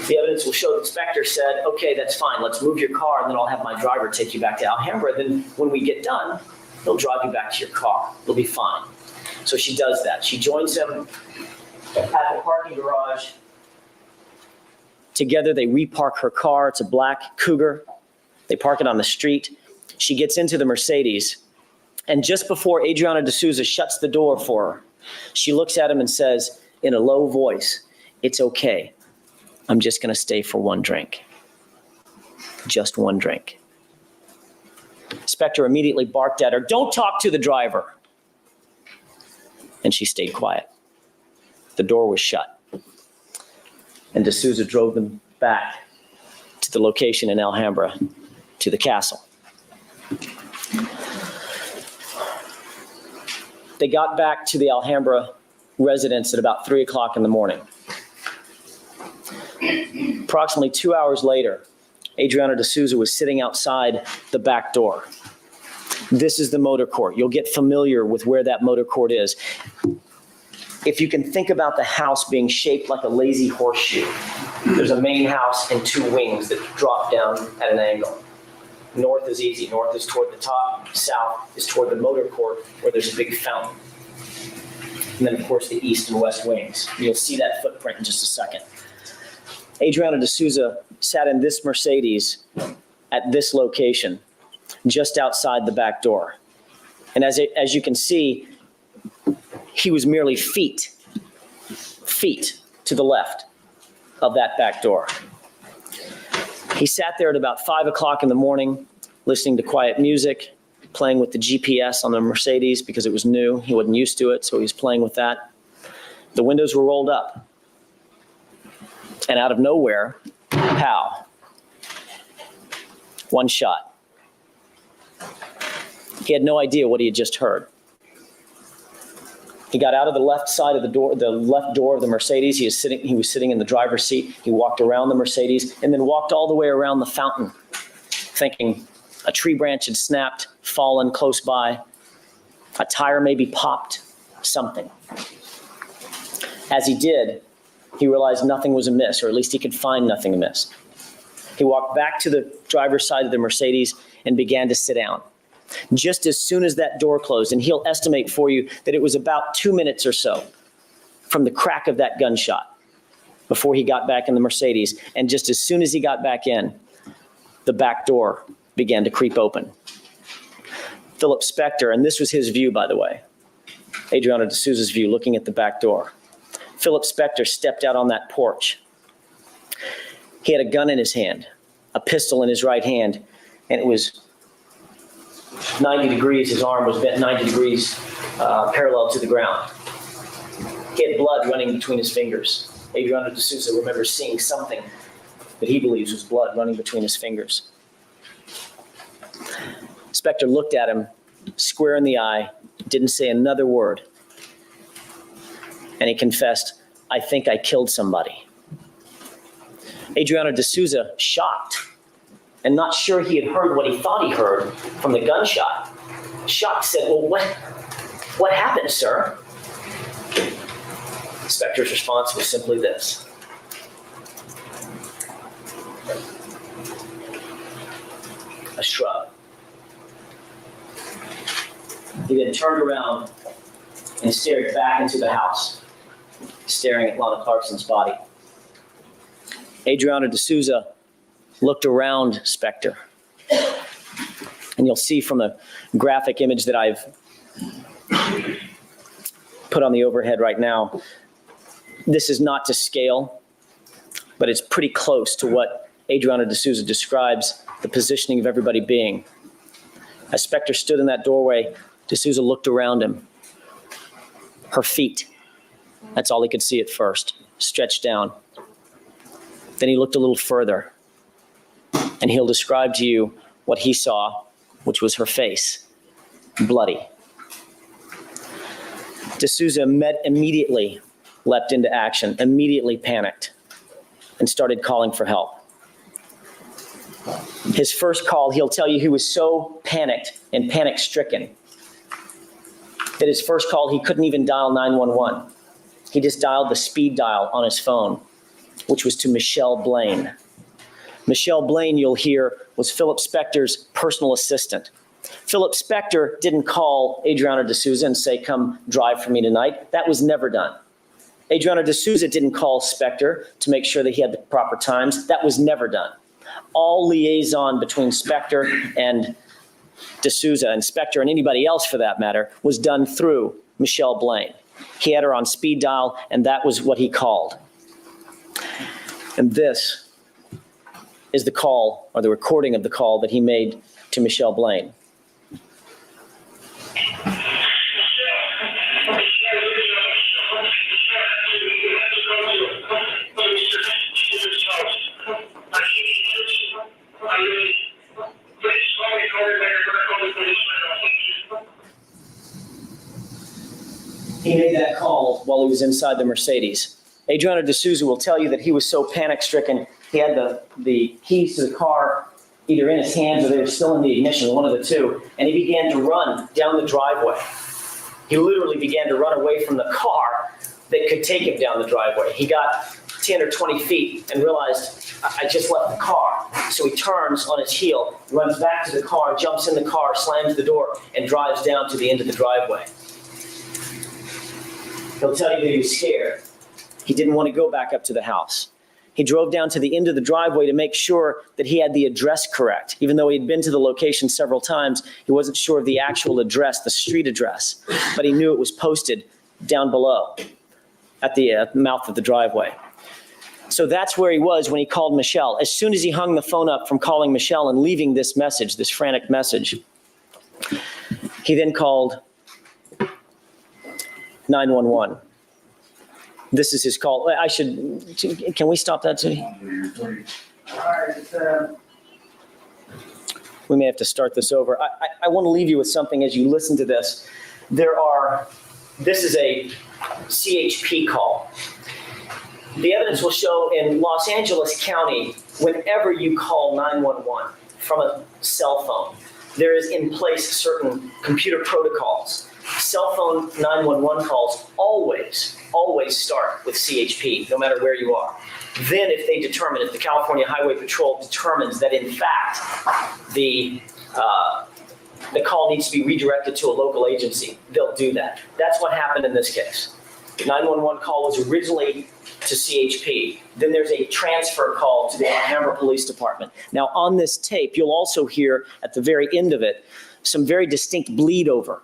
The evidence will show that Spector said, okay, that's fine. Let's move your car, and then I'll have my driver take you back to Alhambra. Then when we get done, he'll drive you back to your car. It'll be fine. So she does that. She joins him at the parking garage. Together, they repark her car. It's a black Cougar. They park it on the street. She gets into the Mercedes. And just before Adriano D'Souza shuts the door for her, she looks at him and says in a low voice, it's okay. I'm just going to stay for one drink. Just one drink. Spector immediately barked at her, don't talk to the driver. And she stayed quiet. The door was shut. And D'Souza drove them back to the location in Alhambra, to the castle. They got back to the Alhambra residence at about 3 o'clock in the morning. Approximately 2 hours later, Adriano D'Souza was sitting outside the back door. This is the motor court. You'll get familiar with where that motor court is. If you can think about the house being shaped like a lazy horseshoe, there's a main house and two wings that drop down at an angle. North is easy. North is toward the top. South is toward the motor court where there's a big fountain. And then, of course, the east and west wings. You'll see that footprint in just a second. Adriano D'Souza sat in this Mercedes at this location, just outside the back door. And as you can see, he was merely feet to the left of that back door. He sat there at about 5 o'clock in the morning listening to quiet music, playing with the GPS on the Mercedes because it was new. He wasn't used to it, so he was playing with that. The windows were rolled up. And out of nowhere, pow, one shot. He had no idea what he had just heard. He got out of the left side of the door, the left door of the Mercedes. He was sitting in the driver's seat. He walked around the Mercedes and then walked all the way around the fountain, thinking a tree branch had snapped, fallen close by, a tire maybe popped, something. As he did, he realized nothing was amiss, or at least he could find nothing amiss. He walked back to the driver's side of the Mercedes and began to sit down. Just as soon as that door closed, and he'll estimate for you that it was about 2 minutes or so from the crack of that gunshot before he got back in the Mercedes. And just as soon as he got back in, the back door began to creep open. Philip Spector, and this was his view, by the way, Adriano D'Souza's view, looking at the back door. Philip Spector stepped out on that porch. He had a gun in his hand, a pistol in his right hand, and it was 90 degrees. His arm was bent 90 degrees parallel to the ground. He had blood running between his fingers. Adriano D'Souza remembers seeing something that he believes was blood running between his fingers. Spector looked at him square in the eye, didn't say another word. And he confessed, "I think I killed somebody." Adriano D'Souza, shocked and not sure he had heard what he thought he heard from the gunshot, shocked, said, "Well, what happened, sir?" Spector's response was simply this: a shrug. He then turned around and stared back into the house, staring at Lana Clarkson's body. Adriano D'Souza looked around Spector. And you'll see from the graphic image that I've put on the overhead right now, this is not to scale, but it's pretty close to what Adriano D'Souza describes the positioning of everybody being. As Spector stood in that doorway, D'Souza looked around him. Her feet, that's all he could see at first, stretched down. Then he looked a little further, and he'll describe to you what he saw, which was her face, bloody. D'Souza immediately leapt into action, immediately panicked, and started calling for help. His first call, he'll tell you he was so panicked and panic-stricken that his first call, he couldn't even dial 911. He just dialed the speed dial on his phone, which was to Michelle Blaine. Michelle Blaine, you'll hear, was Philip Spector's personal assistant. Philip Spector didn't call Adriano D'Souza and say, "Come drive for me tonight." That was never done. Adriano D'Souza didn't call Spector to make sure that he had the proper times. That was never done. All liaison between Spector and D'Souza, and Spector and anybody else for that matter, was done through Michelle Blaine. He had her on speed dial, and that was what he called. And this is the call, or the recording of the call that he made to Michelle Blaine. He made that call while he was inside the Mercedes. Adriano D'Souza will tell you that he was so panic-stricken, he had the keys to the car either in his hands or they were still in the ignition, one of the two, and he began to run down the driveway. He literally began to run away from the car that could take him down the driveway. He got 10 or 20 feet and realized, I just left the car. So he turns on his heel, runs back to the car, jumps in the car, slams the door, and drives down to the end of the driveway. He'll tell you that he was scared. He didn't want to go back up to the house. He drove down to the end of the driveway to make sure that he had the address correct. Even though he'd been to the location several times, he wasn't sure of the actual address, the street address, but he knew it was posted down below at the mouth of the driveway. So that's where he was when he called Michelle. As soon as he hung the phone up from calling Michelle and leaving this message, this frantic message, he then called 911. This is his call. Can we stop that, City? We may have to start this over. I want to leave you with something as you listen to this. This is a CHP call. The evidence will show in Los Angeles County, whenever you call 911 from a cell phone, there is in place certain computer protocols. Cell phone 911 calls always start with CHP, no matter where you are. Then if the California Highway Patrol determines that in fact the call needs to be redirected to a local agency, they'll do that. That's what happened in this case. The 911 call was originally to CHP. Then there's a transfer call to the Alhambra Police Department. Now on this tape, you'll also hear at the very end of it, some very distinct bleed over.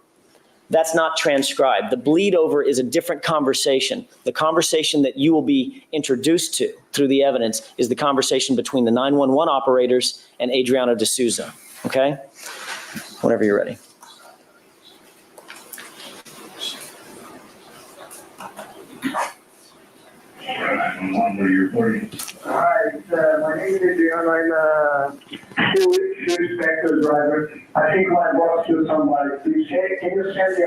That's not transcribed. The bleed over is a different conversation. The conversation that you will be introduced to through the evidence is the conversation between the 911 operators and Adriano D'Souza, okay? Whenever you're ready.
Hi, my name is Adriano. I'm a fuel inspector driver. I think my boss killed somebody. Please, can you send me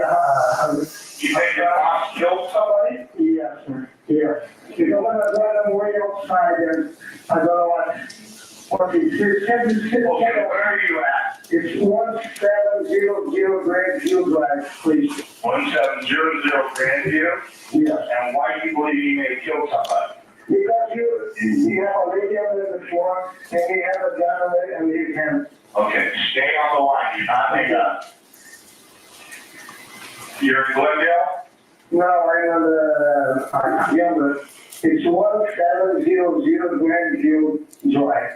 you think your boss killed somebody? Yes, sir. Yeah. Because I'm way outside and I don't know what it is. Where are you at? It's 1700 Grandview Drive, please. 1700 Grandview? Yes. And why do you believe he may have killed somebody? Because you have a lady on the floor, and he has a gun on it, and he can. Okay, stay on the line. You're not hang up. You're in Glendale? No, I'm on the younger. It's 1700 Grandview Drive.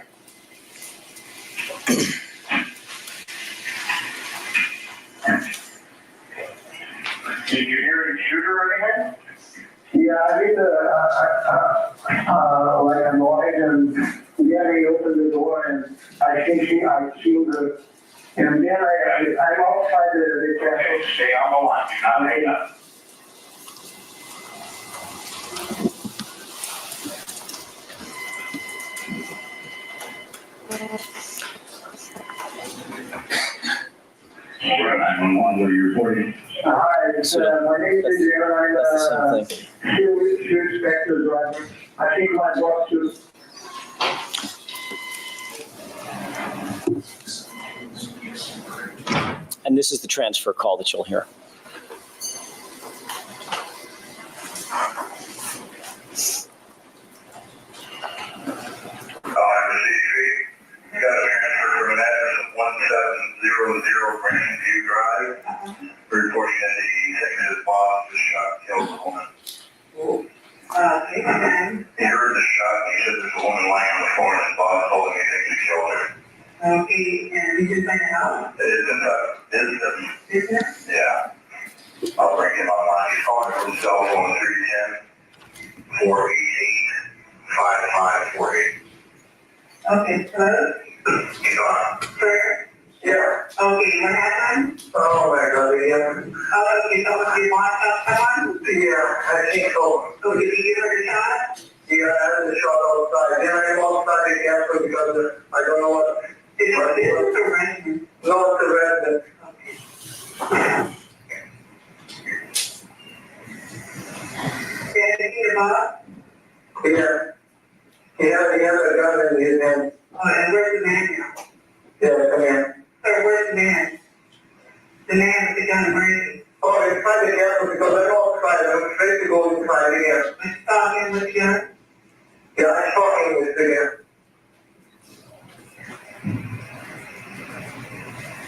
Did you hear him shoot or anything? Yeah, I need like a noise, and then he opened the door, and I think I killed her. And then I'm outside the castle. Stay on the line, not hang up. What are you reporting? Hi, my name is Adriano. I'm a fuel inspector driver. I think my boss just.
And this is the transfer call that you'll hear.
You got a transfer from an address of 1700 Grandview Drive. Reporting that the executive boss was shot and killed a woman. He heard the shot and he said there's a woman lying on the floor and his boss told him he thinks he killed her. Okay, and he just went out? It is in the business. Business? Yeah. I'll bring him online. He's calling from his cell phone 310-488-5548. Okay, hello? He's on. Sir? Yeah. Okay, what happened? Oh my God, yeah. Oh, okay, so you want someone? Yeah, I think so. So did you hear the shot? Yeah, I heard the shot outside. Then I am outside the castle because I don't know what. Is it a resident? No, it's a resident. Okay. Can you hear Bob? Yeah. He has a gun in his hand. Oh, and where's the man now? Yeah, come here. Sir, where's the man? The man with the gun, where is he? Oh, inside the castle because I'm outside. I'm afraid to go inside again. I saw him with the gun? Yeah, I saw him with the gun.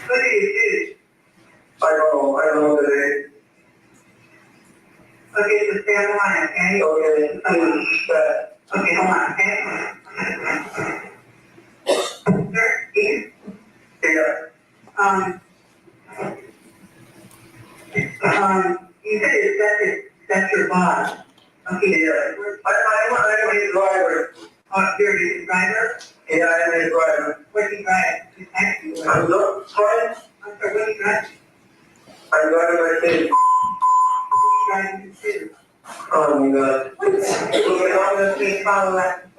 What did he do? I don't know the name. Okay, so stay on the line, okay? Okay, hold on, okay? Sir, Ian? Yeah. You said that's your boss. Okay, yeah. I'm his driver. Oh, you're his driver? Yeah, I am his driver. What do you drive? His taxi? I'm not sorry. I'm sorry, what do you drive? I'm driving my kid. Driving his kid. Oh my God.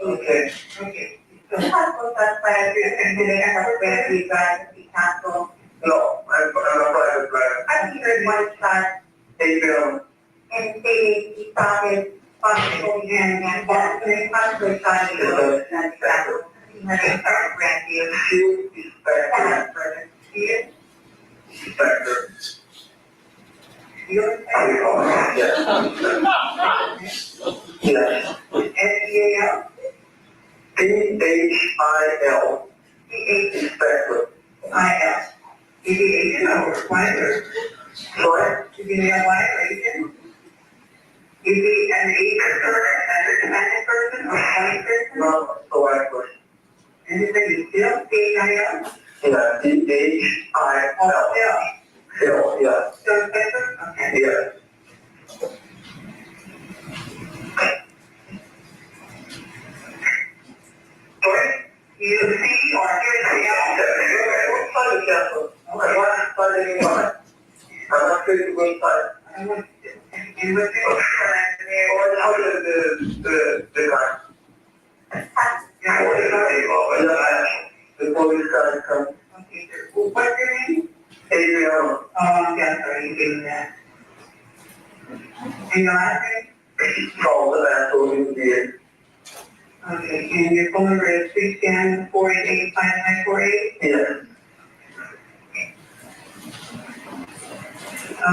Okay. Okay. So how that fire and then I have a battery drive, the castle? No, I'm a private driver. I heard one shot. Adrian. And they started functioning and that's very much the shot. He had a start brand new. Shoe inspector. Here. Inspector. Yes. Yes. S-E-A-L? P-H-I-L. Inspector. I-L. Is he Asian or white or? Sorry? Is he male, white or Asian? Is he an Asian person, a Hispanic person, or a white person? No, a white person. And is it still P-H-I-L? Yeah, P-H-I-L. Oh, still. Still, yeah. Still Inspector? Okay. Yeah. Sorry? You see or hear the what side of Castle? What side do you want? I'm not sure you go inside. I want to. And what's the how did the guy? The police guy come. Okay, sir. What's your name? Adrian. Oh, yeah, sorry, you gave me that. And your last name? Call the asshole here. Okay, and your phone number is 310-488-5948? Yes.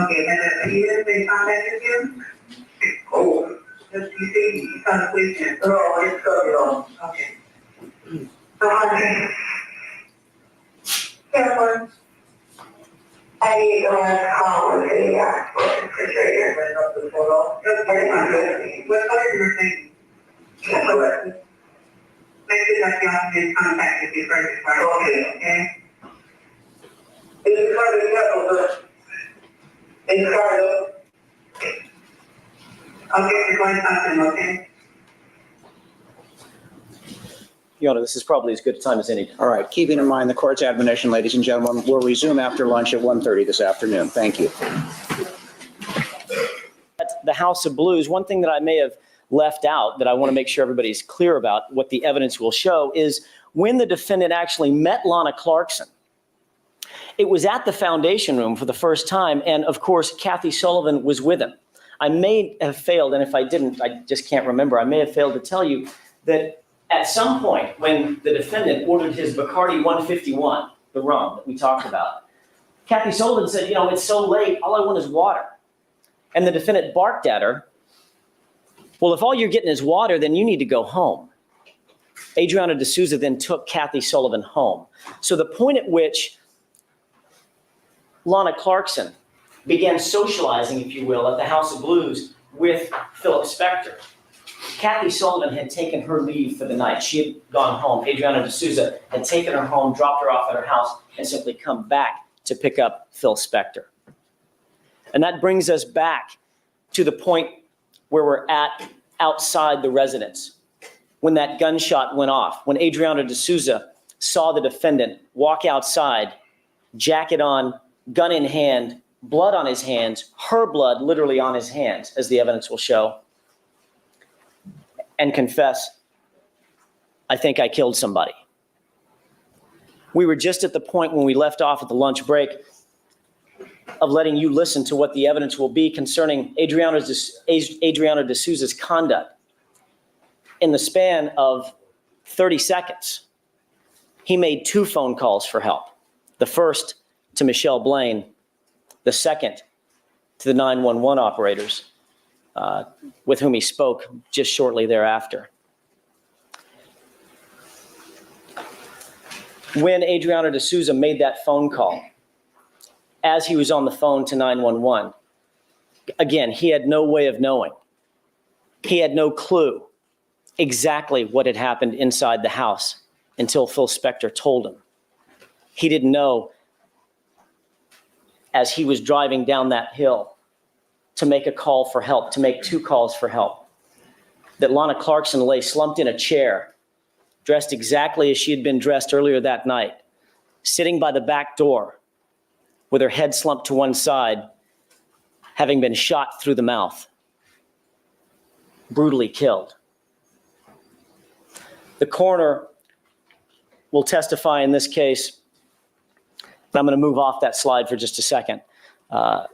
Okay, and the years they contacted you? Oh. Does you see, you saw the policeman? No, it's coming on. Okay. So, Careful. I need to call with the, refrigerator. Bring up the photo. Okay, what color you were thinking? Correct. Maybe that's the option in contact with you first before. Okay. It's part of the capital, it's part of. Okay, you're going to talk to him, okay?
Your Honor, this is probably as good a time as any.
All right, keeping in mind the court's admonition, ladies and gentlemen, we'll resume after lunch at 1:30 this afternoon. Thank you.
At the House of Blues, one thing that I may have left out that I want to make sure everybody's clear about what the evidence will show is when the defendant actually met Lana Clarkson, it was at the foundation room for the first time. And of course, Kathy Sullivan was with him. I may have failed, and if I didn't, I just can't remember. I may have failed to tell you that at some point when the defendant ordered his Bacardi 151, the rum that we talked about, Kathy Sullivan said, it's so late, all I want is water. And the defendant barked at her, well, if all you're getting is water, then you need to go home. Adriana D'Souza then took Kathy Sullivan home. So the point at which Lana Clarkson began socializing, if you will, at the House of Blues with Philip Spector, Kathy Sullivan had taken her leave for the night. She had gone home. Adriana D'Souza had taken her home, dropped her off at her house, and simply come back to pick up Phil Spector. And that brings us back to the point where we're at outside the residence. When that gunshot went off, when Adriana D'Souza saw the defendant walk outside, jacket on, gun in hand, blood on his hands, her blood literally on his hands, as the evidence will show, and confess, I think I killed somebody. We were just at the point when we left off at the lunch break of letting you listen to what the evidence will be concerning Adriana D'Souza's conduct. In the span of 30 seconds, he made 2 phone calls for help. The first to Michelle Blaine, the second to the 911 operators, with whom he spoke just shortly thereafter. When Adriana D'Souza made that phone call, as he was on the phone to 911, again, he had no way of knowing. He had no clue exactly what had happened inside the house until Phil Spector told him. He didn't know, as he was driving down that hill, to make a call for help, to make 2 calls for help. that Lana Clarkson lay slumped in a chair, dressed exactly as she had been dressed earlier that night, sitting by the back door with her head slumped to one side, having been shot through the mouth, brutally killed. The coroner will testify in this case, and I'm going to move off that slide for just a second, out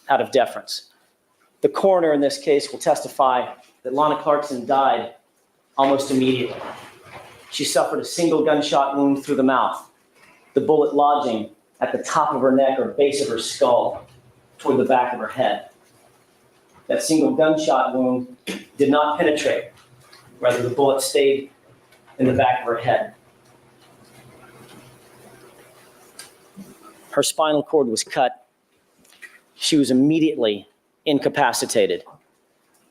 of deference. The coroner in this case will testify that Lana Clarkson died almost immediately. She suffered a single gunshot wound through the mouth, the bullet lodging at the top of her neck or base of her skull toward the back of her head. That single gunshot wound did not penetrate. Rather, the bullet stayed in the back of her head. Her spinal cord was cut. She was immediately incapacitated.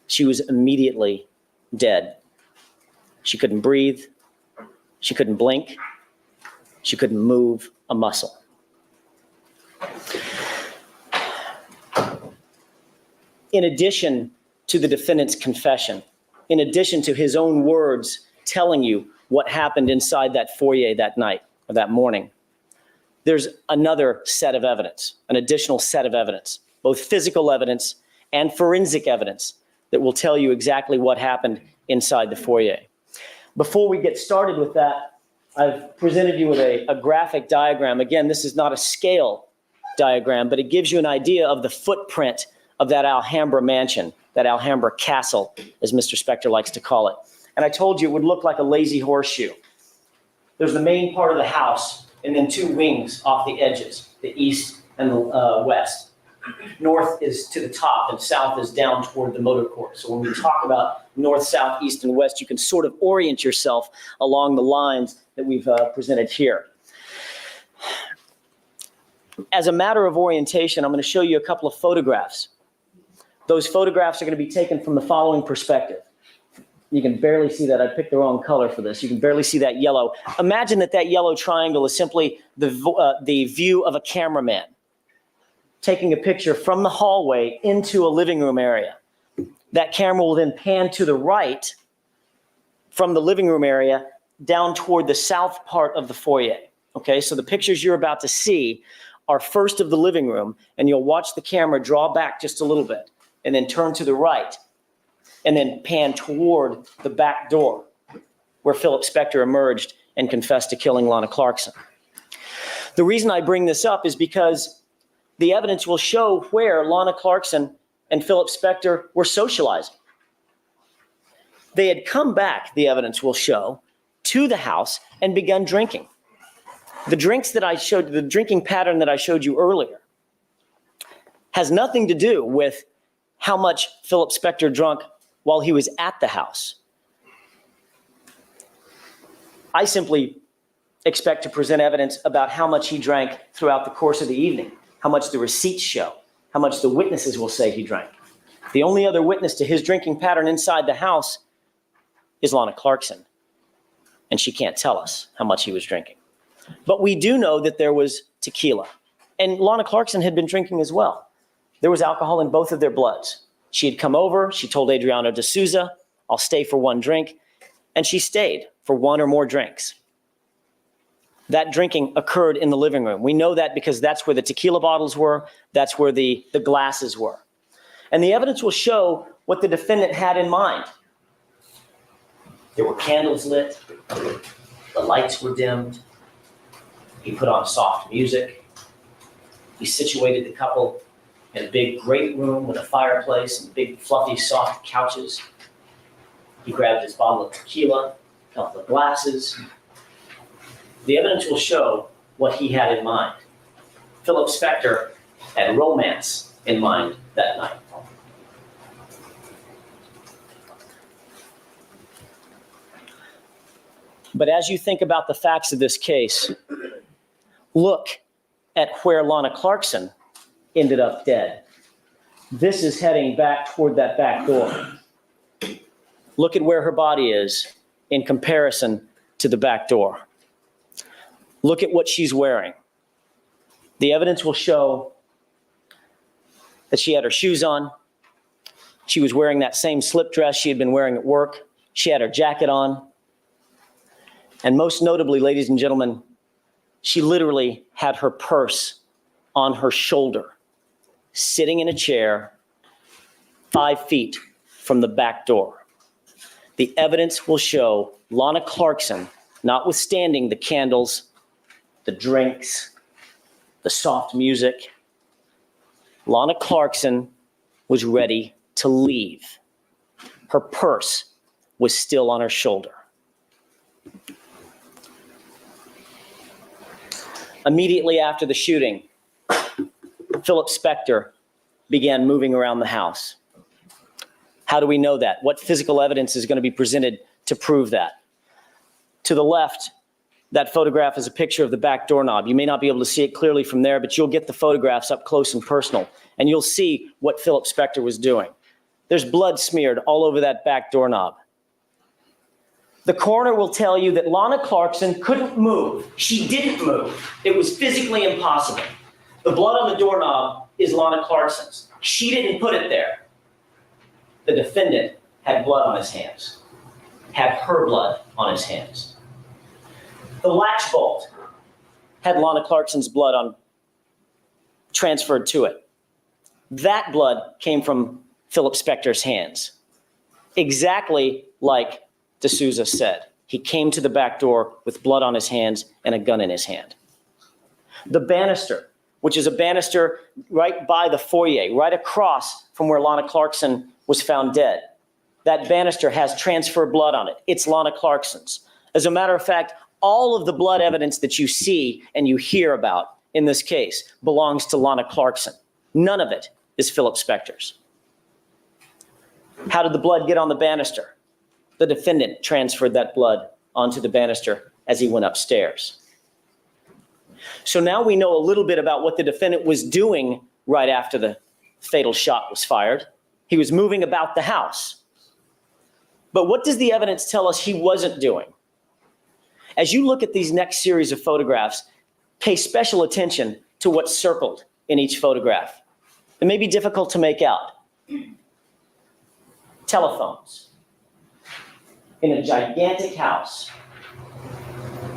She was immediately dead. She couldn't breathe. She couldn't blink. She couldn't move a muscle. In addition to the defendant's confession, in addition to his own words telling you what happened inside that foyer that night or that morning, there's another set of evidence, an additional set of evidence, both physical evidence and forensic evidence that will tell you exactly what happened inside the foyer. Before we get started with that, I've presented you with a graphic diagram. Again, this is not a scale diagram, but it gives you an idea of the footprint of that Alhambra mansion, that Alhambra castle, as Mr. Spector likes to call it. And I told you it would look like a lazy horseshoe. There's the main part of the house, and then two wings off the edges, the east and the west. North is to the top, and south is down toward the motor court. So when we talk about north, south, east, and west, you can sort of orient yourself along the lines that we've presented here. As a matter of orientation, I'm going to show you a couple of photographs. Those photographs are going to be taken from the following perspective. You can barely see that. I picked the wrong color for this. You can barely see that yellow. Imagine that yellow triangle is simply the view of a cameraman taking a picture from the hallway into a living room area. That camera will then pan to the right from the living room area down toward the south part of the foyer. Okay, so the pictures you're about to see are first of the living room, and you'll watch the camera draw back just a little bit and then turn to the right and then pan toward the back door where Philip Spector emerged and confessed to killing Lana Clarkson. The reason I bring this up is because the evidence will show where Lana Clarkson and Philip Spector were socializing. They had come back, the evidence will show, to the house and begun drinking. The drinking pattern that I showed you earlier has nothing to do with how much Philip Spector drank while he was at the house. I simply expect to present evidence about how much he drank throughout the course of the evening, how much the receipts show, how much the witnesses will say he drank. The only other witness to his drinking pattern inside the house is Lana Clarkson, and she can't tell us how much he was drinking. But we do know that there was tequila, and Lana Clarkson had been drinking as well. There was alcohol in both of their bloods. She had come over, she told Adriano de Souza, "I'll stay for one drink," and she stayed for one or more drinks. That drinking occurred in the living room. We know that because that's where the tequila bottles were, that's where the glasses were. And the evidence will show what the defendant had in mind. There were candles lit, the lights were dimmed, he put on soft music, he situated the couple in a big great room with a fireplace and big fluffy soft couches. He grabbed his bottle of tequila, a couple of glasses. The evidence will show what he had in mind. Philip Spector had romance in mind that night. But as you think about the facts of this case, look at where Lana Clarkson ended up dead. This is heading back toward that back door. Look at where her body is in comparison to the back door. Look at what she's wearing. The evidence will show that she had her shoes on, She was wearing that same slip dress she had been wearing at work. She had her jacket on. And most notably, ladies and gentlemen, she literally had her purse on her shoulder, sitting in a chair 5 feet from the back door. The evidence will show Lana Clarkson, notwithstanding the candles, the drinks, the soft music, Lana Clarkson was ready to leave. Her purse was still on her shoulder. Immediately after the shooting, Philip Spector began moving around the house. How do we know that? What physical evidence is going to be presented to prove that? To the left, that photograph is a picture of the back doorknob. You may not be able to see it clearly from there, but you'll get the photographs up close and personal, and you'll see what Philip Spector was doing. There's blood smeared all over that back doorknob. The coroner will tell you that Lana Clarkson couldn't move. She didn't move. It was physically impossible. The blood on the doorknob is Lana Clarkson's. She didn't put it there. The defendant had blood on his hands, had her blood on his hands. The latch bolt had Lana Clarkson's blood transferred to it. That blood came from Philip Spector's hands. Exactly like D'Souza said. He came to the back door with blood on his hands and a gun in his hand. The banister, which is a banister right by the foyer, right across from where Lana Clarkson was found dead. That banister has transferred blood on it. It's Lana Clarkson's. As a matter of fact, all of the blood evidence that you see and you hear about in this case belongs to Lana Clarkson. None of it is Philip Spector's. How did the blood get on the banister? The defendant transferred that blood onto the banister as he went upstairs. So now we know a little bit about what the defendant was doing right after the fatal shot was fired. He was moving about the house. But what does the evidence tell us he wasn't doing? As you look at these next series of photographs, pay special attention to what's circled in each photograph. It may be difficult to make out. Telephones. In a gigantic house,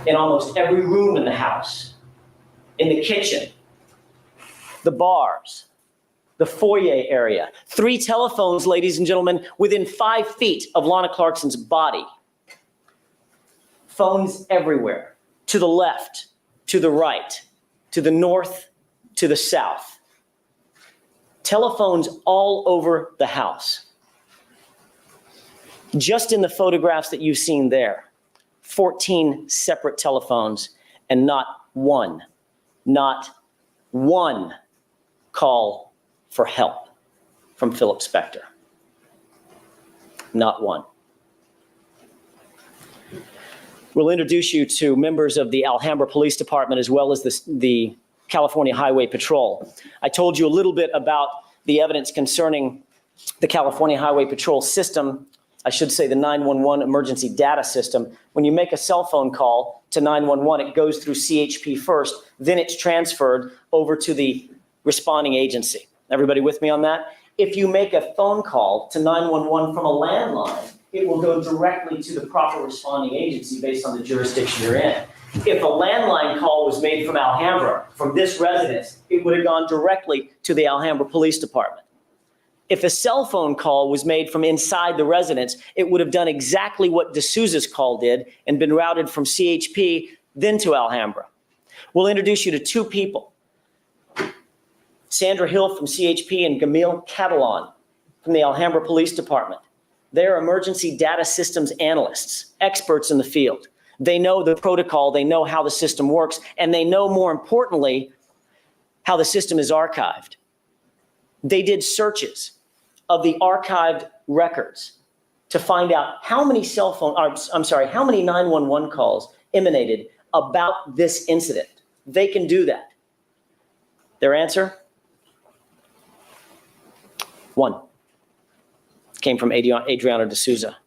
in almost every room in the house, in the kitchen, the bars, the foyer area. 3 telephones, ladies and gentlemen, within 5 feet of Lana Clarkson's body. Phones everywhere, to the left, to the right, to the north, to the south. Telephones all over the house. Just in the photographs that you've seen there, 14 separate telephones and not one call for help from Philip Spector. Not one. We'll introduce you to members of the Alhambra Police Department as well as the California Highway Patrol. I told you a little bit about the evidence concerning the California Highway Patrol system. I should say the 911 emergency data system. When you make a cell phone call to 911, it goes through CHP first, then it's transferred over to the responding agency. Everybody with me on that? If you make a phone call to 911 from a landline, it will go directly to the proper responding agency based on the jurisdiction you're in. If a landline call was made from Alhambra, from this residence, it would have gone directly to the Alhambra Police Department. If a cell phone call was made from inside the residence, it would have done exactly what D'Souza's call did and been routed from CHP, then to Alhambra. We'll introduce you to 2 people. Sandra Hill from CHP and Gamil Catalan from the Alhambra Police Department. They're emergency data systems analysts, experts in the field. They know the protocol, they know how the system works, and they know, more importantly, how the system is archived. They did searches of the archived records to find out how many how many 911 calls emanated about this incident. They can do that. Their answer? 1. Came from Adriana D'Souza.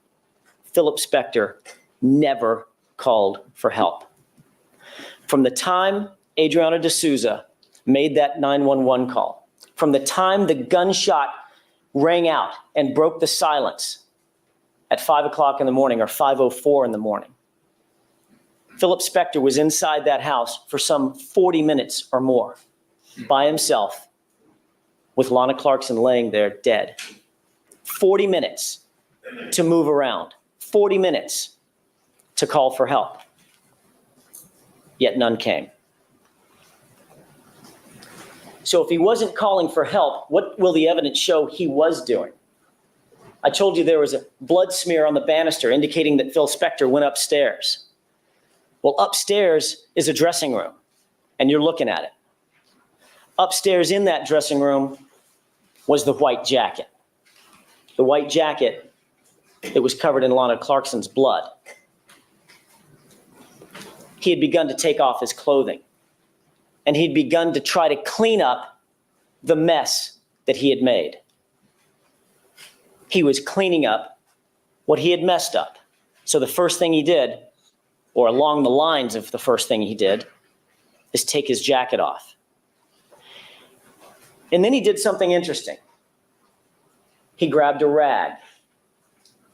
Philip Spector never called for help. From the time Adriana D'Souza made that 911 call, from the time the gunshot rang out and broke the silence at 5 o'clock in the morning or 5:04 in the morning. Philip Spector was inside that house for some 40 minutes or more by himself with Lana Clarkson laying there dead. 40 minutes to move around, 40 minutes to call for help. Yet none came. So if he wasn't calling for help, what will the evidence show he was doing? I told you there was a blood smear on the banister indicating that Phil Spector went upstairs. Well, upstairs is a dressing room, and you're looking at it. Upstairs in that dressing room was the white jacket. The white jacket that was covered in Lana Clarkson's blood. He had begun to take off his clothing, and he'd begun to try to clean up the mess that he had made. He was cleaning up what he had messed up. So the first thing he did, or along the lines of the first thing he did, is take his jacket off. And then he did something interesting. He grabbed a rag.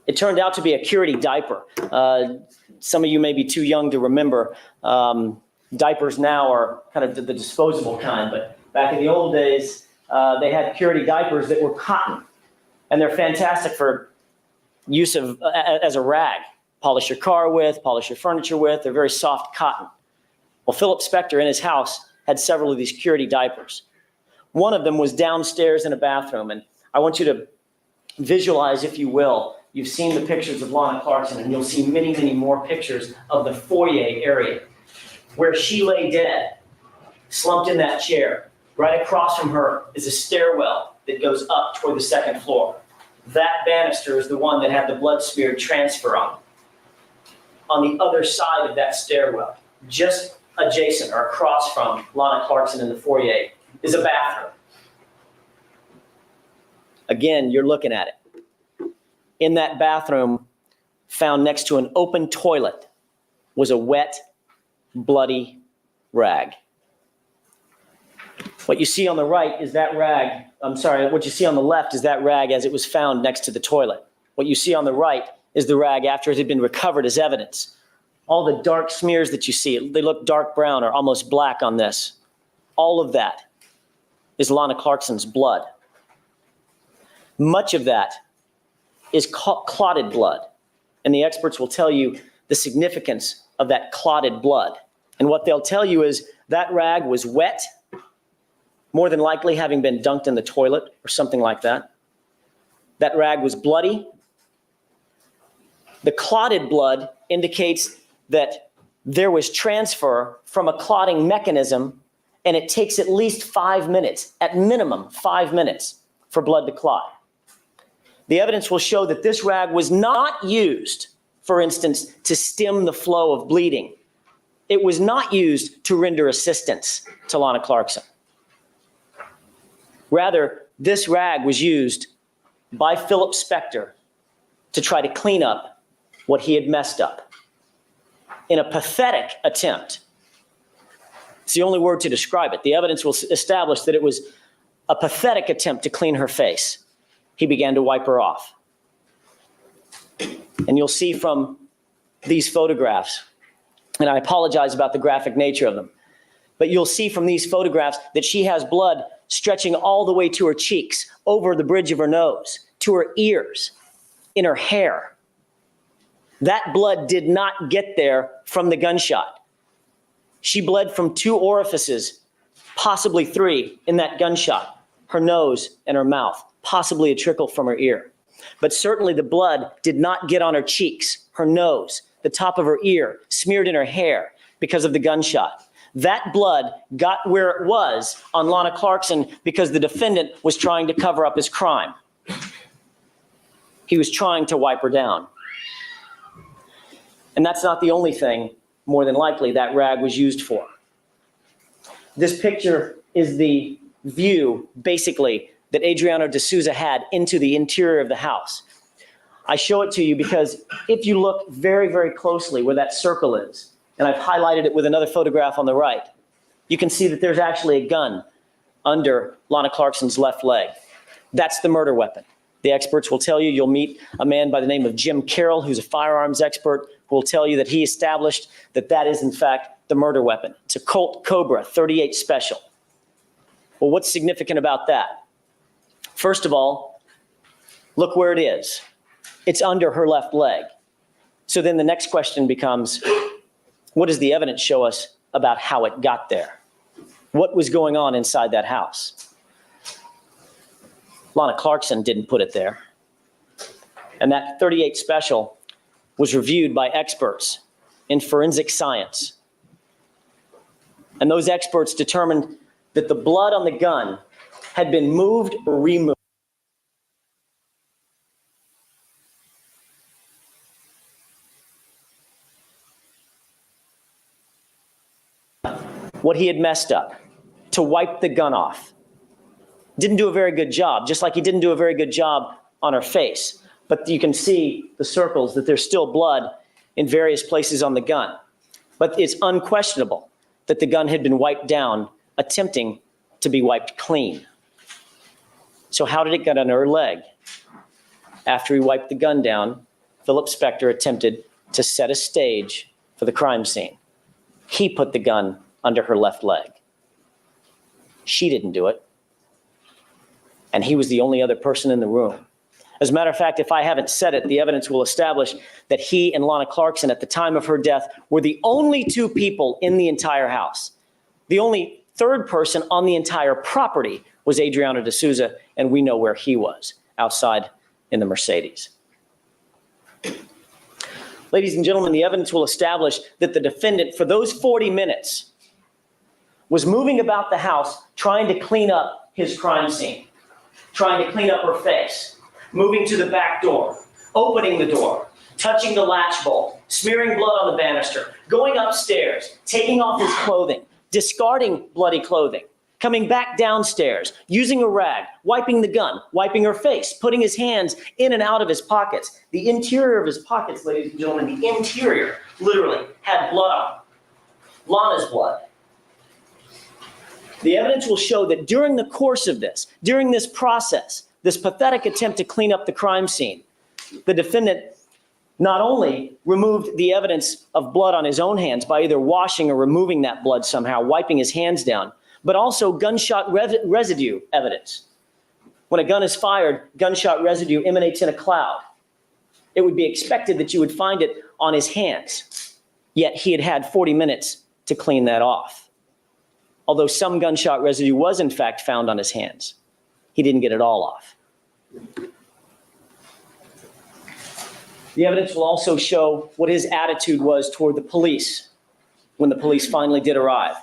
It turned out to be a Curity diaper. Some of you may be too young to remember. Diapers now are kind of the disposable kind, but back in the old days, they had Curity diapers that were cotton. And they're fantastic for use of as a rag. Polish your car with, polish your furniture with. They're very soft cotton. Well, Philip Spector in his house had several of these Curity diapers. One of them was downstairs in a bathroom. And I want you to visualize, if you will, you've seen the pictures of Lana Clarkson, and you'll see many, many more pictures of the foyer area where she lay dead, slumped in that chair. Right across from her is a stairwell that goes up toward the second floor. That banister is the one that had the blood smeared transfer on it. On the other side of that stairwell, just adjacent or across from Lana Clarkson in the foyer, is a bathroom. Again, you're looking at it. In that bathroom, found next to an open toilet, was a wet, bloody rag. What you see on the right is that rag. What you see on the left is that rag as it was found next to the toilet. What you see on the right is the rag after it had been recovered as evidence. All the dark smears that you see, they look dark brown or almost black on this. All of that is Lana Clarkson's blood. Much of that is clotted blood. And the experts will tell you the significance of that clotted blood. And what they'll tell you is that rag was wet, more than likely having been dunked in the toilet or something like that. That rag was bloody. The clotted blood indicates that there was transfer from a clotting mechanism, and it takes at least 5 minutes, at minimum 5 minutes, for blood to clot. The evidence will show that this rag was not used, for instance, to stem the flow of bleeding. It was not used to render assistance to Lana Clarkson. Rather, this rag was used by Philip Spector to try to clean up what he had messed up in a pathetic attempt. It's the only word to describe it. The evidence will establish that it was a pathetic attempt to clean her face. He began to wipe her off. And you'll see from these photographs, and I apologize about the graphic nature of them, but you'll see from these photographs that she has blood stretching all the way to her cheeks, over the bridge of her nose, to her ears, in her hair. That blood did not get there from the gunshot. She bled from 2 orifices, possibly 3, in that gunshot, her nose and her mouth, possibly a trickle from her ear. But certainly the blood did not get on her cheeks, her nose, the top of her ear, smeared in her hair because of the gunshot. That blood got where it was on Lana Clarkson because the defendant was trying to cover up his crime. He was trying to wipe her down. And that's not the only thing, more than likely, that rag was used for. This picture is the view, basically, that Adriano de Souza had into the interior of the house. I show it to you because if you look very, very closely where that circle is, and I've highlighted it with another photograph on the right, you can see that there's actually a gun under Lana Clarkson's left leg. That's the murder weapon. The experts will tell you, you'll meet a man by the name of Jim Carroll, who's a firearms expert, who will tell you that he established that that is, in fact, the murder weapon. It's a Colt Cobra 38 Special. Well, what's significant about that? First of all, look where it is. It's under her left leg. So then the next question becomes, what does the evidence show us about how it got there? What was going on inside that house? Lana Clarkson didn't put it there. And that 38 Special was reviewed by experts in forensic science. And those experts determined that the blood on the gun had been moved or removed. What he had messed up to wipe the gun off. Didn't do a very good job, just like he didn't do a very good job on her face. But you can see the circles that there's still blood in various places on the gun. But it's unquestionable that the gun had been wiped down, attempting to be wiped clean. So how did it get under her leg? After he wiped the gun down, Philip Spector attempted to set a stage for the crime scene. He put the gun under her left leg. She didn't do it. And he was the only other person in the room. As a matter of fact, if I haven't said it, the evidence will establish that he and Lana Clarkson at the time of her death were the only two people in the entire house. The only third person on the entire property was Adriano D'Souza, and we know where he was, outside in the Mercedes. Ladies and gentlemen, the evidence will establish that the defendant, for those 40 minutes, was moving about the house trying to clean up his crime scene, trying to clean up her face, moving to the back door, opening the door, touching the latch bolt, smearing blood on the banister, going upstairs, taking off his clothing, discarding bloody clothing, coming back downstairs, using a rag, wiping the gun, wiping her face, putting his hands in and out of his pockets. The interior of his pockets, ladies and gentlemen, the interior literally had blood on it. Lana's blood. The evidence will show that during the course of this, during this process, this pathetic attempt to clean up the crime scene, the defendant not only removed the evidence of blood on his own hands by either washing or removing that blood somehow, wiping his hands down, but also gunshot residue evidence. When a gun is fired, gunshot residue emanates in a cloud. It would be expected that you would find it on his hands, yet he had had 40 minutes to clean that off. Although some gunshot residue was in fact found on his hands, he didn't get it all off. The evidence will also show what his attitude was toward the police when the police finally did arrive.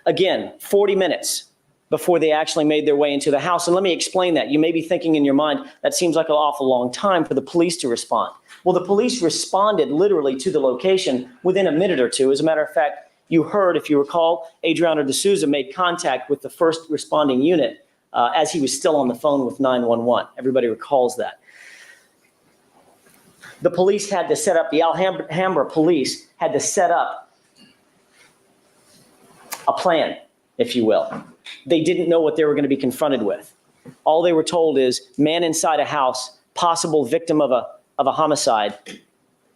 Again, 40 minutes before they actually made their way into the house. And let me explain that. You may be thinking in your mind, that seems like an awful long time for the police to respond. Well, the police responded literally to the location within a minute or two. As a matter of fact, you heard, if you recall, Adriano D'Souza made contact with the first responding unit as he was still on the phone with 911. Everybody recalls that. The police had to set up, the Alhambra police had to set up a plan, if you will. They didn't know what they were going to be confronted with. All they were told is, man inside a house, possible victim of a homicide,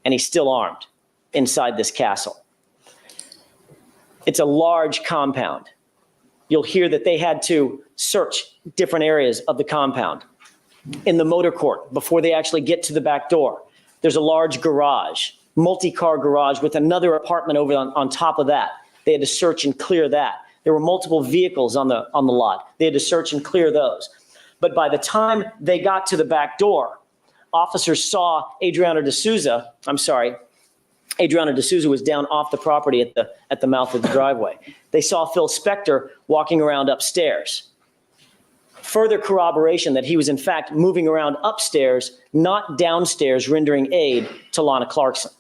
and he's still armed inside this castle. It's a large compound. You'll hear that they had to search different areas of the compound. In the motor court, before they actually get to the back door, there's a large garage, multi-car garage with another apartment over on top of that. They had to search and clear that. There were multiple vehicles on the lot. They had to search and clear those. But by the time they got to the back door, officers saw Adriano D'Souza was down off the property at the mouth of the driveway. They saw Phil Spector walking around upstairs. Further corroboration that he was in fact moving around upstairs, not downstairs, rendering aid to Lana Clarkson.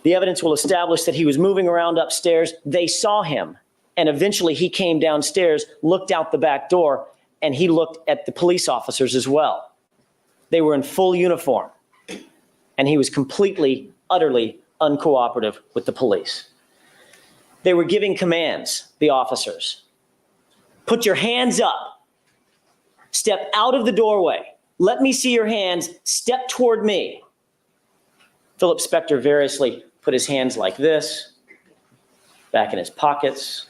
The evidence will establish that he was moving around upstairs. They saw him, and eventually he came downstairs, looked out the back door, and he looked at the police officers as well. They were in full uniform, and he was completely, utterly uncooperative with the police. They were giving commands, the officers. Put your hands up. Step out of the doorway. Let me see your hands. Step toward me. Philip Spector variously put his hands like this, back in his pockets,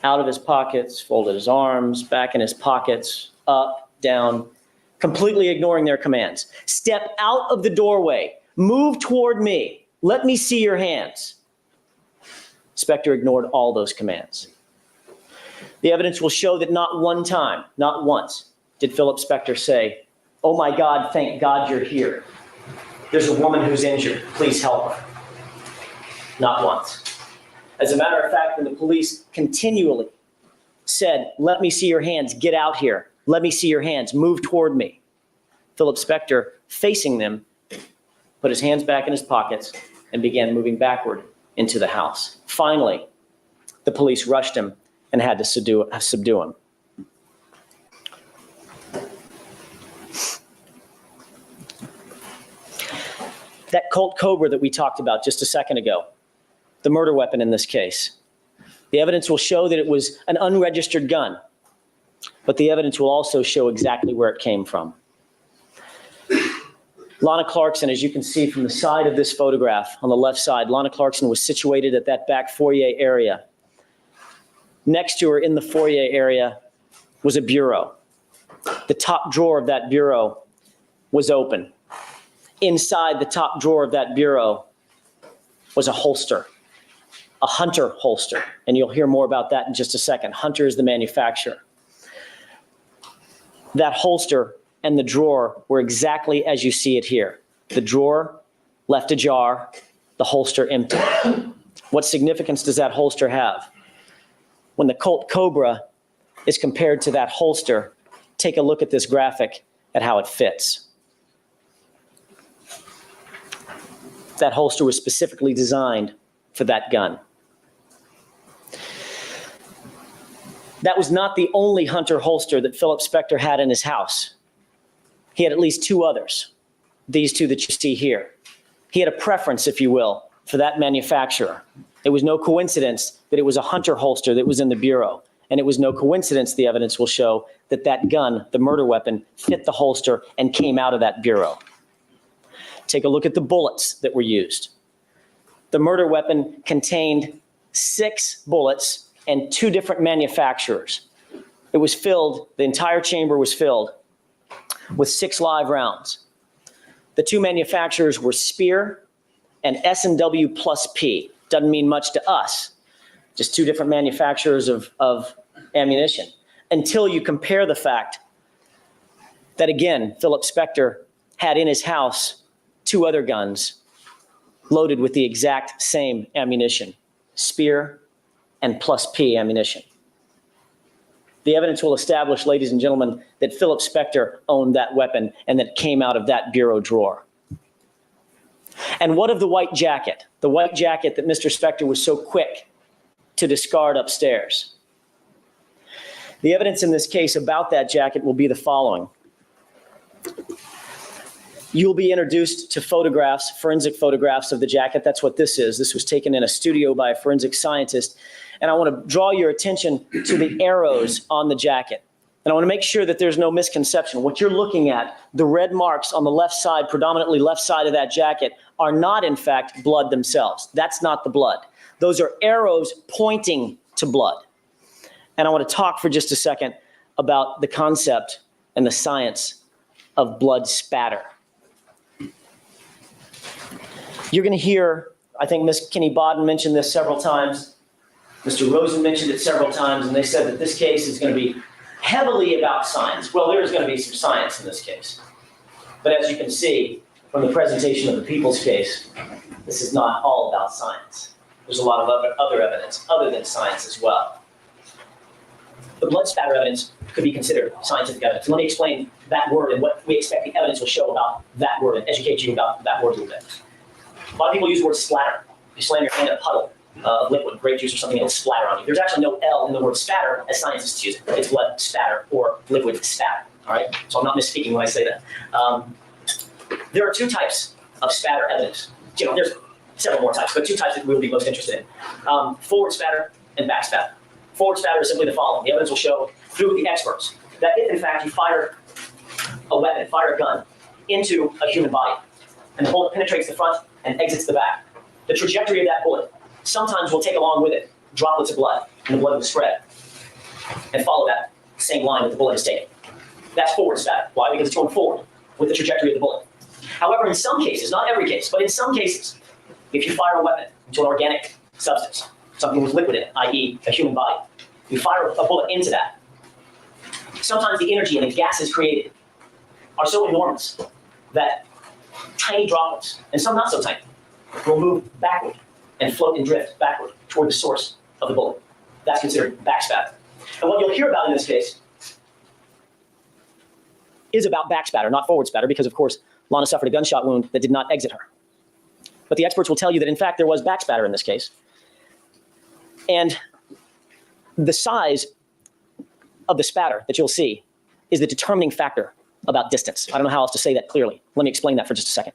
out of his pockets, folded his arms, back in his pockets, up, down, completely ignoring their commands. Step out of the doorway. Move toward me. Let me see your hands. Spector ignored all those commands. The evidence will show that not one time, not once, did Philip Spector say, "Oh my God, thank God you're here. There's a woman who's injured. Please help her." Not once. As a matter of fact, when the police continually said, "Let me see your hands, get out here. Let me see your hands, move toward me," Philip Spector, facing them, put his hands back in his pockets and began moving backward into the house. Finally, the police rushed him and had to subdue him. That Colt Cobra that we talked about just a second ago, the murder weapon in this case, the evidence will show that it was an unregistered gun, but the evidence will also show exactly where it came from. Lana Clarkson, as you can see from the side of this photograph on the left side, Lana Clarkson was situated at that back foyer area. Next to her in the foyer area was a bureau. The top drawer of that bureau was open. Inside the top drawer of that bureau was a holster, a Hunter holster. And you'll hear more about that in just a second. Hunter is the manufacturer. That holster and the drawer were exactly as you see it here. The drawer left ajar, the holster empty. What significance does that holster have? When the Colt Cobra is compared to that holster, take a look at this graphic at how it fits. That holster was specifically designed for that gun. That was not the only Hunter holster that Philip Spector had in his house. He had at least two others, these two that you see here. He had a preference, if you will, for that manufacturer. It was no coincidence that it was a Hunter holster that was in the bureau. And it was no coincidence, the evidence will show, that that gun, the murder weapon, fit the holster and came out of that bureau. Take a look at the bullets that were used. The murder weapon contained 6 bullets and 2 different manufacturers. It was filled, the entire chamber was filled with 6 live rounds. The 2 manufacturers were Speer and S&W plus P. Doesn't mean much to us, just 2 different manufacturers of ammunition, until you compare the fact that, again, Philip Spector had in his house 2 other guns loaded with the exact same ammunition, Speer and plus P ammunition. The evidence will establish, ladies and gentlemen, that Philip Spector owned that weapon and that it came out of that bureau drawer. And what of the white jacket that Mr. Spector was so quick to discard upstairs? The evidence in this case about that jacket will be the following. You'll be introduced to photographs, forensic photographs of the jacket. That's what this is. This was taken in a studio by a forensic scientist. And I want to draw your attention to the arrows on the jacket. And I want to make sure that there's no misconception. What you're looking at, the red marks on the left side, predominantly left side of that jacket, are not, in fact, blood themselves. That's not the blood. Those are arrows pointing to blood. And I want to talk for just a second about the concept and the science of blood spatter. You're going to hear, I think Ms. Kinney-Bodden mentioned this several times. Mr. Rosen mentioned it several times, and they said that this case is going to be heavily about science. Well, there is going to be some science in this case. But as you can see from the presentation of the People's case, this is not all about science. There's a lot of other evidence other than science as well. The blood spatter evidence could be considered scientific evidence. Let me explain that word and what we expect the evidence will show about that word and educate you about that word a little bit. A lot of people use the word splatter. You slam your hand in a puddle of liquid, grape juice or something, it'll splatter on you. There's actually no L in the word spatter as scientists use it. It's blood spatter or liquid spatter, all right? So I'm not misspeaking when I say that. There are 2 types of spatter evidence. You know, there's several more types, but 2 types that we'll be most interested in. Forward spatter and back spatter. Forward spatter is simply the following. The evidence will show through the experts that if, in fact, you fire a weapon, fire a gun into a human body, and the bullet penetrates the front and exits the back, the trajectory of that bullet sometimes will take along with it droplets of blood, and the blood will spread and follow that same line that the bullet is taking. That's forward spatter. Why? Because it's going forward with the trajectory of the bullet. However, in some cases, not every case, but in some cases, if you fire a weapon into an organic substance, something with liquid in it, i.e. a human body, you fire a bullet into that, sometimes the energy and the gases created are so enormous that tiny droplets, and some not so tiny, will move backward and float and drift backward toward the source of the bullet. That's considered backspatter. And what you'll hear about in this case is about backspatter, not forward spatter, because of course, Lana suffered a gunshot wound that did not exit her. But the experts will tell you that in fact there was backspatter in this case. And the size of the spatter that you'll see is the determining factor about distance. I don't know how else to say that clearly. Let me explain that for just a second.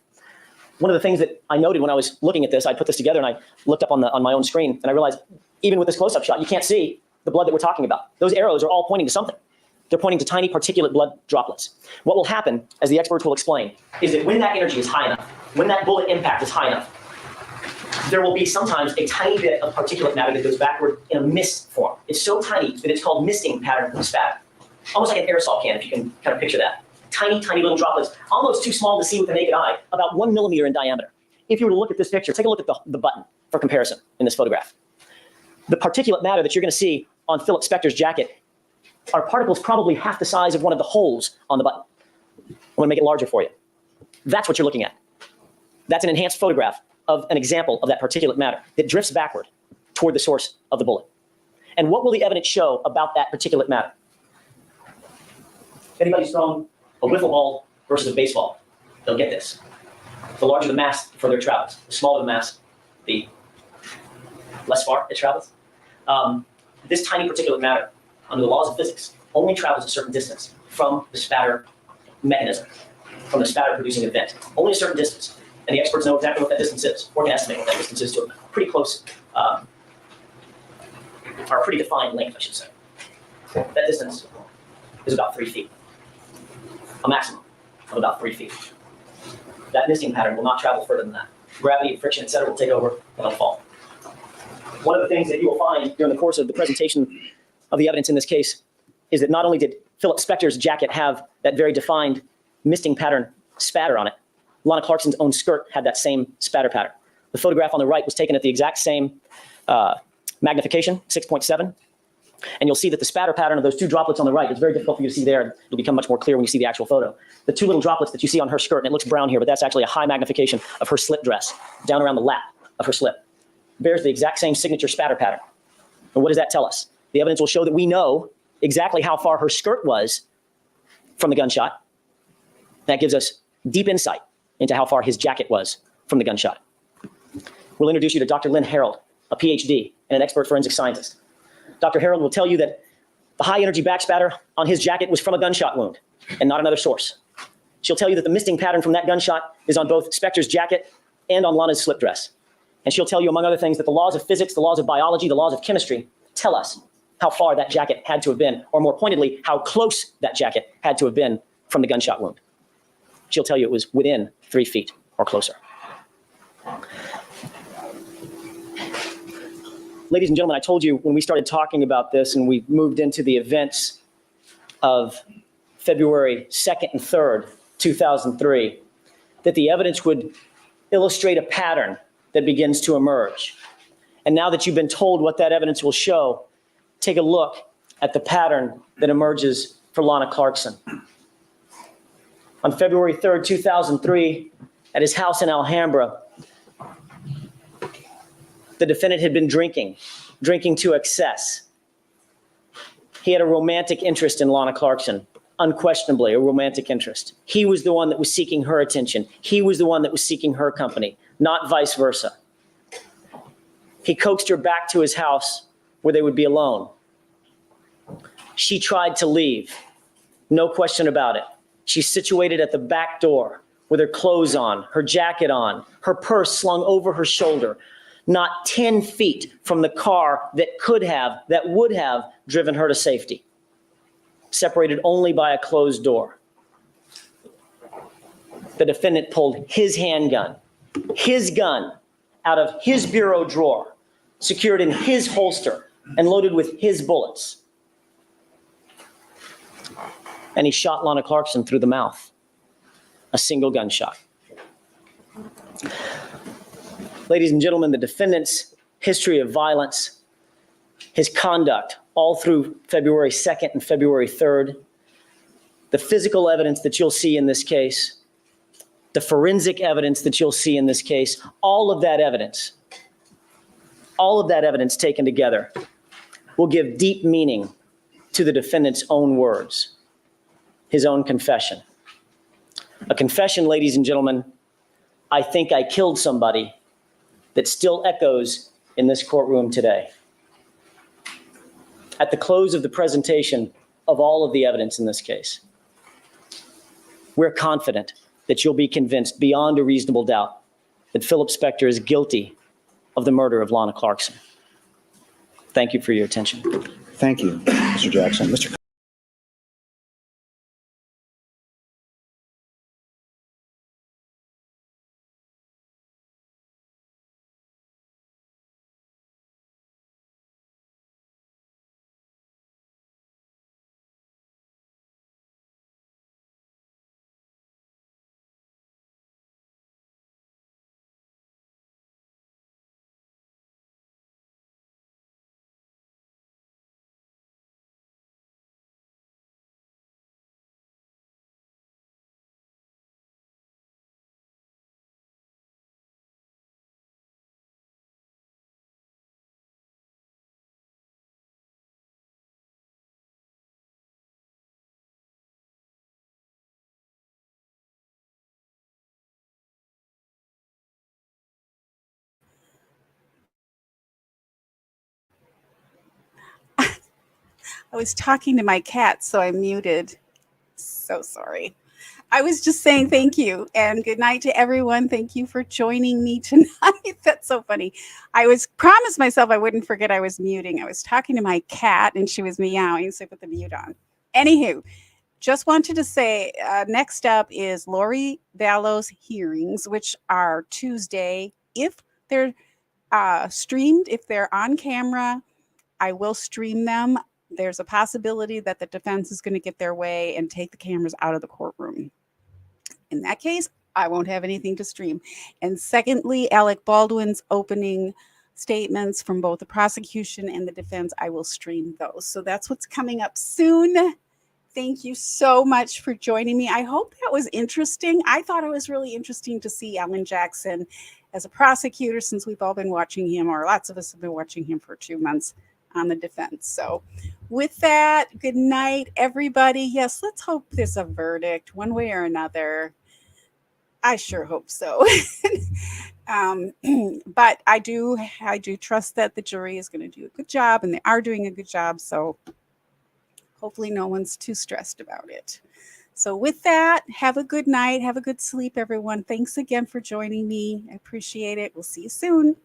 One of the things that I noted when I was looking at this, I put this together and I looked up on my own screen and I realized even with this close-up shot, you can't see the blood that we're talking about. Those arrows are all pointing to something. They're pointing to tiny particulate blood droplets. What will happen, as the experts will explain, is that when that energy is high enough, when that bullet impact is high enough, there will be sometimes a tiny bit of particulate matter that goes backward in a mist form. It's so tiny that it's called misting pattern spatter. Almost like an aerosol can, if you can kind of picture that. Tiny, tiny little droplets, almost too small to see with the naked eye, about 1 millimeter in diameter. If you were to look at this picture, take a look at the button for comparison in this photograph. The particulate matter that you're going to see on Philip Spector's jacket are particles probably half the size of one of the holes on the button. I'm going to make it larger for you. That's what you're looking at. That's an enhanced photograph of an example of that particulate matter that drifts backward toward the source of the bullet. And what will the evidence show about that particulate matter? If anybody's thrown a wiffle ball versus a baseball, they'll get this. The larger the mass, the further it travels. The smaller the mass, the less far it travels. This tiny particulate matter, under the laws of physics, only travels a certain distance from the spatter mechanism, from the spatter producing event. Only a certain distance. And the experts know exactly what that distance is, or can estimate what that distance is to a pretty close, or a pretty defined length, I should say. That distance is about 3 feet. A maximum of about 3 feet. That misting pattern will not travel further than that. Gravity, friction, et cetera, will take over and it'll fall. One of the things that you will find during the course of the presentation of the evidence in this case is that not only did Philip Spector's jacket have that very defined misting pattern spatter on it, Lana Clarkson's own skirt had that same spatter pattern. The photograph on the right was taken at the exact same magnification, 6.7. And you'll see that the spatter pattern of those two droplets on the right is very difficult for you to see there. It'll become much more clear when you see the actual photo. The two little droplets that you see on her skirt, and it looks brown here, but that's actually a high magnification of her slip dress down around the lap of her slip, bears the exact same signature spatter pattern. And what does that tell us? The evidence will show that we know exactly how far her skirt was from the gunshot. That gives us deep insight into how far his jacket was from the gunshot. We'll introduce you to Dr. Lynn Harold, a PhD and an expert forensic scientist. Dr. Harold will tell you that the high energy backspatter on his jacket was from a gunshot wound and not another source. She'll tell you that the misting pattern from that gunshot is on both Spector's jacket and on Lana's slip dress. And she'll tell you, among other things, that the laws of physics, the laws of biology, the laws of chemistry tell us how far that jacket had to have been, or more pointedly, how close that jacket had to have been from the gunshot wound. She'll tell you it was within 3 feet or closer. Ladies and gentlemen, I told you when we started talking about this and we moved into the events of February 2nd and 3rd, 2003, that the evidence would illustrate a pattern that begins to emerge. And now that you've been told what that evidence will show, take a look at the pattern that emerges for Lana Clarkson. On February 3rd, 2003, at his house in Alhambra, the defendant had been drinking to excess. He had a romantic interest in Lana Clarkson, unquestionably a romantic interest. He was the one that was seeking her attention. He was the one that was seeking her company, not vice versa. He coaxed her back to his house where they would be alone. She tried to leave, no question about it. She's situated at the back door with her clothes on, her jacket on, her purse slung over her shoulder, not 10 feet from the car that would have driven her to safety. separated only by a closed door. The defendant pulled his handgun, his gun, out of his bureau drawer, secured in his holster, and loaded with his bullets. And he shot Lana Clarkson through the mouth. A single gunshot. Ladies and gentlemen, the defendant's history of violence, his conduct all through February 2nd and February 3rd, the physical evidence that you'll see in this case, the forensic evidence that you'll see in this case, all of that evidence taken together will give deep meaning to the defendant's own words, his own confession. A confession, ladies and gentlemen, I think I killed somebody, that still echoes in this courtroom today. At the close of the presentation of all of the evidence in this case, we're confident that you'll be convinced beyond a reasonable doubt that Philip Spector is guilty of the murder of Lana Clarkson. Thank you for your attention.
Thank you, Mr. Jackson. Mr.
I was talking to my cat, so I muted. So sorry. I was just saying thank you and good night to everyone. Thank you for joining me tonight. That's so funny. I promised myself I wouldn't forget I was muting. I was talking to my cat and she was meowing, so I put the mute on. Anywho, just wanted to say next up is Lori Vallow's hearings, which are Tuesday. If they're streamed, if they're on camera, I will stream them. There's a possibility that the defense is going to get their way and take the cameras out of the courtroom. In that case, I won't have anything to stream. And secondly, Alec Baldwin's opening statements from both the prosecution and the defense, I will stream those. So that's what's coming up soon. Thank you so much for joining me. I hope that was interesting. I thought it was really interesting to see Alan Jackson as a prosecutor, since we've all been watching him, or lots of us have been watching him for 2 months on the defense. So with that, good night, everybody. Yes, let's hope there's a verdict one way or another. I sure hope so. But I do trust that the jury is going to do a good job, and they are doing a good job. So hopefully no one's too stressed about it. So with that, have a good night. Have a good sleep, everyone. Thanks again for joining me. I appreciate it. We'll see you soon.